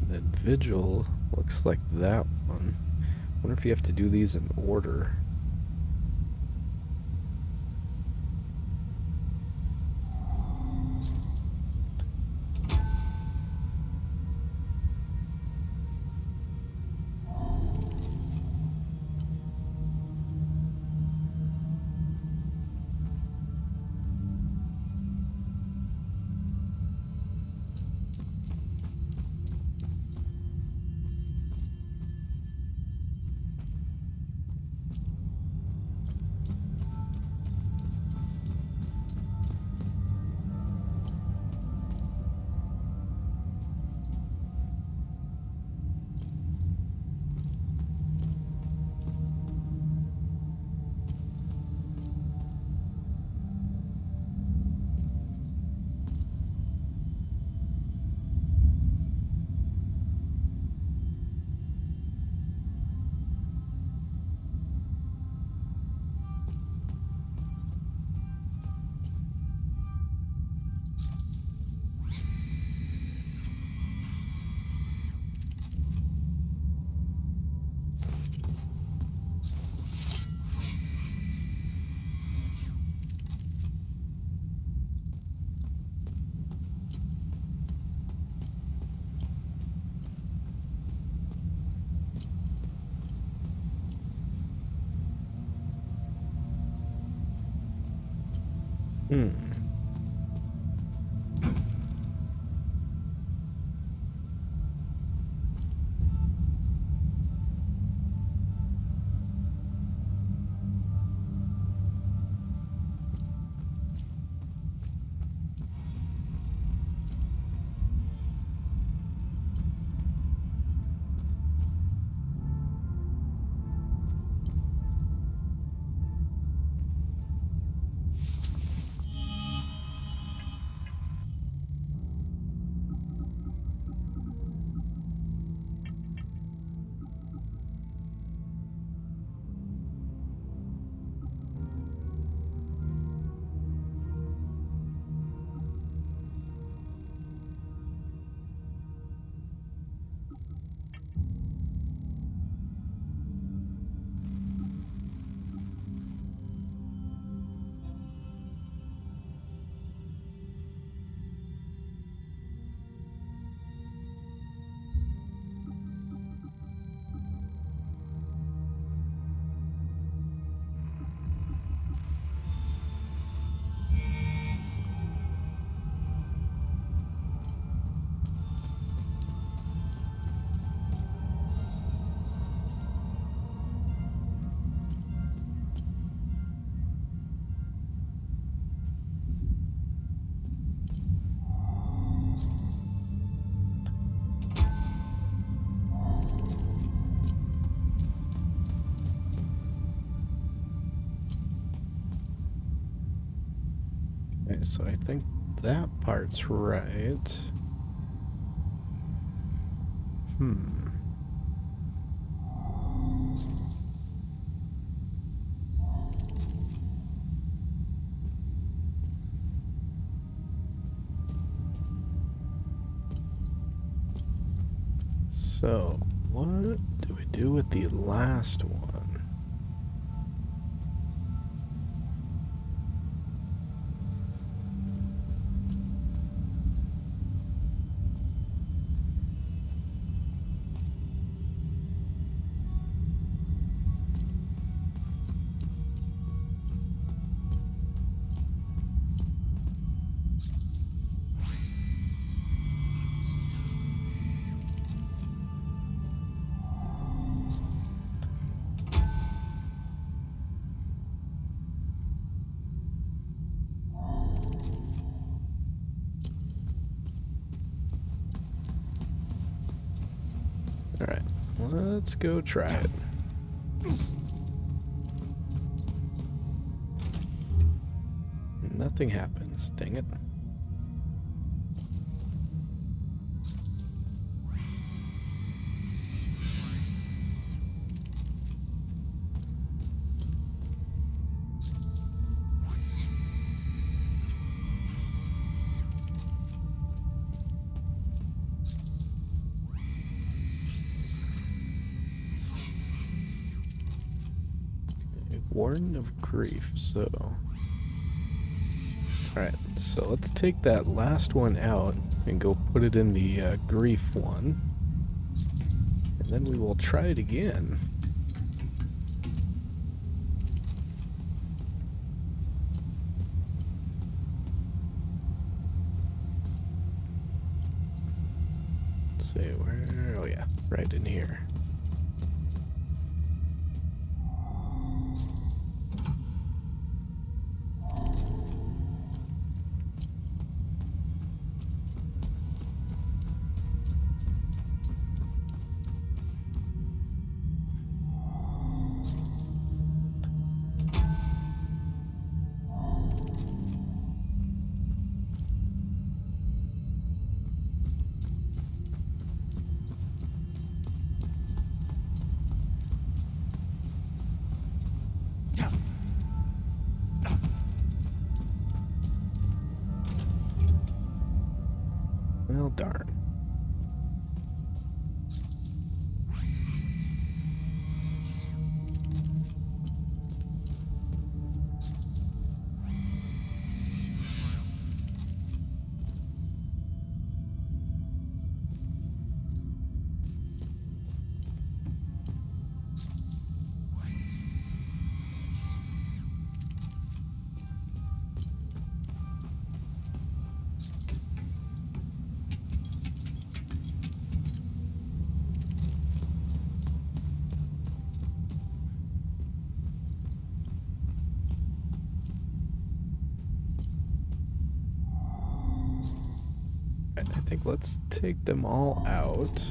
And then Vigil looks like that one. Wonder if you have to do these in order. Okay, so I think that part's right. So, what do we do with the last one? Alright, let's go try it. Nothing happens, dang it. Warden of Grief, so... Alright, so let's take that last one out and go put it in the Grief one. And then we will try it again. Let's see, where... Oh yeah, right in here. Well, darn. I think let's take them all out.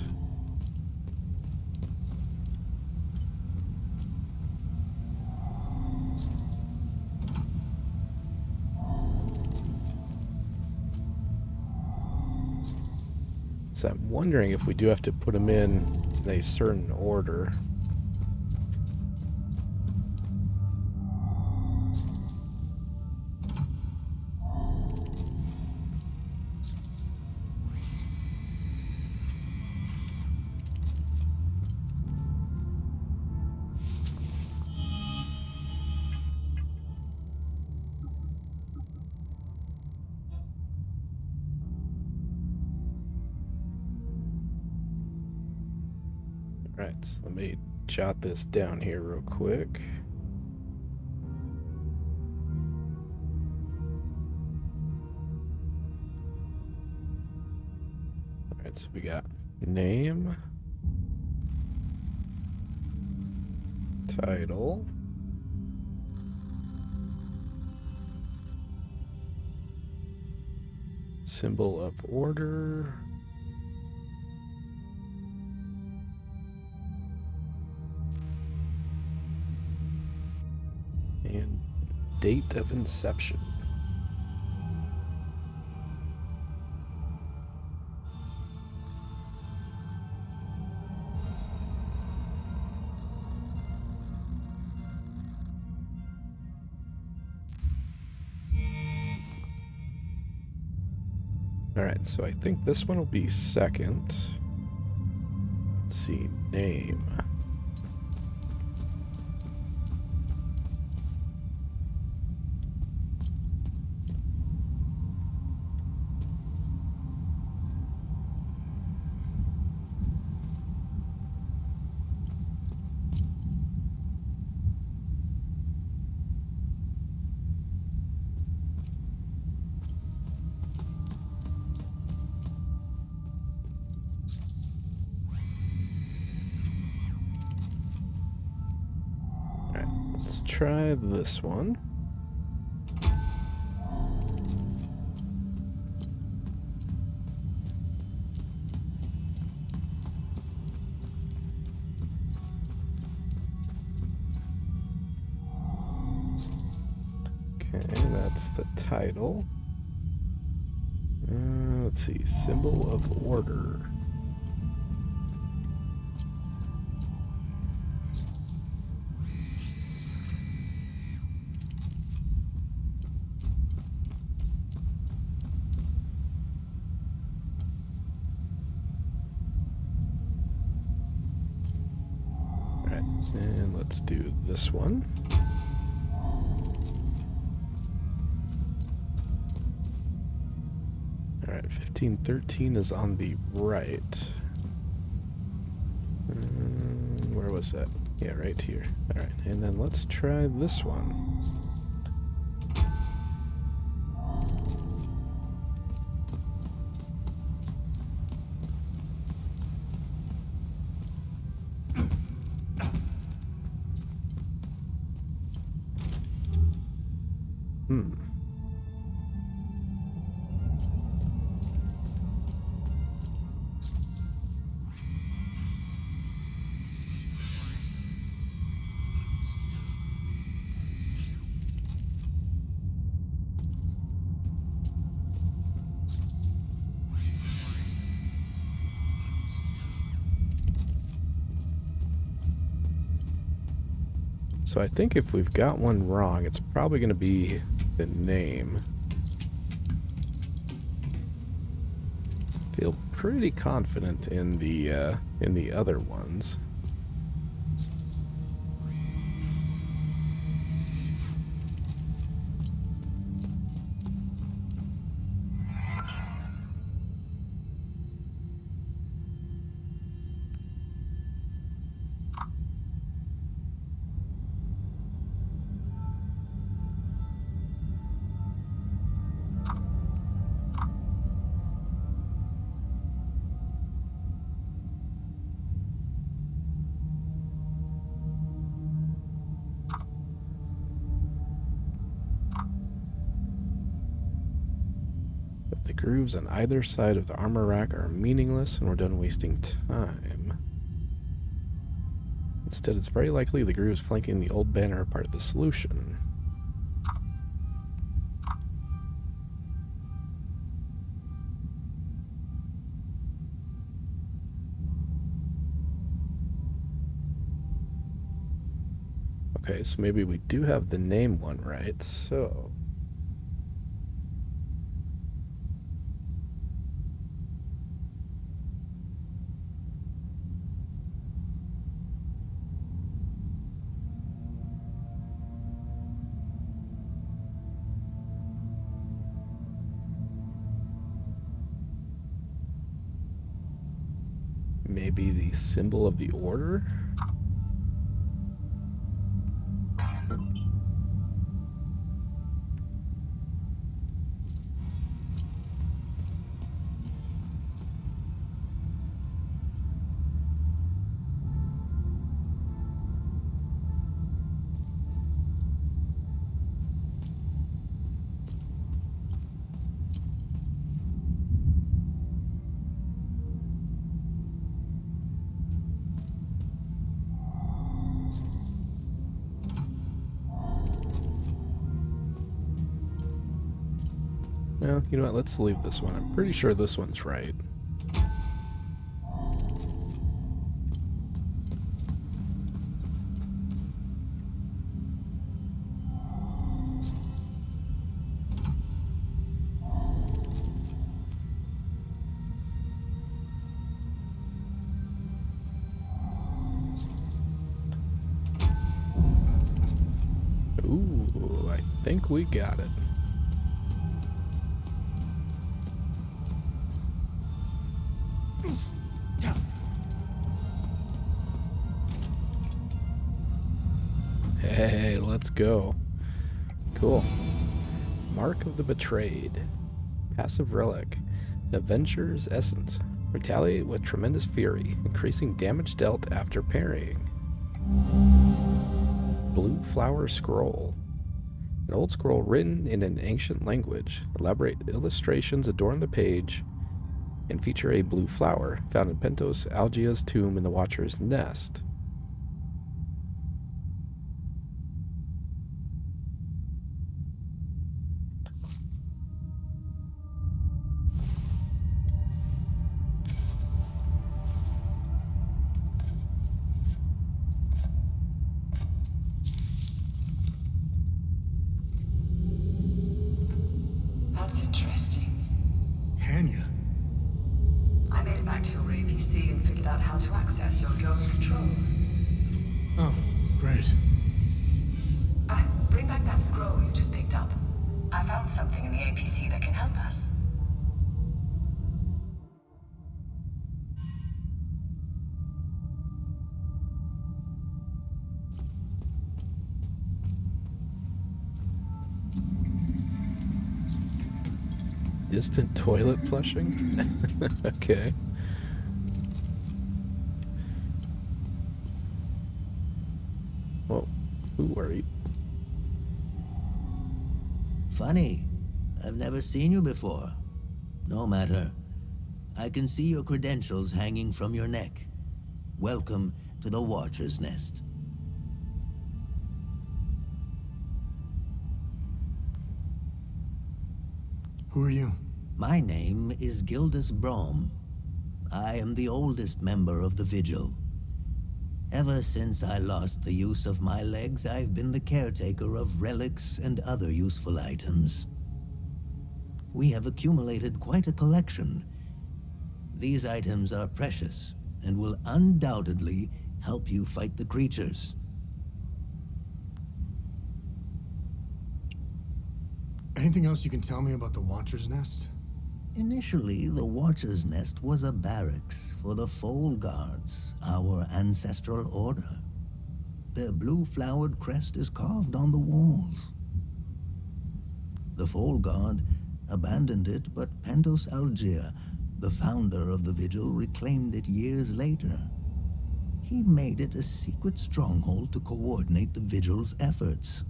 So I'm wondering if we do have to put them in a certain order. Alright, so let me jot this down here real quick. Alright, so we got name, title, symbol of order, and date of inception. Alright, so I think this one will be second. see, name. Let's try this one. Okay, that's the title. Let's see, symbol of order. And let's do this one. All right, 1513 is on the right. Where was that? Yeah, right here. All right, and then let's try this one. So I think if we've got one wrong, it's probably going to be the name. Feel pretty confident in the other ones. The grooves on either side of the armor rack are meaningless, and we're done wasting time. Instead, it's very likely the grooves flanking the old banner are part of the solution. Okay, so maybe we do have the name one right, so... maybe the symbol of the order? Well, you know what, let's leave this one. I'm pretty sure this one's right. think we got it. Hey, let's go. Cool. Mark of the Betrayed. Passive relic. Avenger's Essence. Retaliate with tremendous fury, increasing damage dealt after parrying. Blue Flower Scroll. An old scroll written in an ancient language. Elaborate illustrations adorn the page and feature a blue flower found in Pentos Algia's tomb in the Watcher's Nest. That's interesting. Tanya? I made it back to your APC and figured out how to access your glowing controls. Oh, great. Bring back that scroll you just picked up. I found something in the APC that can help us. Distant toilet flushing? Okay. Whoa, who are you? Funny. I've never seen you before. No matter. I can see your credentials hanging from your neck. Welcome to the Watcher's Nest. Who are you? My name is Gildas Brom. I am the oldest member of the Vigil. Ever since I lost the use of my legs, I've been the caretaker of relics and other useful items. We have accumulated quite a collection. These items are precious and will undoubtedly help you fight the creatures. Anything else you can tell me about the Watcher's Nest? Initially, the Watcher's Nest was a barracks for the Foal Guards, our ancestral order. Their blue-flowered crest is carved on the walls. The Foal Guard abandoned it, but Pentos Algier, the founder of the Vigil, reclaimed it years later. He made it a secret stronghold to coordinate the Vigil's efforts.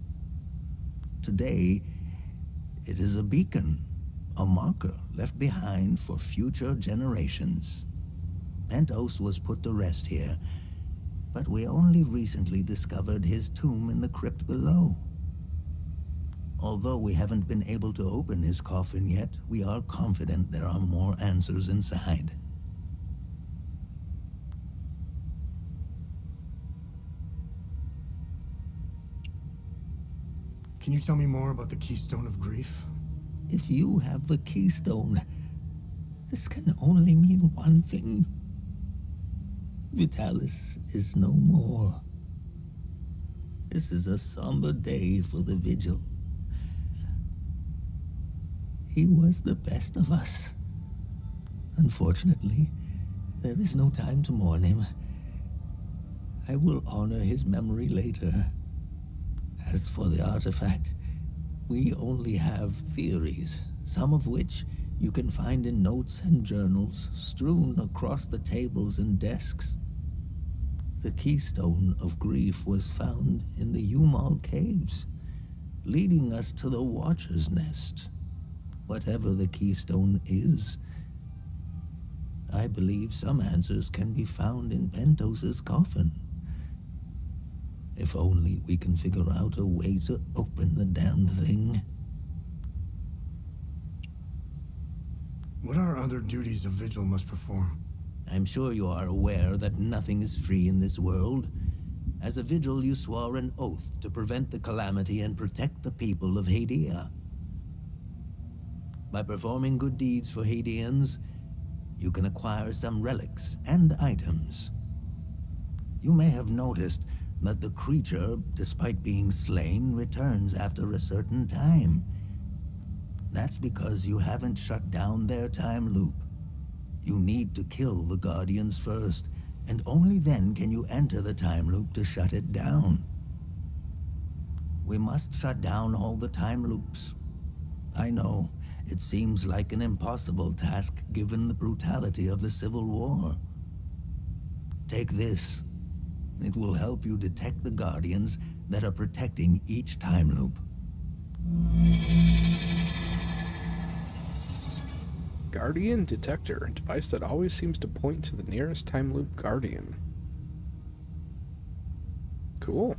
Today, it is a beacon, a marker left behind for future generations. Pentos was put to rest here, but we only recently discovered his tomb in the crypt below. Although we haven't been able to open his coffin yet, we are confident there are more answers inside. Can you tell me more about the Keystone of Grief? If you have the keystone, this can only mean one thing. Vitalis is no more. This is a somber day for the Vigil. He was the best of us. Unfortunately, there is no time to mourn him. I will honor his memory later. As for the artifact, we only have theories, some of which you can find in notes and journals strewn across the tables and desks. The Keystone of Grief was found in the Umal Caves, leading us to the Watcher's Nest. Whatever the Keystone is, I believe some answers can be found in Pentos's coffin. If only we can figure out a way to open the damn thing. What are other duties a Vigil must perform? I'm sure you are aware that nothing is free in this world. As a Vigil, you swore an oath to prevent the calamity and protect the people of Hadea. By performing good deeds for Hadeans, you can acquire some relics and items. You may have noticed that the creature, despite being slain, returns after a certain time. That's because you haven't shut down their time loop. You need to kill the Guardians first, and only then can you enter the time loop to shut it down. We must shut down all the time loops. I know, it seems like an impossible task given the brutality of the Civil War. Take this. It will help you detect the Guardians that are protecting each time loop. Guardian detector, a device that always seems to point to the nearest time loop Guardian. Cool.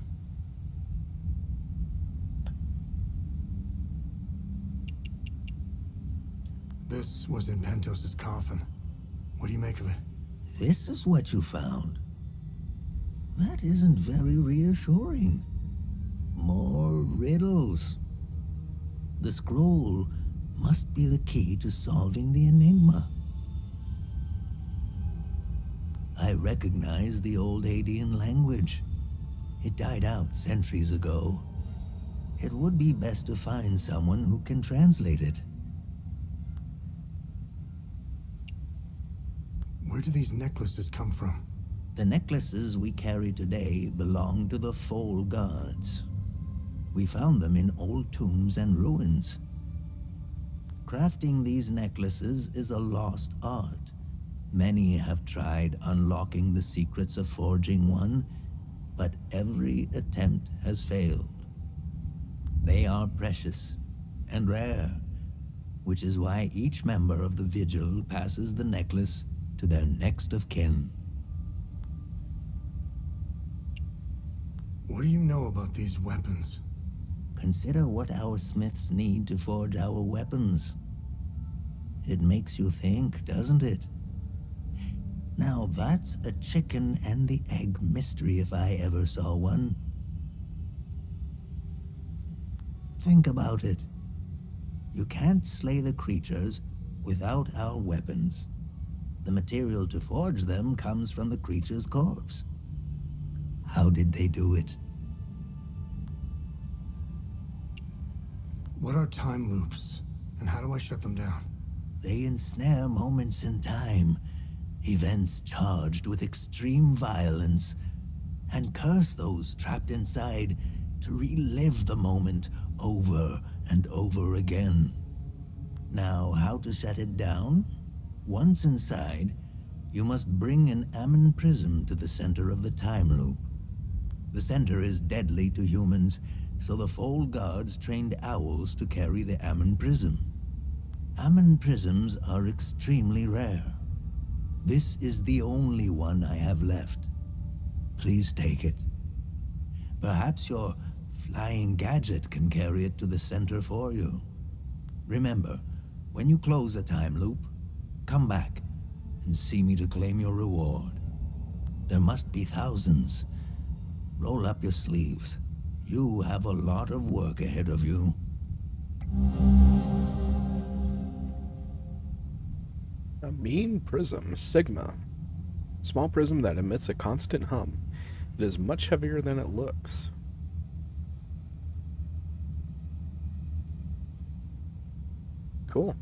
This was in Pentos's coffin. What do you make of it? This is what you found. That isn't very reassuring. More riddles. The scroll must be the key to solving the enigma. I recognize the old Hadean language. It died out centuries ago. It would be best to find someone who can translate it. Where do these necklaces come from? The necklaces we carry today belong to the Foal Guards. We found them in old tombs and ruins. Crafting these necklaces is a lost art. Many have tried unlocking the secrets of forging one, but every attempt has failed. They are precious and rare, which is why each member of the Vigil passes the necklace to their next of kin. What do you know about these weapons? Consider what our smiths need to forge our weapons. It makes you think, doesn't it? Now that's a chicken and the egg mystery if I ever saw one. Think about it. You can't slay the creatures without our weapons. The material to forge them comes from the creature's corpse. How did they do it? What are time loops, and how do I shut them down? They ensnare moments in time, events charged with extreme violence, and curse those trapped inside to relive the moment over and over again. Now, how to shut it down? Once inside, you must bring an Ammon prism to the center of the time loop. The center is deadly to humans, so the Foal Guards trained owls to carry the Ammon prism. Ammon prisms are extremely rare. This is the only one I have left. Please take it. Perhaps your flying gadget can carry it to the center for you. Remember, when you close a time loop, come back and see me to claim your reward. There must be thousands. Roll up your sleeves. You have a lot of work ahead of you. A mean prism, Sigma. Small prism that emits a constant hum. It is much heavier than it looks. Cool.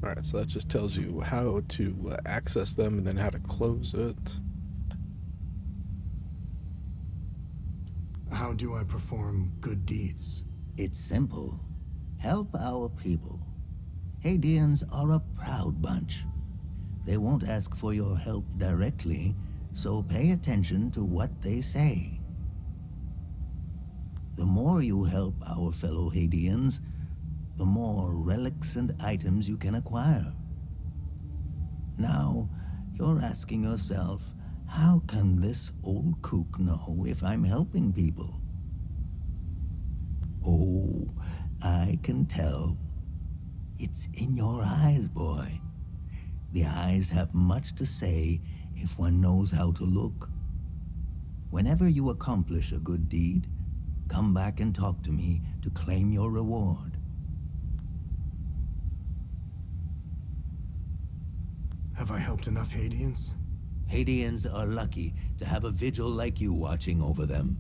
Alright, so that just tells you how to access them and then how to close it. How do I perform good deeds? It's simple. Help our people. Hadeans are a proud bunch. They won't ask for your help directly, so pay attention to what they say. The more you help our fellow Hadeans, the more relics and items you can acquire. Now, you're asking yourself, how can this old kook know if I'm helping people? Oh, I can tell. It's in your eyes, boy. The eyes have much to say if one knows how to look. Whenever you accomplish a good deed, come back and talk to me to claim your reward. Have I helped enough Hadeans? Hadeans are lucky to have a vigil like you watching over them.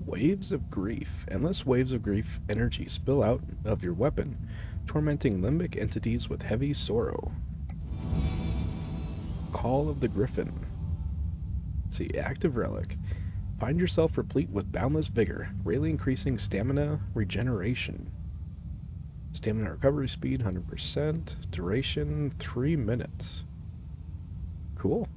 Waves of grief. Endless waves of grief energy spill out of your weapon, tormenting limbic entities with heavy sorrow. Call of the Griffin. Let's see, active relic. Find yourself replete with boundless vigor, greatly increasing stamina regeneration. Stamina recovery speed 100%, duration 3 minutes. Cool.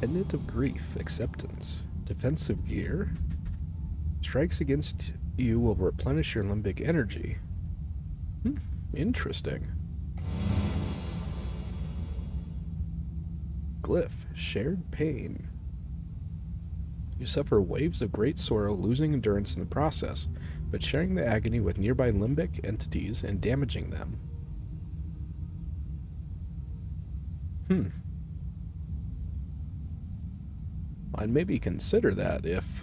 Pendant of Grief, acceptance. Defensive gear. Strikes against you will replenish your limbic energy. Interesting. Glyph, shared pain. You suffer waves of great sorrow, losing endurance in the process, but sharing the agony with nearby limbic entities and damaging them. I'd maybe consider that if,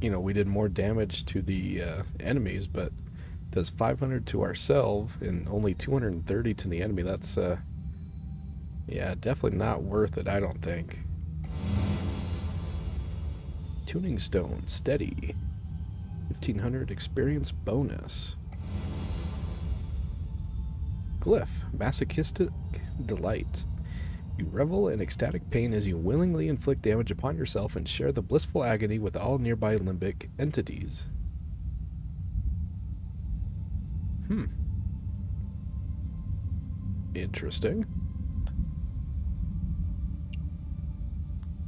we did more damage to the enemies, but does 500 to ourselves and only 230 to the enemy. That's, yeah, definitely not worth it, I don't think. Tuning Stone, steady. 1500 experience bonus. Glyph, masochistic delight. You revel in ecstatic pain as you willingly inflict damage upon yourself and share the blissful agony with all nearby limbic entities. Interesting.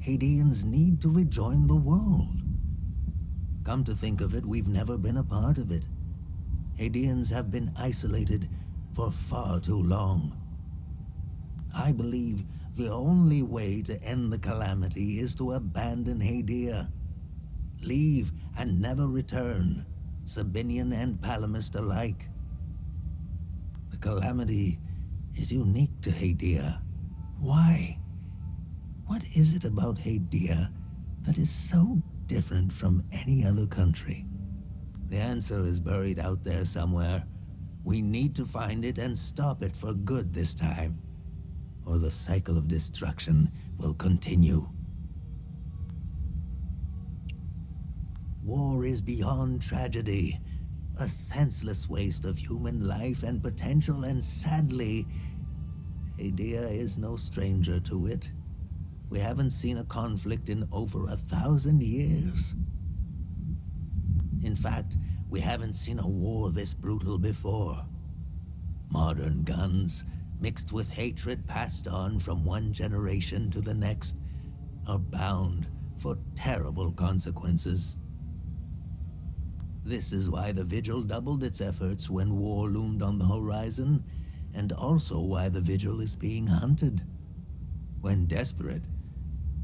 Hadeans need to rejoin the world. Come to think of it, we've never been a part of it. Hadeans have been isolated for far too long. I believe the only way to end the calamity is to abandon Hadea. Leave and never return, Sabinian and Palamist alike. The calamity is unique to Hadea. Why? What is it about Hadea that is so different from any other country? The answer is buried out there somewhere. We need to find it and stop it for good this time, or the cycle of destruction will continue. War is beyond tragedy, a senseless waste of human life and potential, and sadly, Hadea is no stranger to it. We haven't seen a conflict in over 1,000 years. In fact, we haven't seen a war this brutal before. Modern guns, mixed with hatred passed on from one generation to the next, are bound for terrible consequences. This is why the Vigil doubled its efforts when war loomed on the horizon, and also why the Vigil is being hunted. When desperate,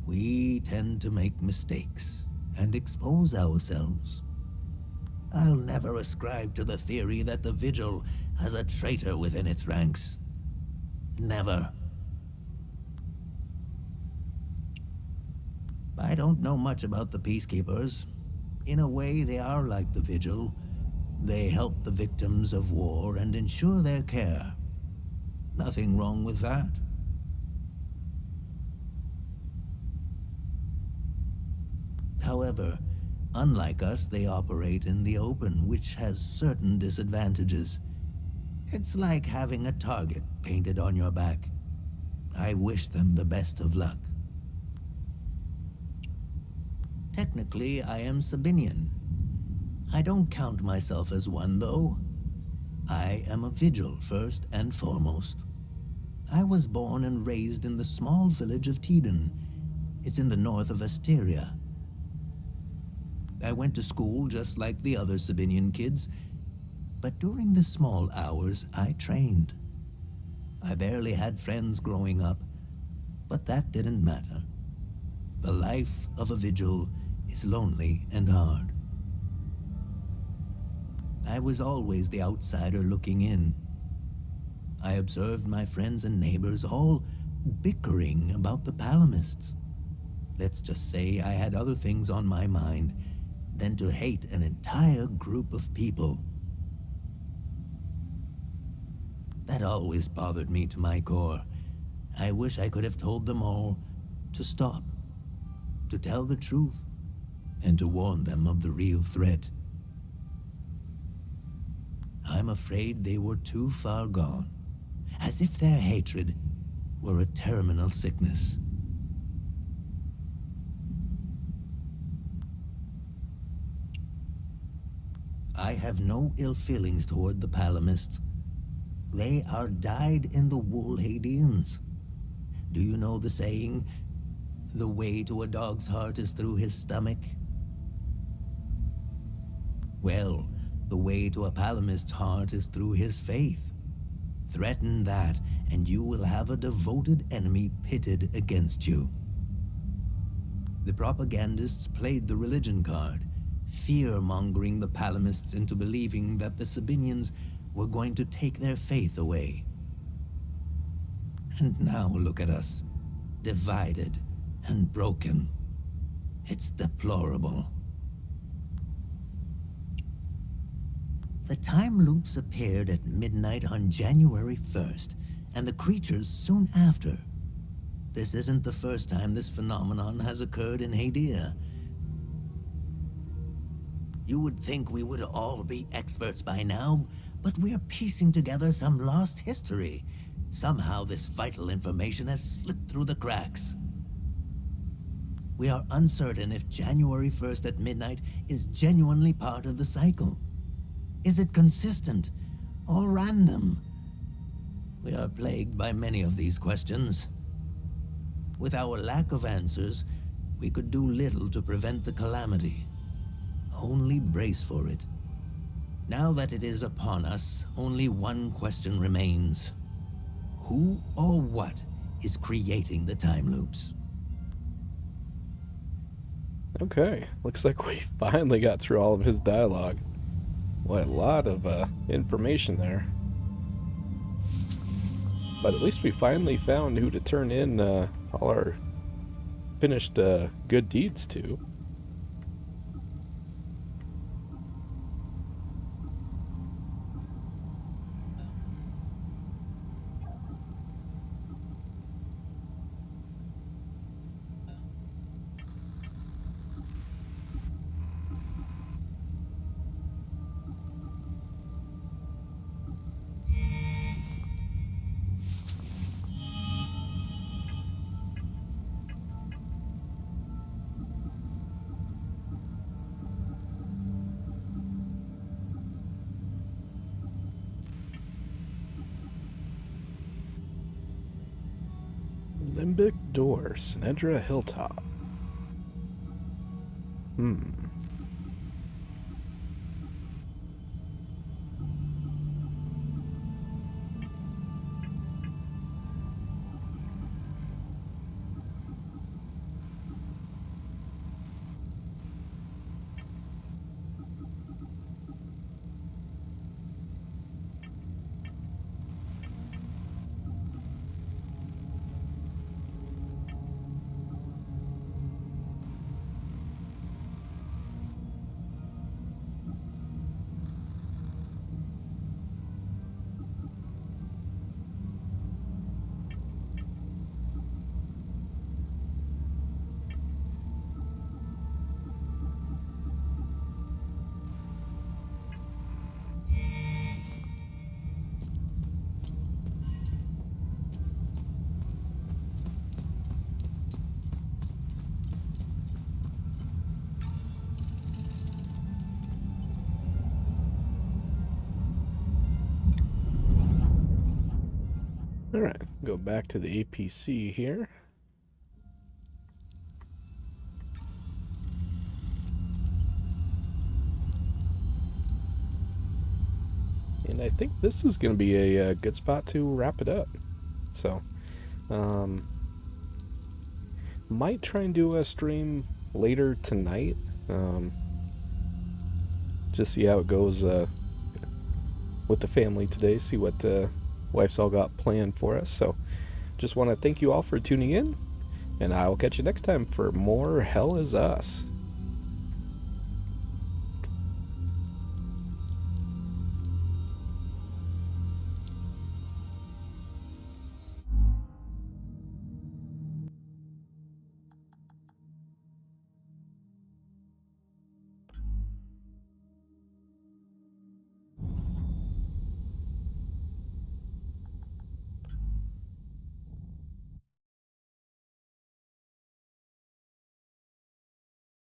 we tend to make mistakes and expose ourselves. I'll never ascribe to the theory that the Vigil has a traitor within its ranks. Never. I don't know much about the Peacekeepers. In a way, they are like the Vigil. They help the victims of war and ensure their care. Nothing wrong with that. However, unlike us, they operate in the open, which has certain disadvantages. It's like having a target painted on your back. I wish them the best of luck. Technically, I am Sabinian. I don't count myself as one, though. I am a Vigil, first and foremost. I was born and raised in the small village of Teden. It's in the north of Asteria. I went to school just like the other Sabinian kids, but during the small hours, I trained. I barely had friends growing up, but that didn't matter. The life of a Vigil is lonely and hard. I was always the outsider looking in. I observed my friends and neighbors all bickering about the Palamists. Let's just say I had other things on my mind than to hate an entire group of people. That always bothered me to my core. I wish I could have told them all to stop, to tell the truth, and to warn them of the real threat. I'm afraid they were too far gone, as if their hatred were a terminal sickness. I have no ill feelings toward the Palamists. They are dyed-in-the-wool Hadeans. Do you know the saying, the way to a dog's heart is through his stomach? Well, the way to a Palamist's heart is through his faith. Threaten that, and you will have a devoted enemy pitted against you. The propagandists played the religion card, fear-mongering the Palamists into believing that the Sabinians were going to take their faith away. And now look at us, divided and broken. It's deplorable. The time loops appeared at midnight on January 1st, and the creatures soon after. This isn't the first time this phenomenon has occurred in Hadea. You would think we would all be experts by now, but we're piecing together some lost history. Somehow this vital information has slipped through the cracks. We are uncertain if January 1st at midnight is genuinely part of the cycle. Is it consistent or random? We are plagued by many of these questions. With our lack of answers, we could do little to prevent the calamity. Only brace for it. Now that it is upon us, only one question remains. Who or what is creating the time loops? Okay, looks like we finally got through all of his dialogue. What a lot of information there. But at least we finally found who to turn in all our finished good deeds to. Limbic Door, Sinedra Hilltop. Alright, go back to the APC here. And I think this is going to be a good spot to wrap it up. So, might try and do a stream later tonight. Just see how it goes with the family today. See what wife's all got planned for us. So just want to thank you all for tuning in, and I will catch you next time for more Hell Is Us.